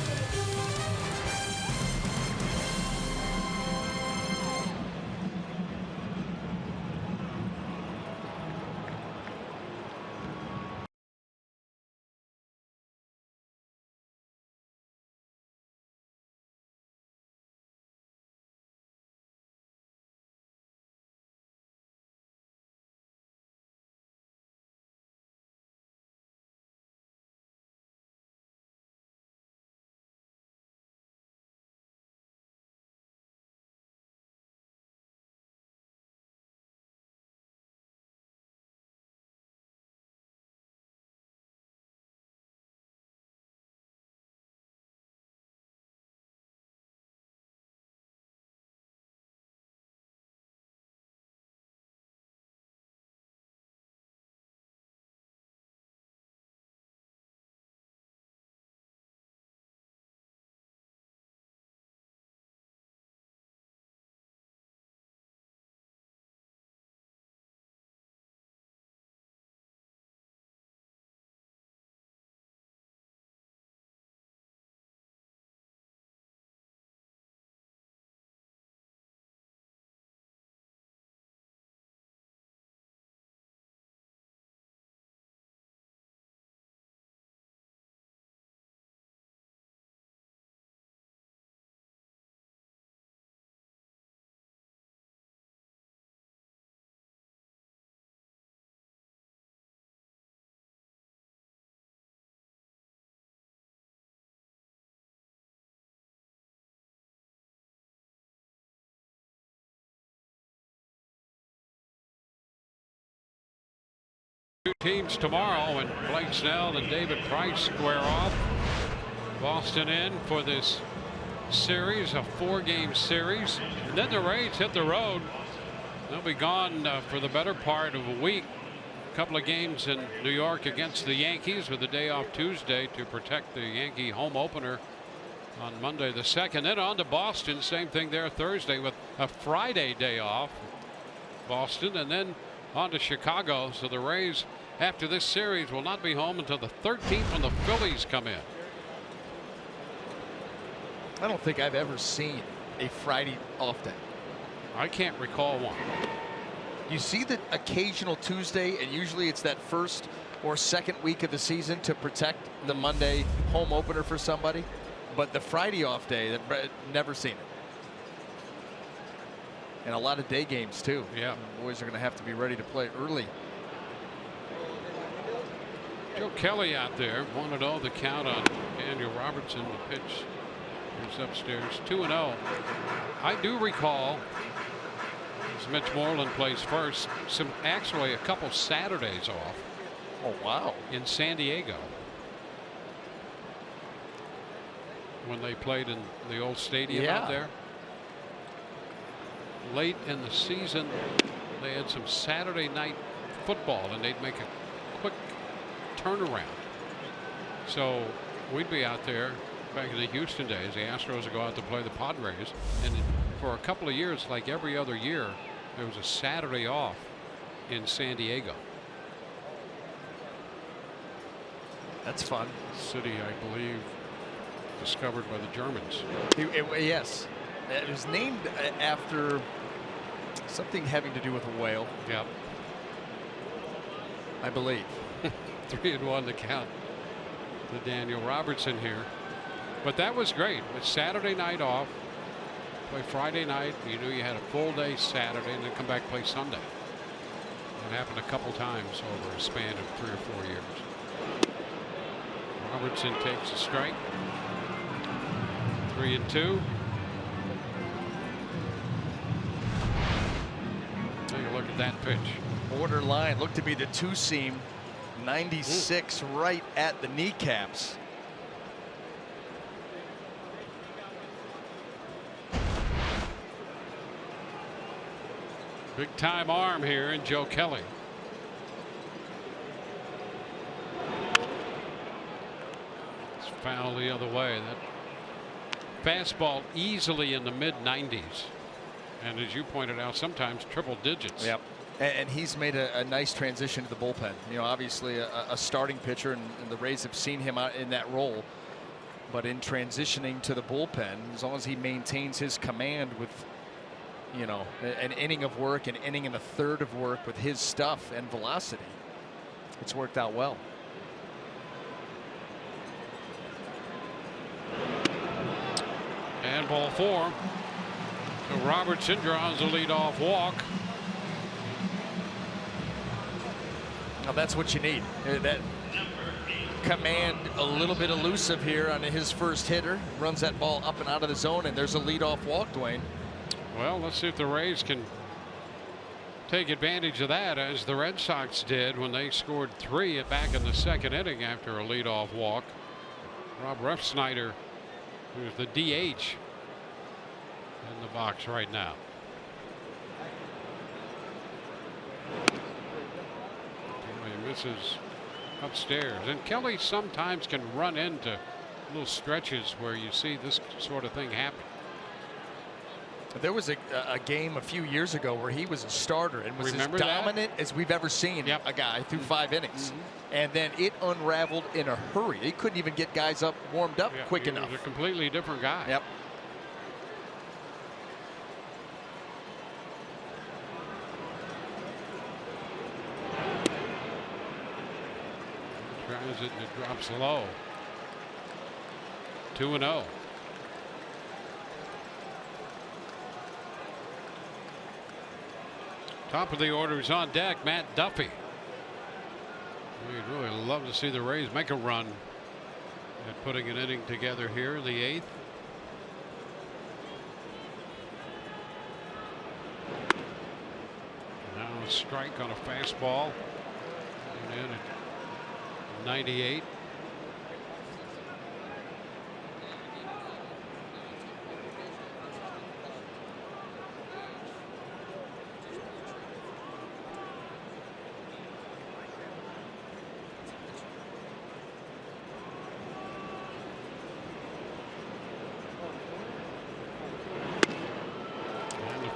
Two teams tomorrow, and Blake Snell and David Price square off. Boston in for this series, a 4-game series. And then the Rays hit the road. They'll be gone for the better part of a week. A couple of games in New York against the Yankees with a day off Tuesday to protect the Yankee home opener on Monday the 2nd. Then on to Boston. Same thing there Thursday with a Friday day off. Boston, and then on to Chicago. So the Rays, after this series, will not be home until the 13th when the Phillies come in. I don't think I've ever seen a Friday off day. I can't recall one. You see the occasional Tuesday, and usually it's that first or second week of the season to protect the Monday home opener for somebody. But the Friday off day, never seen it. And a lot of day games too. Yeah. The boys are going to have to be ready to play early. Joe Kelly out there, 1-0 the count on Daniel Robertson. The pitch is upstairs, 2-0. I do recall, as Mitch Moreland plays first, actually a couple Saturdays off. Oh wow! In San Diego, when they played in the old stadium out there. Late in the season, they had some Saturday night football, and they'd make a quick turnaround. So we'd be out there back in the Houston days. The Astros would go out to play the Padres, and for a couple of years, like every other year, there was a Saturday off in San Diego. That's fun. City, I believe, discovered by the Germans. Yes. It was named after something having to do with a whale. Yep. I believe. 3-1 the count to Daniel Robertson here. But that was great. With Saturday night off, play Friday night. You knew you had a full day Saturday, and then come back play Sunday. It happened a couple times over a span of 3 or 4 years. Robertson takes a strike. 3-2. Look at that pitch. Borderline, looked to be the two-seam. 96 right at the kneecaps. Big time arm here in Joe Kelly. It's foul the other way. That fastball easily in the mid-90s. And as you pointed out, sometimes triple digits. Yep. And he's made a nice transition to the bullpen. You know, obviously a starting pitcher, and the Rays have seen him out in that role. But in transitioning to the bullpen, as long as he maintains his command with, you know, an inning of work, an inning and a third of work with his stuff and velocity, it's worked out well. And ball 4. So Robertson draws a leadoff walk. Now that's what you need. That command, a little bit elusive here on his first hitter. Runs that ball up and out of the zone, and there's a leadoff walk, Dwayne. Well, let's see if the Rays can take advantage of that, as the Red Sox did when they scored 3 back in the second inning after a leadoff walk. Rob Refsnyder, who's the DH, in the box right now. He misses upstairs, and Kelly sometimes can run into little stretches where you see this sort of thing happen. There was a game a few years ago where he was a starter and was as dominant as we've ever seen a guy through 5 innings. And then it unraveled in a hurry. He couldn't even get guys up, warmed up quick enough. He was a completely different guy. Yep. Tries it and it drops low. 2-0. Top of the order is on deck, Matt Duffy. We'd really love to see the Rays make a run at putting an inning together here in the 8th. Now a strike on a fastball. And in at 98.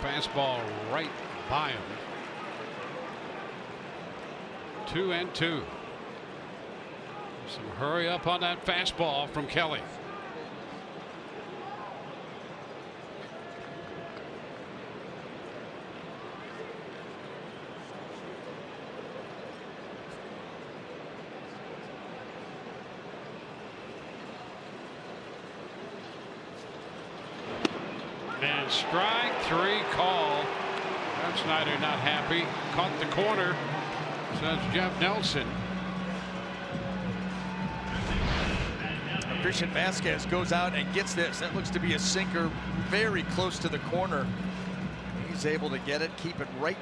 Fastball right by him. 2-2. Some hurry up on that fastball from Kelly. And strike 3 call. Red Snyder not happy. Caught the corner, says Jeff Nelson. Christian Vasquez goes out and gets this. That looks to be a sinker very close to the corner. He's able to get it, keep it right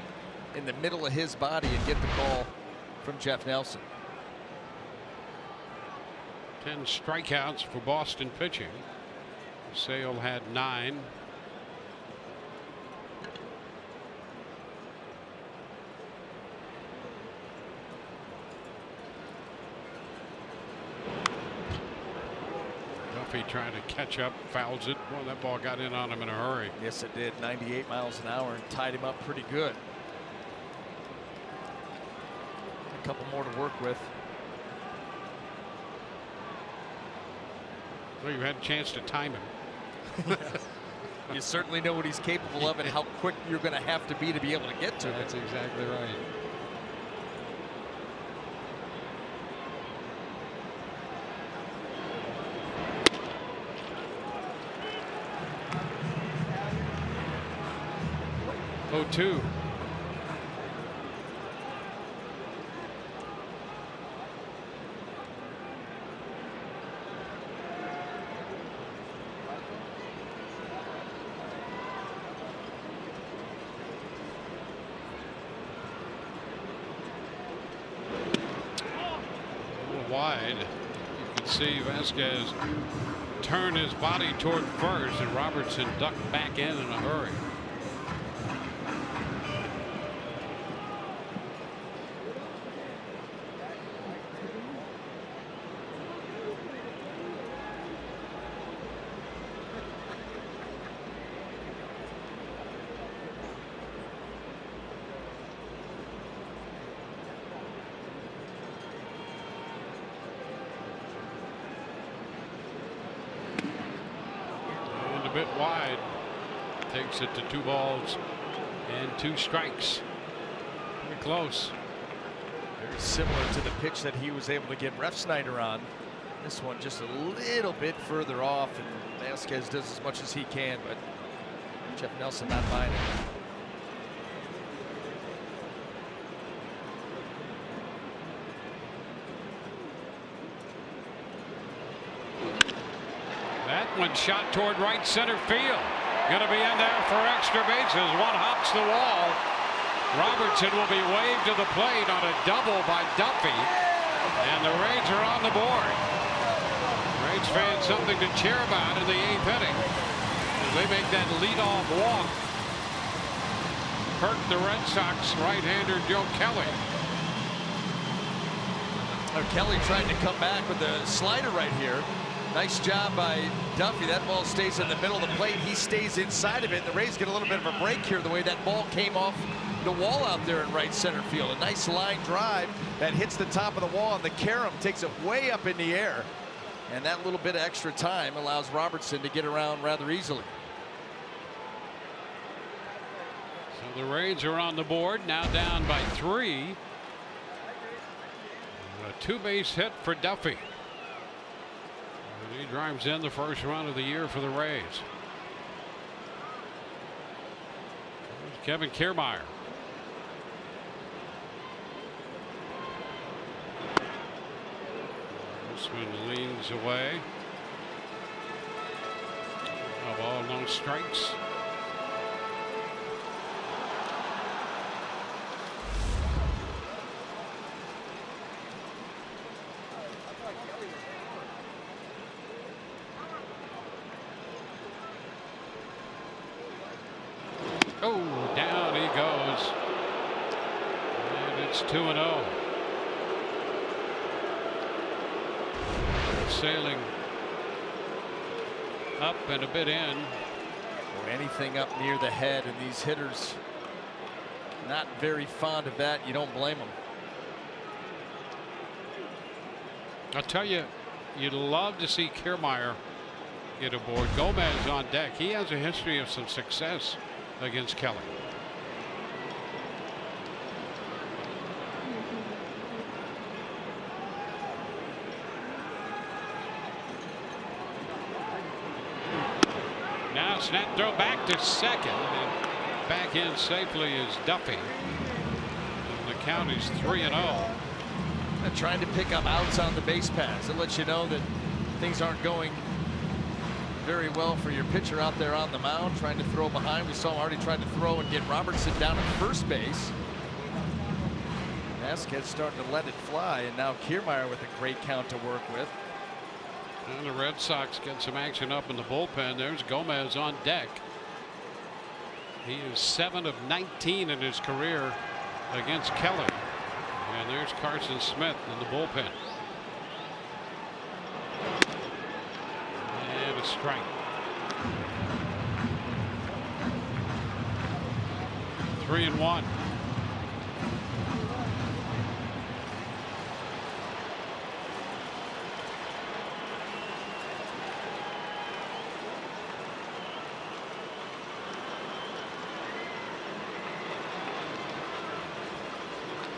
in the middle of his body, and get the call from Jeff Nelson. 10 strikeouts for Boston pitching. Sale had 9. Duffy trying to catch up, fouls it. Well, that ball got in on him in a hurry. Yes, it did. 98 miles an hour and tied him up pretty good. A couple more to work with. Well, you had a chance to time him. You certainly know what he's capable of and how quick you're going to have to be able to get to it. That's exactly right. Oh, 2. Wide. You can see Vasquez turn his body toward first, and Robertson ducked back in a hurry. Bit wide, takes it to 2 balls and 2 strikes. Pretty close. Very similar to the pitch that he was able to get Ref Snyder on. This one just a little bit further off, and Vasquez does as much as he can, but Jeff Nelson not buying it. That one shot toward right center field. Going to be in there for extra bases. One hops the wall. Robertson will be waved to the plate on a double by Duffy. And the Rays are on the board. Rays fans something to cheer about in the 8th inning, as they make that leadoff walk. Hurt the Red Sox right-hander Joe Kelly. Kelly trying to come back with a slider right here. Nice job by Duffy. That ball stays in the middle of the plate. He stays inside of it. The Rays get a little bit of a break here, the way that ball came off the wall out there in right center field. A nice line drive that hits the top of the wall, and the Kiermaier takes it way up in the air. And that little bit of extra time allows Robertson to get around rather easily. So the Rays are on the board, now down by 3. A 2-base hit for Duffy. And he drives in the first run of the year for the Rays. There's Kevin Kiermaier. This one leans away. No ball, no strikes. Oh, down he goes. And it's 2-0. Sailing up and a bit in. Or anything up near the head, and these hitters not very fond of that. You don't blame them. I'll tell you, you'd love to see Kiermaier get aboard. Gomez on deck. He has a history of some success against Kelly. Now Snap throw back to second, and back in safely is Duffy. And the count is 3-0. And trying to pick up outs on the base paths. It lets you know that things aren't going very well for your pitcher out there on the mound, trying to throw behind. We saw him already trying to throw and get Robertson down at first base. Vasquez starting to let it fly, and now Kiermaier with a great count to work with. And the Red Sox get some action up in the bullpen. There's Gomez on deck. He is 7 of 19 in his career against Kelly. And there's Carson Smith in the bullpen. And a strike. Three and one.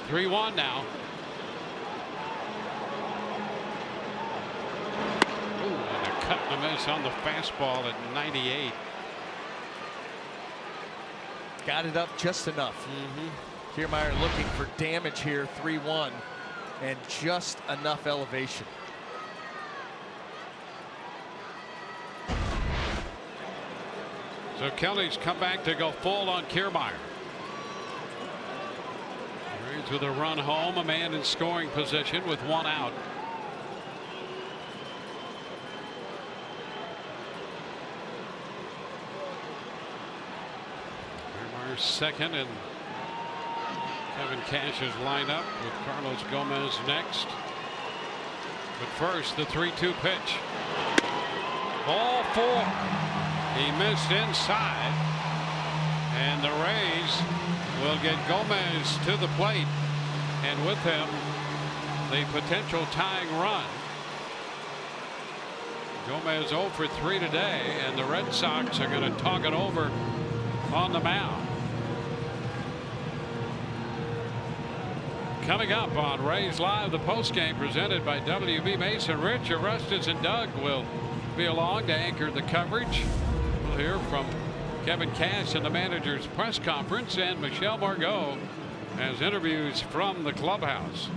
Three one now. Ooh, and a cut and a miss on the fastball at 98. Got it up just enough. Kiermaier looking for damage here. 3-1, and just enough elevation. So Kelly's come back to go full on Kiermaier. Rays with a run home, a man in scoring position with one out. Kiermaier's second, and Kevin Cash's lineup with Carlos Gomez next. But first, the 3-2 pitch. Ball four. He missed inside, and the Rays will get Gomez to the plate, and with him the potential tying run. Gomez 0 for 3 today, and the Red Sox are going to talk it over on the mound. Coming up on Rays Live, the postgame presented by WB Mason. Rich, Augustus, and Doug will be along to anchor the coverage. We'll hear from Kevin Cash in the manager's press conference, and Michelle Margot has interviews from the clubhouse.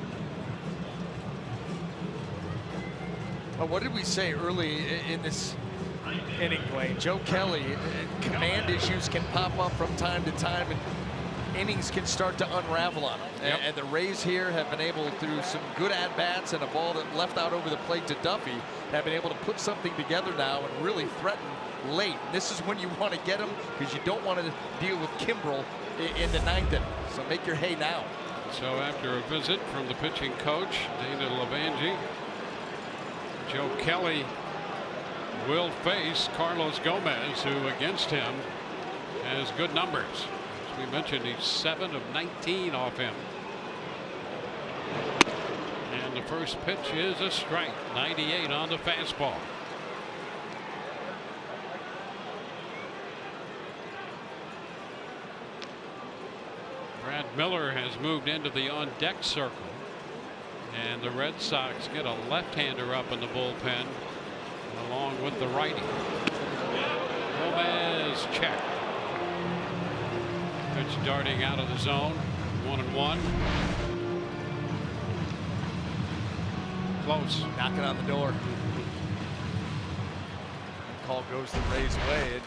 Well, what did we say early in this inning, Dwayne? Joe Kelly, command issues can pop up from time to time, and innings can start to unravel on him. Yep. And the Rays here have been able, through some good at-bats and a ball that left out over the plate to Duffy, have been able to put something together now and really threaten late. This is when you want to get them, because you don't want to deal with Kimbrel in the ninth inning. So make your hay now. So after a visit from the pitching coach, Dana Lavangi, Joe Kelly will face Carlos Gomez, who against him has good numbers. As we mentioned, he's 7 of 19 off him. And the first pitch is a strike. 98 on the fastball. Brad Miller has moved into the on-deck circle, and the Red Sox get a left-hander up in the bullpen along with the righty. Gomez check. Pitch darting out of the zone. 1-1. Close. Knocking on the door. Call goes the Rays' way.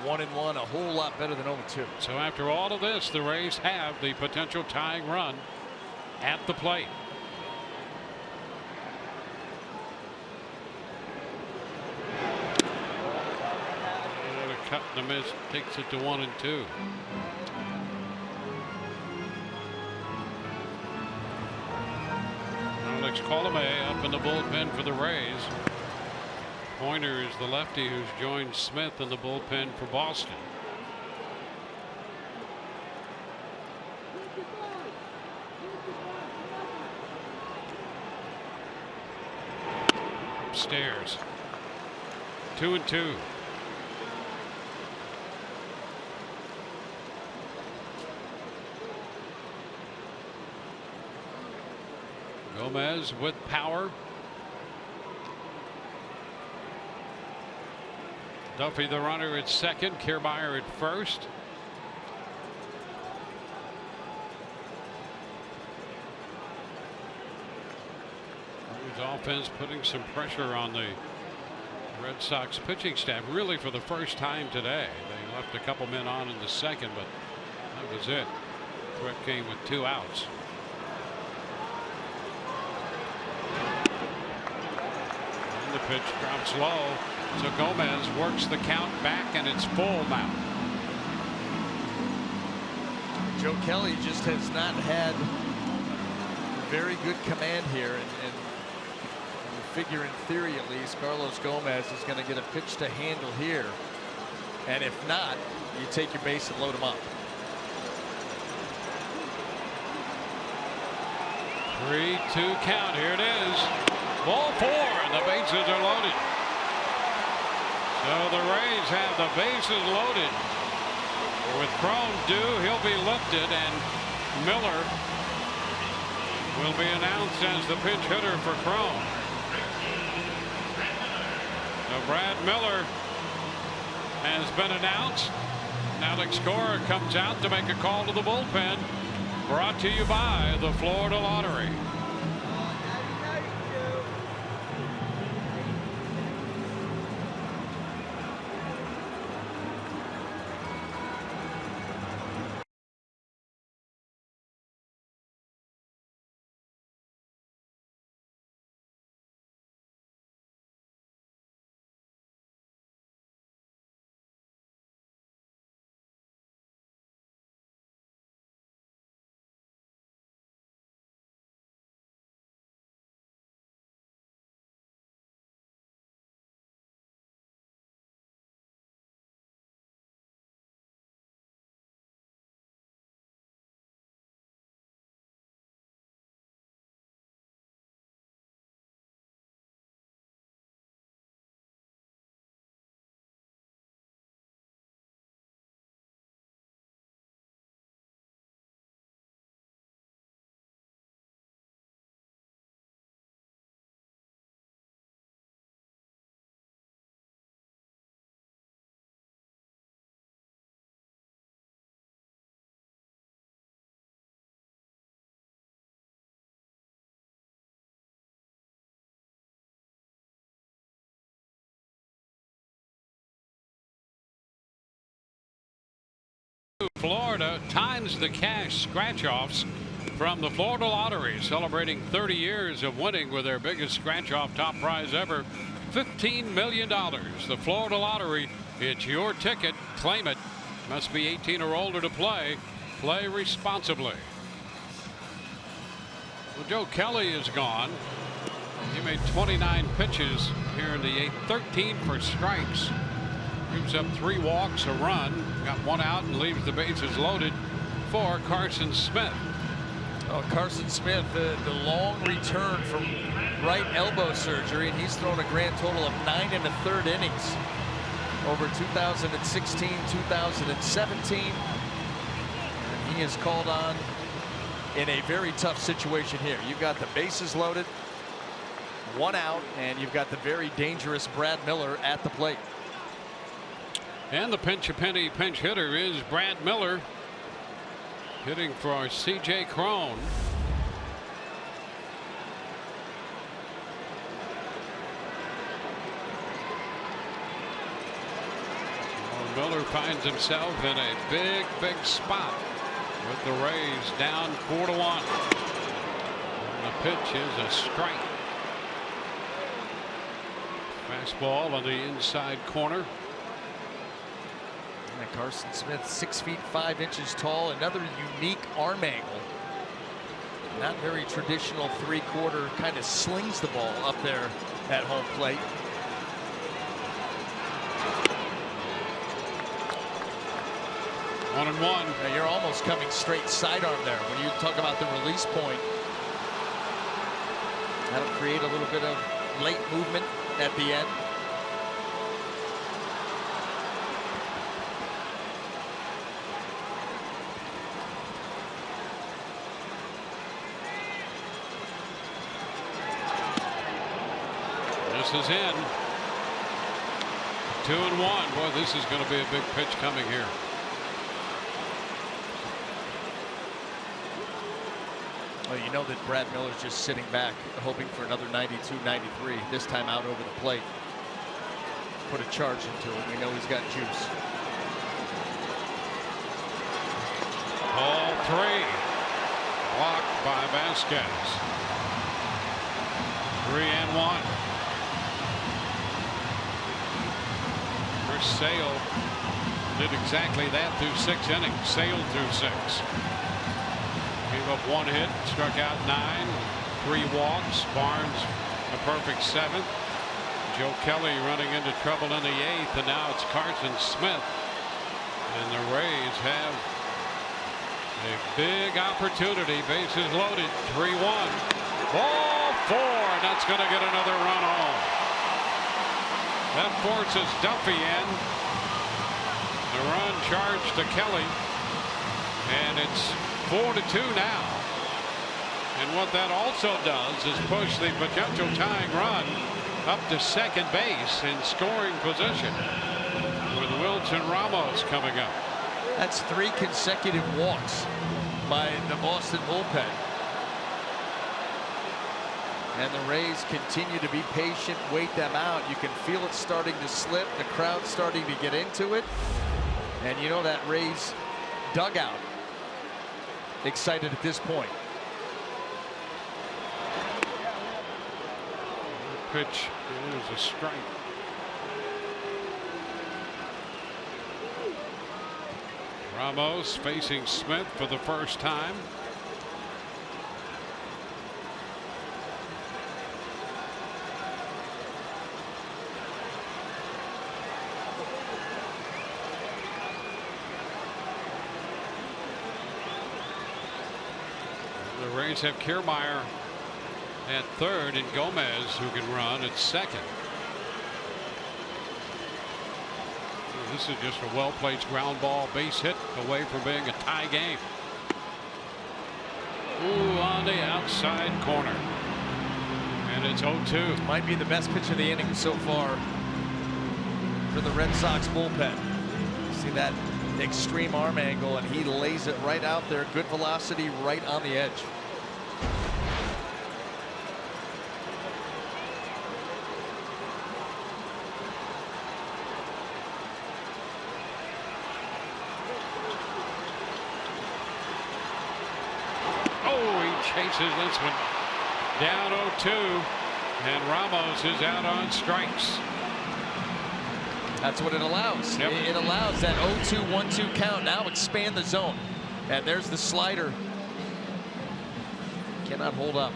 1-1, a whole lot better than 0-2. So after all of this, the Rays have the potential tying run at the plate. And a cut and a miss takes it to 1-2. Alex Kiermaier up in the bullpen for the Rays. Pointer is the lefty who's joined Smith in the bullpen for Boston. Upstairs. 2-2. Gomez with power. Duffy the runner at second, Kiermaier at first. His offense putting some pressure on the Red Sox pitching staff, really for the first time today. They left a couple men on in the second, but that was it. Threat came with 2 outs. And the pitch drops low, so Gomez works the count back, and it's full now. Joe Kelly just has not had very good command here, and you figure in theory at least Carlos Gomez is going to get a pitch to handle here, and if not, you take your base and load him up. 3-2 count. Here it is. Ball 4, and the bases are loaded. So the Rays have the bases loaded. With Cron due, he'll be lifted, and Miller will be announced as the pinch hitter for Cron. So Brad Miller has been announced. Alex Cora comes out to make a call to the bullpen. Brought to you by the Florida Lottery. Florida times the cash scratch-offs from the Florida Lottery, celebrating 30 years of winning with their biggest scratch-off top prize ever, $15 million. The Florida Lottery, it's your ticket. Claim it. Must be 18 or older to play. Play responsibly. Well, Joe Kelly is gone. He made 29 pitches here in the 8th, 13 for strikes. Gives up 3 walks, a run, got 1 out, and leaves the bases loaded for Carson Smith. Oh, Carson Smith, the long return from right elbow surgery, and he's thrown a grand total of 9 1/3 innings over 2016, 2017. And he is called on in a very tough situation here. You've got the bases loaded, 1 out, and you've got the very dangerous Brad Miller at the plate. And the pinch-a-penny pinch hitter is Brad Miller, hitting for C.J. Cron. Well, Miller finds himself in a big spot with the Rays down 4-1. And the pitch is a strike. Fastball on the inside corner. Carson Smith, 6 feet 5 inches tall, another unique arm angle. Not very traditional 3/4, kind of slings the ball up there at home plate. One and one. Now you're almost coming straight sidearm there when you talk about the release point. That'll create a little bit of late movement at the end. This is in. 2-1. Boy, this is going to be a big pitch coming here. Well, you know that Brad Miller's just sitting back, hoping for another 92, 93. This time out over the plate. Put a charge into it. We know he's got juice. Ball 3. Blocked by Vasquez. 3-1. Chris Sale did exactly that through 6 innings. Sailed through 6. Gave up 1 hit, struck out 9, 3 walks. Barnes a perfect 7th. Joe Kelly running into trouble in the 8th, and now it's Carson Smith. And the Rays have a big opportunity. Bases loaded. 3-1. Ball 4, and that's going to get another run home. That forces Duffy in. The run charged to Kelly, and it's 4-2 now. And what that also does is push the potential tying run up to second base in scoring position with Wilson Ramos coming up. That's 3 consecutive walks by the Boston bullpen. And the Rays continue to be patient, wait them out. You can feel it starting to slip. The crowd starting to get into it. And you know that Rays dugout excited at this point. Pitch is a strike. Ramos facing Smith for the first time. The Rays have Kiermaier at third and Gomez, who can run, at second. This is just a well-placed ground ball, base hit away from being a tie game. Ooh, on the outside corner. And it's 0-2. Might be the best pitch of the inning so far for the Red Sox bullpen. See that extreme arm angle, and he lays it right out there. Good velocity right on the edge. Chases this one down 0-2, and Ramos is out on strikes. That's what it allows. Yep. It allows that 0-2, 1-2 count. Now expand the zone. And there's the slider. Cannot hold up.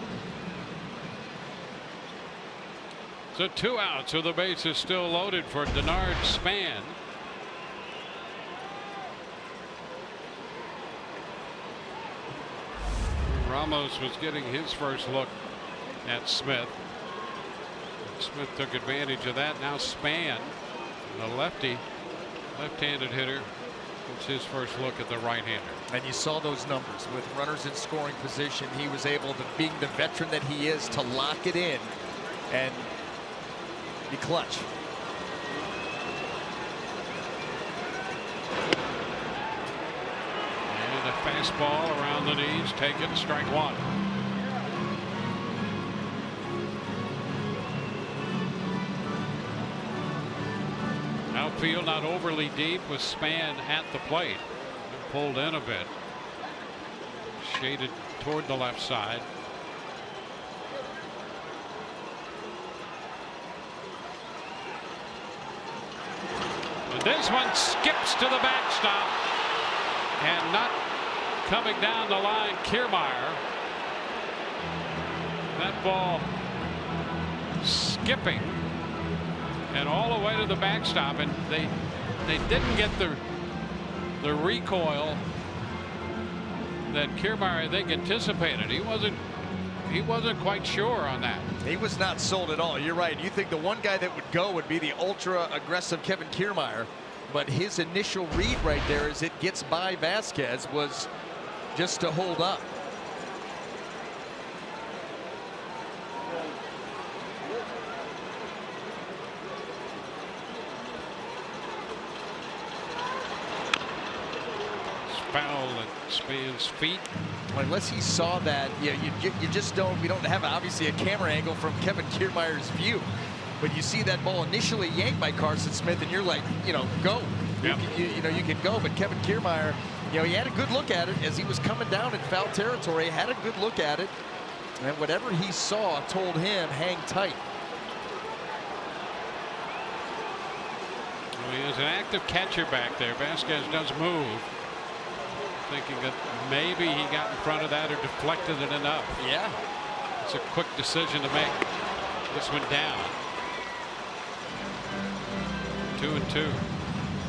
So 2 outs, so the base is still loaded for Denard Span. Ramos was getting his first look at Smith. Smith took advantage of that. Now Span, the lefty, left-handed hitter, gets his first look at the right-hander. And you saw those numbers with runners in scoring position. He was able to, being the veteran that he is, to lock it in and be clutch. And a fastball around the knees, taken, strike 1. Outfield not overly deep with Span at the plate. Pulled in a bit. Shaded toward the left side. And this one skips to the backstop. And not coming down the line, Kiermaier. That ball skipping and all the way to the backstop, and they didn't get the recoil that Kiermaier, I think, anticipated. He wasn't quite sure on that. He was not sold at all. You're right. You think the one guy that would go would be the ultra aggressive Kevin Kiermaier, but his initial read right there as it gets by Vasquez was just to hold up. foul at Span's feet. Unless he saw that, you just don't. We don't have obviously a camera angle from Kevin Kiermaier's view, but you see that ball initially yanked by Carson Smith, and you're like, go. Yep. You can go. But Kevin Kiermaier, he had a good look at it as he was coming down in foul territory. He had a good look at it, and whatever he saw told him hang tight. Well, he is an active catcher back there. Vasquez does move, thinking that maybe he got in front of that or deflected it enough. Yeah. It's a quick decision to make. This one down. 2-2.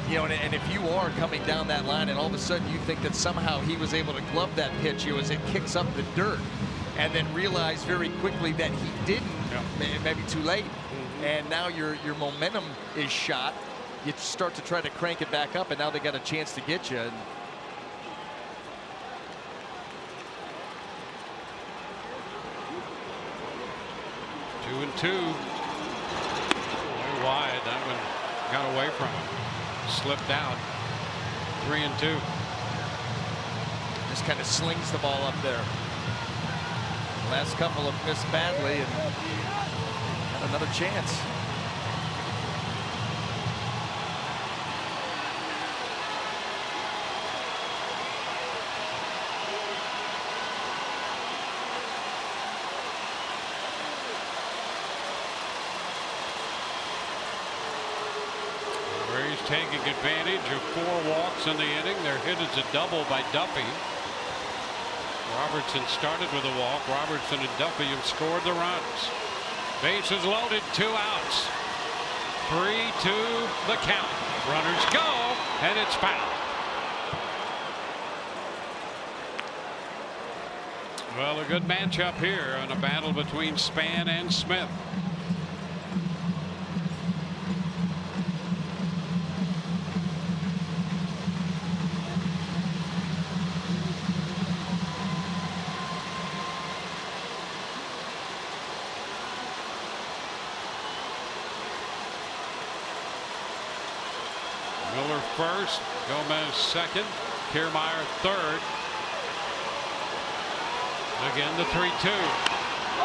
And if you are coming down that line and all of a sudden you think that somehow he was able to glove that pitch as it kicks up the dirt, and then realize very quickly that he didn't, maybe too late, and now your momentum is shot, you start to try to crank it back up, and now they got a chance to get you. 2-2. Way wide. That one got away from him. Slipped out. 3-2. Just kind of slings the ball up there. Last couple have missed badly, and got another chance. Taking advantage of 4 walks in the inning. Their hit is a double by Duffy. Robertson started with a walk. Robertson and Duffy have scored the runs. Bases loaded, 2 outs. 3-2 the count. Runners go, and it's foul. Well, a good matchup here in a battle between Span and Smith. Miller first, Gomez second, Kiermaier third. Again the 3-2.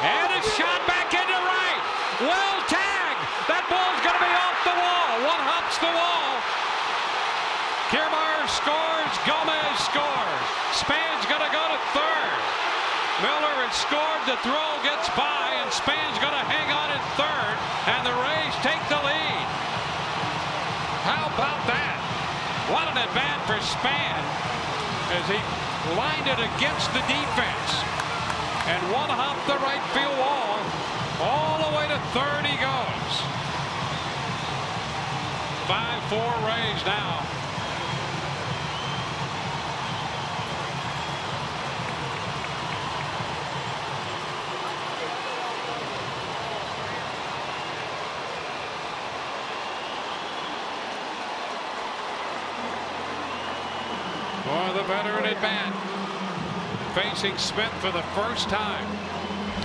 And a shot back into right. Well tagged. That ball's going to be off the wall. One hops the wall. Kiermaier scores. Gomez scores. Span's going to go to third. Miller has scored. The throw gets by, and Span's going to hang on at third. And the Rays take the lead. How about that? What an at-bat for Span as he lined it against the defense and one hop the right field wall. All the way to third he goes. 5-4 Rays now. For the veteran at bat, facing Smith for the first time.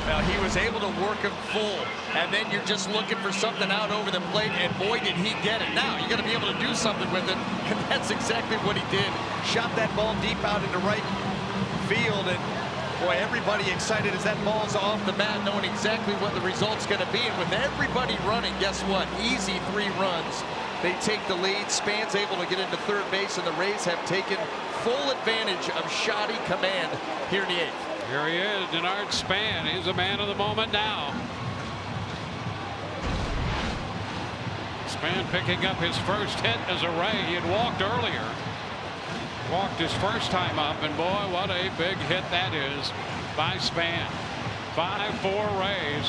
Well, he was able to work him full, and then you're just looking for something out over the plate, and boy, did he get it. Now, you got to be able to do something with it, and that's exactly what he did. Shot that ball deep out into right field, and boy, everybody excited as that ball's off the bat, knowing exactly what the result's going to be. And with everybody running, guess what? Easy 3 runs. They take the lead. Span's able to get into third base, and the Rays have taken full advantage of shoddy command here in the 8th. Here he is, Denard Span. He's a man of the moment now. Span picking up his first hit as a Ray. He had walked earlier. Walked his first time up, and boy, what a big hit that is by Span. 5-4 Rays.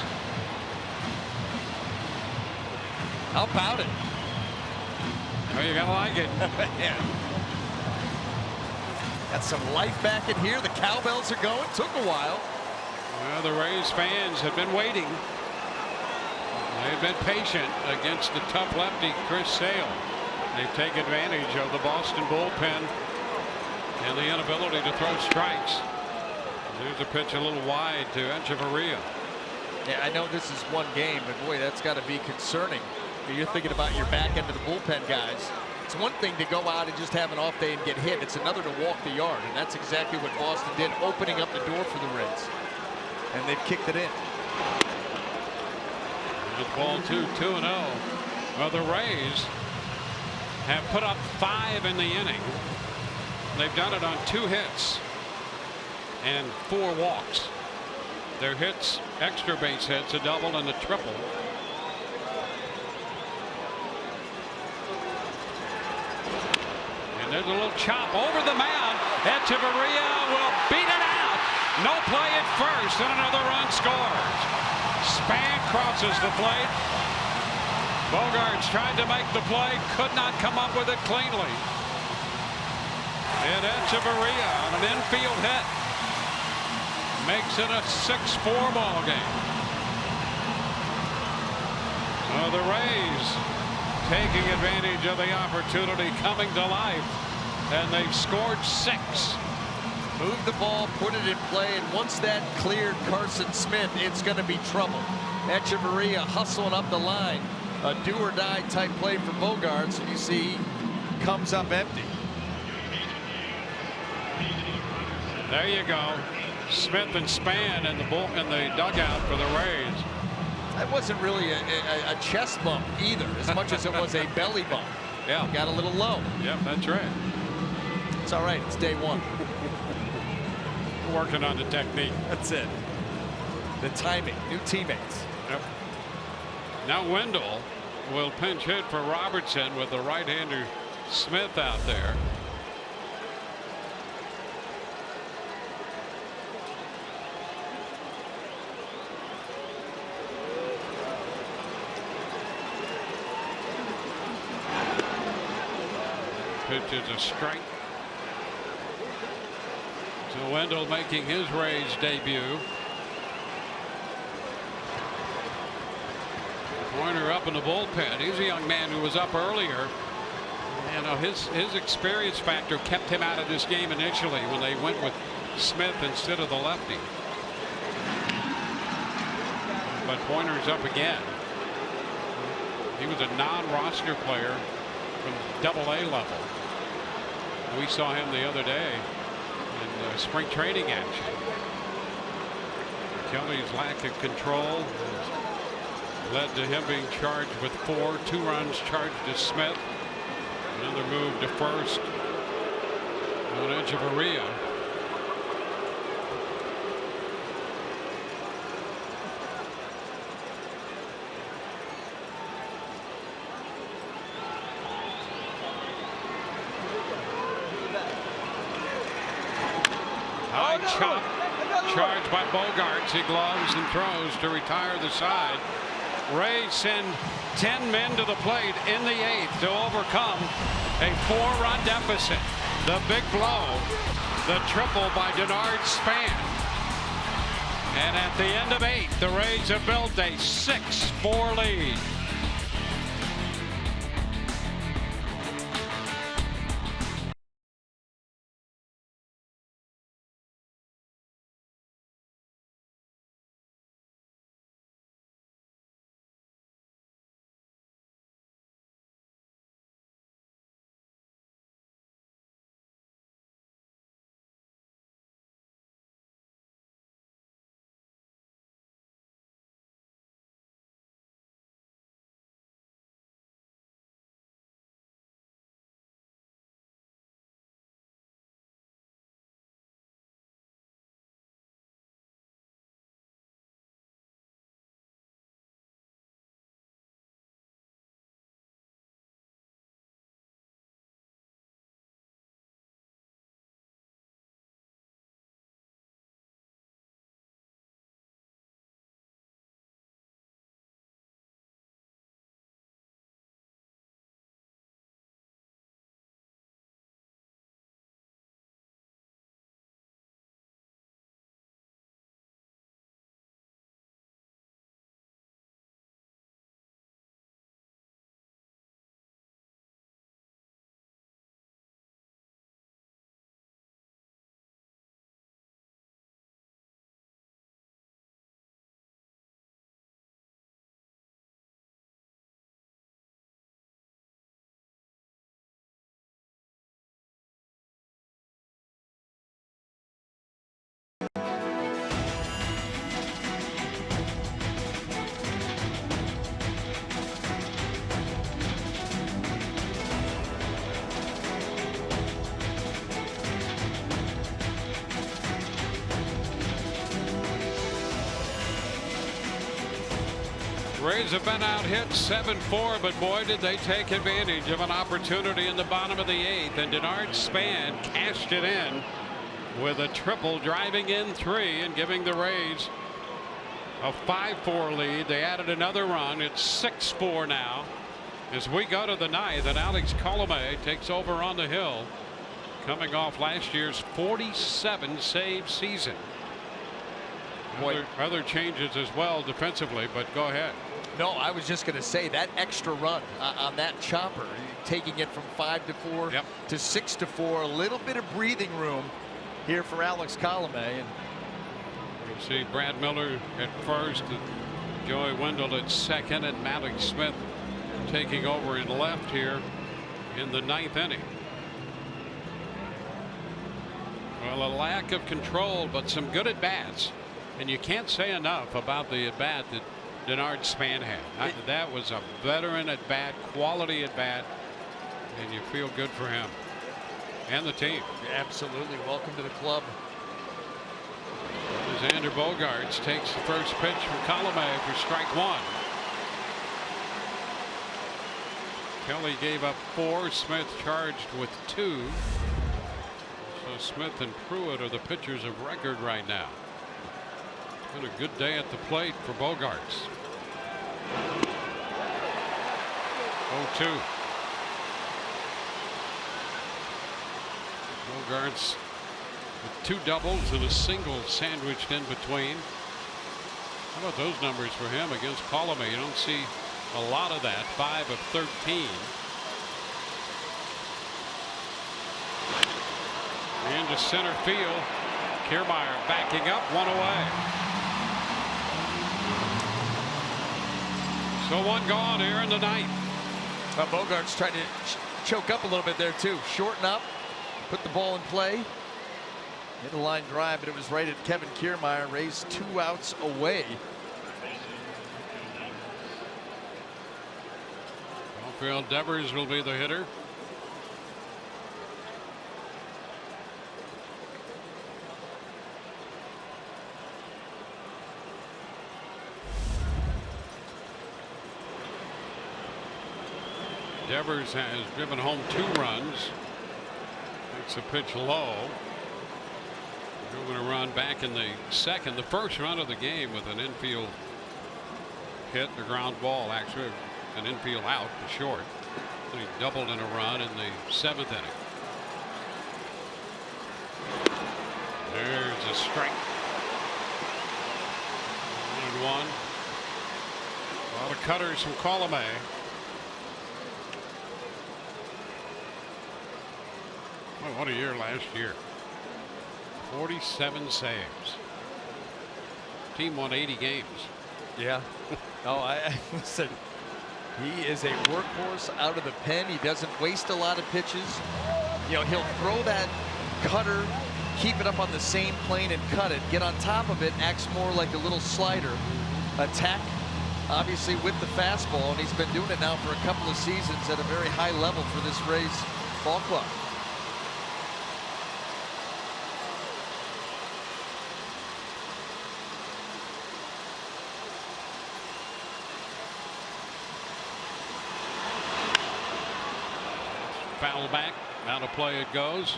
How about it? Well, you gotta like it. Got some life back in here. The cowbells are going. Took a while. Well, the Rays fans have been waiting. They've been patient against the tough lefty Chris Sale. They take advantage of the Boston bullpen and the inability to throw strikes. There's a pitch a little wide to Echeverria. Yeah, I know this is one game, but boy, that's got to be concerning. You're thinking about your back end of the bullpen guys. It's one thing to go out and just have an off day and get hit. It's another to walk the yard, and that's exactly what Boston did, opening up the door for the Reds. And they've kicked it in. With ball 2-0. Well, the Rays have put up 5 in the inning. They've done it on 2 hits and 4 walks. Their hits, extra base hits, a double and a triple. And there's a little chop over the mound. Echeverria will beat it out. No play at first, and another run scores. Span crosses the plate. Bogaerts tried to make the play, could not come up with it cleanly. And Echeverria on an infield hit makes it a 6-4 ball game. Well, the Rays taking advantage of the opportunity, coming to life, and they've scored 6. Move the ball, put it in play, and once that cleared Carson Smith, it's going to be trouble. Echeverria hustling up the line. A do-or-die type play for Bogaerts, and you see comes up empty. There you go. Smith and Span in the dugout for the Rays. That wasn't really a chest bump either, as much as it was a belly bump. Yeah. Got a little low. Yep, that's right. It's all right. It's day 1. We're working on the technique. That's it. The timing. New teammates. Yep. Now Wendell will pinch hit for Robertson with the right-hander Smith out there. Pitch is a strike. So Wendell making his Rays debut. Pointer up in the bullpen. He's a young man who was up earlier. You know, his experience factor kept him out of this game initially when they went with Smith instead of the lefty. But Pointer's up again. He was a non-roster player from Double-A level. We saw him the other day in spring training action. Kelly's lack of control led to him being charged with 4. 2 runs charged to Smith. Another move to first on Echeverria. High chop charged by Bogaerts. He gloves and throws to retire the side. Rays send 10 men to the plate in the 8th to overcome a 4-run deficit. The big blow, the triple by Denard Span. And at the end of 8, the Rays have built a 6-4 lead. Rays have been out hit 7-4, but boy, did they take advantage of an opportunity in the bottom of the 8th, and Denard Span cashed it in with a triple, driving in 3 and giving the Rays a 5-4 lead. They added another run. It's 6-4 now as we go to the 9th, and Alex Kiermaier takes over on the hill, coming off last year's 47 save season. Other changes as well defensively, but go ahead. No, I was just going to say that extra run on that chopper, taking it from 5-4 to 6-4, a little bit of breathing room here for Alex Kiermaier. And you see Brad Miller at first, Joey Wendell at second, and Malik Smith taking over in left here in the 9th inning. Well, a lack of control, but some good at bats. And you can't say enough about the at bat that Denard Span had. That was a veteran at bat, quality at bat, and you feel good for him and the team. Absolutely. Welcome to the club. As Xander Bogaerts takes the first pitch from Kiermaier for strike 1. Kelly gave up 4. Smith charged with 2. So Smith and Pruitt are the pitchers of record right now. Been a good day at the plate for Bogaerts. 0-2. Bogaerts with 2 doubles and a single sandwiched in between. How about those numbers for him against Kiermaier? You don't see a lot of that. 5 of 13. Into center field. Kiermaier backing up, 1 away. So 1 gone here in the 9th. Bogaerts trying to choke up a little bit there too. Shorten up, put the ball in play. Hit a line drive, but it was right at Kevin Kiermaier. Rays 2 outs away. Rafael Devers will be the hitter. Devers has driven home 2 runs. Makes a pitch low. Moving a run back in the 2nd. The first run of the game with an infield hit, the ground ball, actually an infield out to short. He doubled in a run in the 7th inning. There's a strike. 1-1. A lot of cutters from Kiermaier. Oh, what a year last year. 47 saves. Team won 80 games. Yeah. I listen. He is a workhorse out of the pen. He doesn't waste a lot of pitches. You know, he'll throw that cutter, keep it up on the same plane and cut it. Get on top of it, acts more like a little slider. Attack, obviously, with the fastball, and he's been doing it now for a couple of seasons at a very high level for this Rays ball club. Foul back, out of play it goes.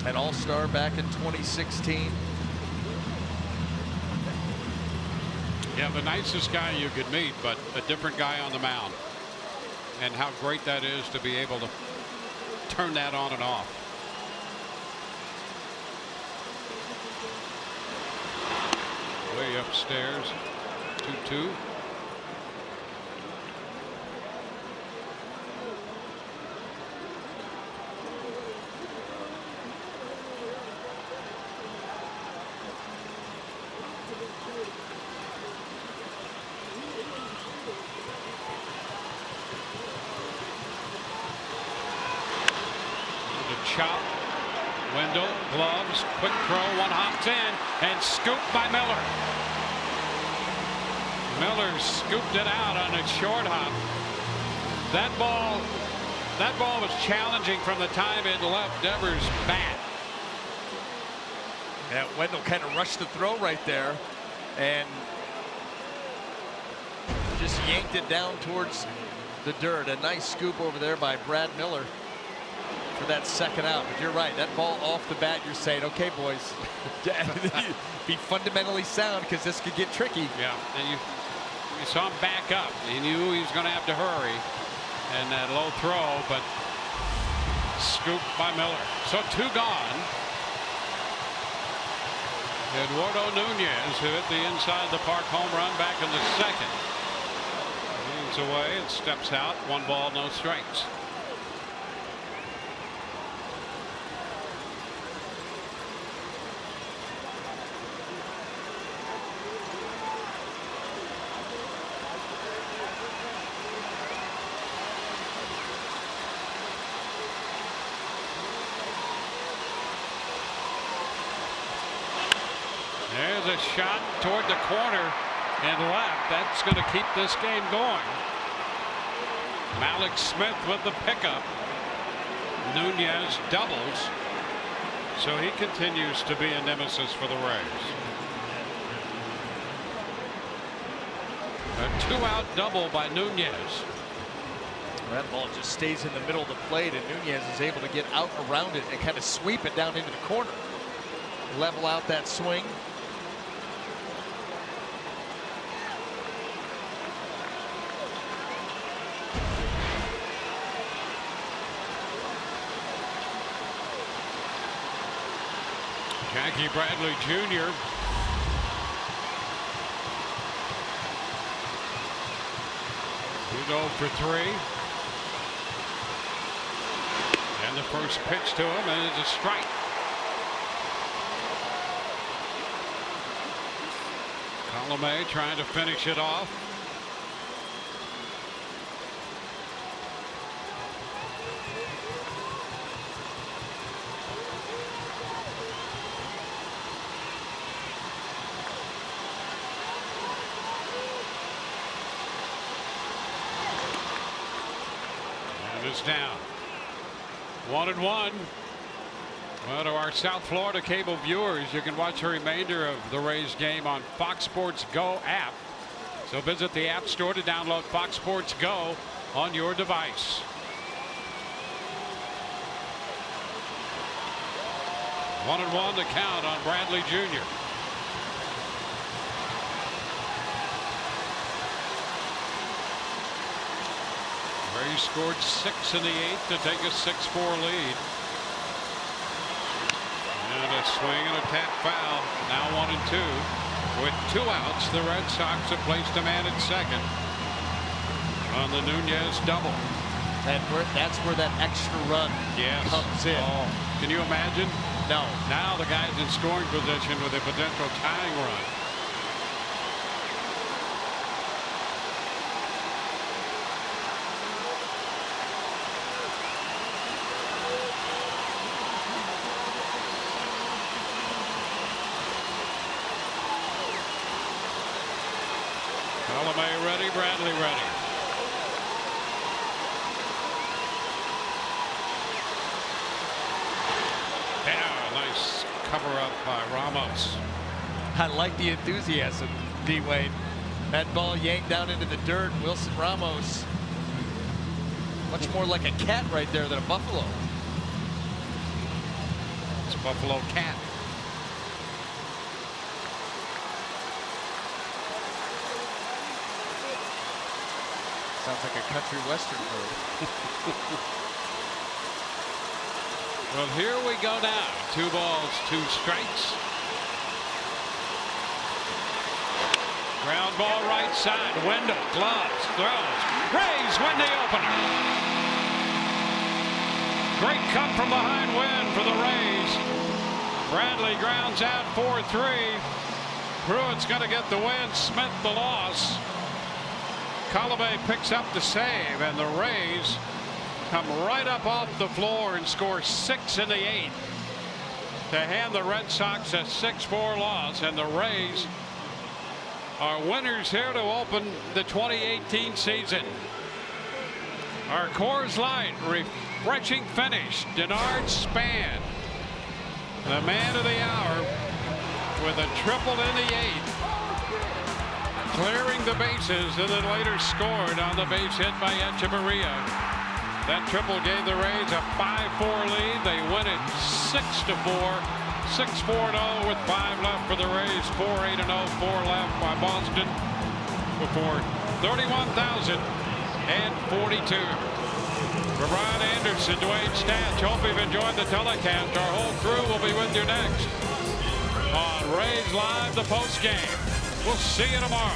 An all-star back in 2016. Yeah, the nicest guy you could meet, but a different guy on the mound. And how great that is to be able to turn that on and off. Way upstairs. 2-2. Chop. Wendell, gloves, quick throw, 1 hops in, and scooped by Miller. Miller scooped it out on a short hop. That ball was challenging from the time it left Devers' bat. Yeah, Wendell kind of rushed the throw right there and just yanked it down towards the dirt. A nice scoop over there by Brad Miller for that second out. But you're right, that ball off the bat, you're saying, okay, boys, be fundamentally sound because this could get tricky. Yeah, and you saw him back up. He knew he was going to have to hurry. And that low throw, but scooped by Miller. So 2 gone. Eduardo Nunez, who hit the inside the park home run back in the second. Leans away and steps out. 1 ball, no strikes. There's a shot toward the corner and left. That's going to keep this game going. Malik Smith with the pickup. Nunez doubles. So he continues to be a nemesis for the Rays. A 2-out double by Nunez. That ball just stays in the middle of the plate, and Nunez is able to get out around it and kind of sweep it down into the corner. Level out that swing. Jackie Bradley Jr. He's 0 for 3. And the first pitch to him, and it's a strike. Kiermaier trying to finish it off. Down 1-1. Well, to our South Florida cable viewers, you can watch the remainder of the Rays game on Fox Sports Go app. So visit the App Store to download Fox Sports Go on your device. One and one to count on Bradley Jr. Rays scored 6 in the 8th to take a 6-4 lead. And a swing and a tap foul. Now 1-2. With 2 outs, the Red Sox have placed a man at second on the Nunez double. That's where that extra run comes in. Oh, can you imagine? No. Now the guy's in scoring position with a potential tying run. Kiermaier ready, Bradley ready. Yeah, nice cover up by Ramos. I like the enthusiasm, D-Wayne. That ball yanked down into the dirt. Wilson Ramos, much more like a cat right there than a buffalo. It's a buffalo cat. Sounds like a country western bird. Well, here we go now. 2 balls, 2 strikes. Ground ball right side. Wendell gloves, throws. Rays win the opener. Great come from behind win for the Rays. Bradley grounds out 4-3. Pruitt's going to get the win. Smith the loss. Kiermaier picks up the save, and the Rays come right up off the floor and score 6 in the 8th to hand the Red Sox a 6-4 loss, and the Rays are winners here to open the 2018 season. Our Coors Light refreshing finish. Denard Span, the man of the hour. with a triple in the 8th, clearing the bases, and then later scored on the base hit by Kiermaier. That triple gave the Rays a 5-4 lead. They win it 6-4. 6-4-0 with 5 left for the Rays. 4-8-0, 4 left by Boston before 31,042. For Brian Anderson, Dwayne Statch, hope you've enjoyed the telecast. Our whole crew will be with you next on Rays Live, the post game. We'll see you tomorrow.